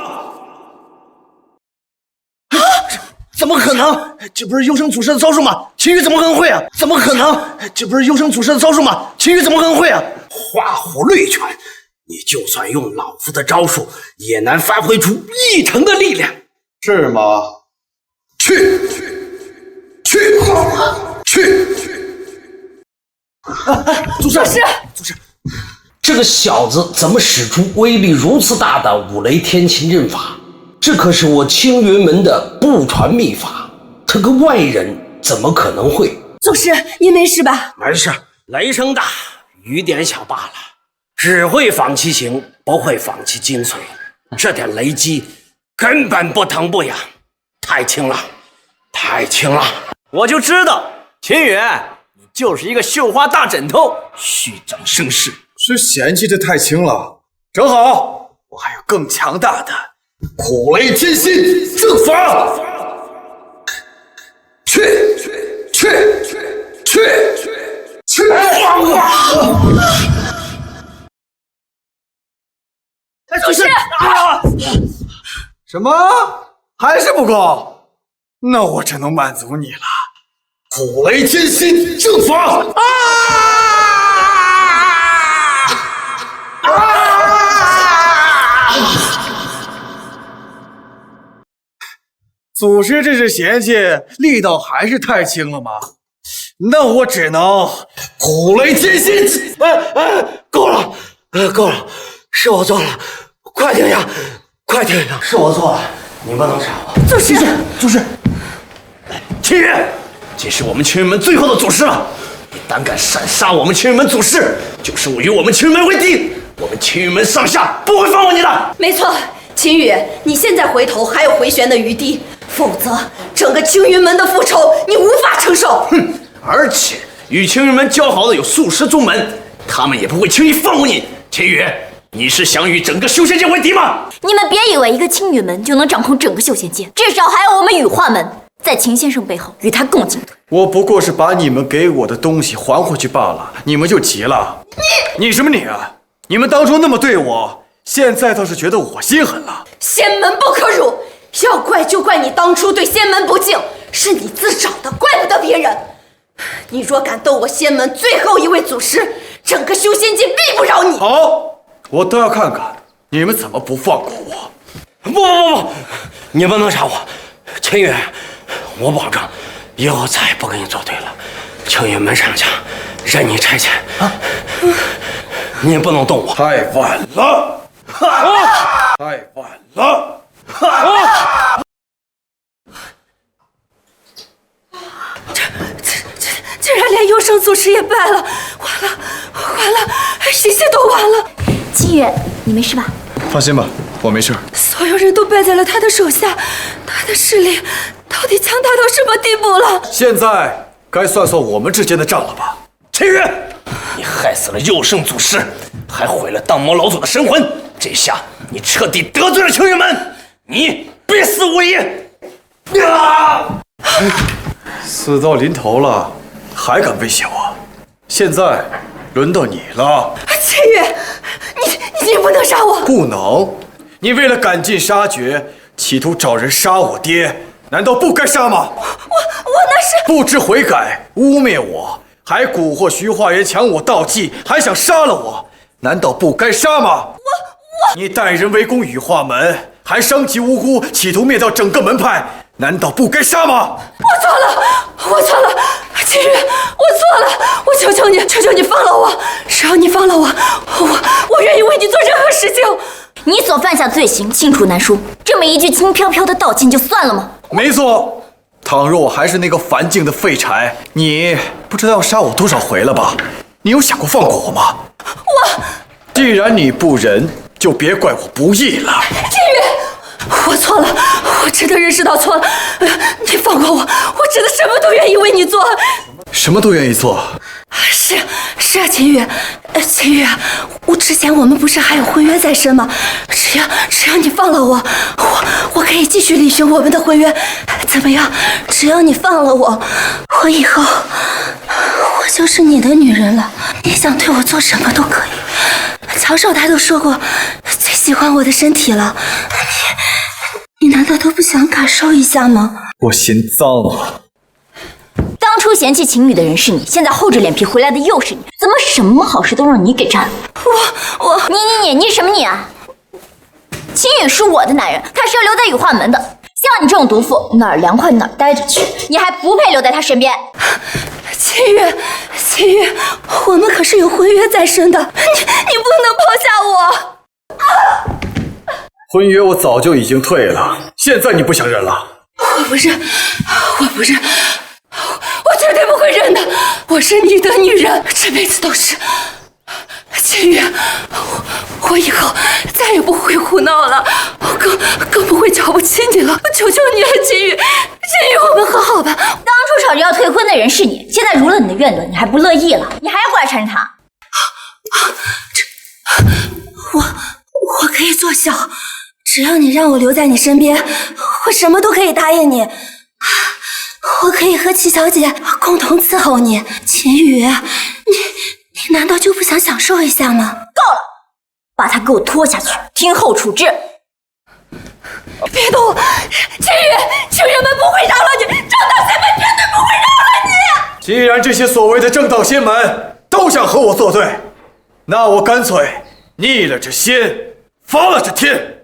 Speaker 8: 怎么可能？这不是幽生祖师的招数吗？秦羽怎么可能会啊？怎么可能？这不是幽生祖师的招数吗？秦羽怎么可能会啊？
Speaker 4: 花虎绿拳，你就算用老夫的招数，也难发挥出一成的力量，
Speaker 1: 是吗？
Speaker 4: 去！
Speaker 8: 祖师，
Speaker 4: 这个小子怎么使出威力如此大的五雷天秦阵法？这可是我青云门的不传秘法，他个外人怎么可能会？
Speaker 7: 祖师，您没事吧？
Speaker 4: 没事，雷声大，雨点小罢了，只会仿其形，不会仿其精髓。这点雷击根本不疼不痒，太轻了。
Speaker 9: 我就知道，秦羽，你就是一个绣花大枕头，虚张声势。
Speaker 1: 是嫌弃这太轻了，正好，我还有更强大的苦雷天心正法。去！
Speaker 7: 祖师，
Speaker 1: 什么？还是不够？那我只能满足你了。苦雷天心正法！祖师这是嫌弃力道还是太轻了吗？那我只能苦雷天心！
Speaker 4: 够了，是我错了，快停下！是我错了，你不能杀我。
Speaker 8: 祖师，
Speaker 6: 秦羽，这是我们青云门最后的祖师了，你胆敢擅杀我们青云门祖师，就是与我们青云门为敌，我们青云门上下不会放过你的。
Speaker 7: 没错，秦羽，你现在回头还有回旋的余地，否则整个青云门的复仇你无法承受。
Speaker 6: 哼！而且与青云门交好的有数十宗门，他们也不会轻易放过你。秦羽，你是想与整个修仙界为敌吗？
Speaker 3: 你们别以为一个青云门就能掌控整个修仙界，至少还有我们羽化门在秦先生背后与他共进退。
Speaker 1: 我不过是把你们给我的东西还回去罢了，你们就急了？你什么你啊？你们当初那么对我，现在倒是觉得我心狠了。
Speaker 7: 仙门不可辱，要怪就怪你当初对仙门不敬，是你自找的，怪不得别人。你若敢斗我仙门最后一位祖师，整个修仙界必不饶你。
Speaker 1: 好，我倒要看看你们怎么不放过我。
Speaker 4: 不，你不能杀我，秦羽，我保证以后再也不跟你作对了。青云门上下任你差遣啊，你不能动我。
Speaker 1: 太晚了，太晚了。
Speaker 7: 竟然连幽生祖师也败了，完了，一切都完了。
Speaker 3: 秦羽，你没事吧？
Speaker 2: 放心吧，我没事。
Speaker 7: 所有人都败在了他的手下，他的势力到底强大到什么地步了？
Speaker 1: 现在该算算我们之间的账了吧？
Speaker 6: 秦羽，你害死了幽生祖师，还毁了荡魔老祖的神魂，这下你彻底得罪了青云门，你必死无疑！
Speaker 1: 死到临头了，还敢威胁我？现在轮到你了。
Speaker 7: 秦羽，你不能杀我！
Speaker 1: 不能！你为了赶尽杀绝，企图找人杀我爹，难道不该杀吗？
Speaker 7: 我那是
Speaker 1: 不知悔改，污蔑我，还蛊惑徐化元抢我道器，还想杀了我，难道不该杀吗？你带人围攻羽化门，还伤及无辜，企图灭掉整个门派，难道不该杀吗？
Speaker 7: 我错了，秦羽，我错了，我求求你放了我，只要你放了我，我愿意为你做任何事情。
Speaker 3: 你所犯下罪行清楚难书，这么一句轻飘飘的道歉就算了吗？
Speaker 1: 没错，倘若我还是那个樊静的废柴，你不知道要杀我多少回了吧？你有想过放过我吗？既然你不仁，就别怪我不义了。
Speaker 7: 秦羽，我错了，我真的认识到错了，你放过我，我真的什么都愿意为你做。
Speaker 1: 什么都愿意做？
Speaker 7: 是啊，秦羽，之前我们不是还有婚约在身吗？只要你放了我可以继续履行我们的婚约。怎么样？只要你放了我以后我就是你的女人了，你想对我做什么都可以。曹少他都说过最喜欢我的身体了，你难道都不想感受一下吗？
Speaker 2: 我心脏了。
Speaker 3: 当初嫌弃秦羽的人是你，现在厚着脸皮回来的又是你，怎么什么好事都让你给占了？你什么你啊？秦羽是我的男人，他是要留在羽化门的。像你这种毒妇，哪儿凉快哪儿待着去，你还不配留在他身边。
Speaker 7: 秦羽，我们可是有婚约在身的，你不能抛下我。
Speaker 2: 婚约我早就已经退了，现在你不想认了？
Speaker 7: 我不认，我绝对不会认的。我是你的女人，这辈子都是。秦羽，我以后再也不会胡闹了，我更不会瞧不起你了。我求求你了，秦羽，我们和好吧。
Speaker 3: 当初吵着要退婚的人是你，现在如了你的愿伦，你还不乐意了？你还要过来缠着他？
Speaker 7: 我可以做小，只要你让我留在你身边，我什么都可以答应你。我可以和齐小姐共同伺候你。秦羽，你难道就不想享受一下吗？
Speaker 3: 够了，把他给我拖下去，听候处置。
Speaker 7: 别动我，秦羽，情人们不会饶了你，正道仙门绝对不会饶了你。
Speaker 2: 既然这些所谓的正道仙门都想和我作对，那我干脆逆了这仙，发了这天。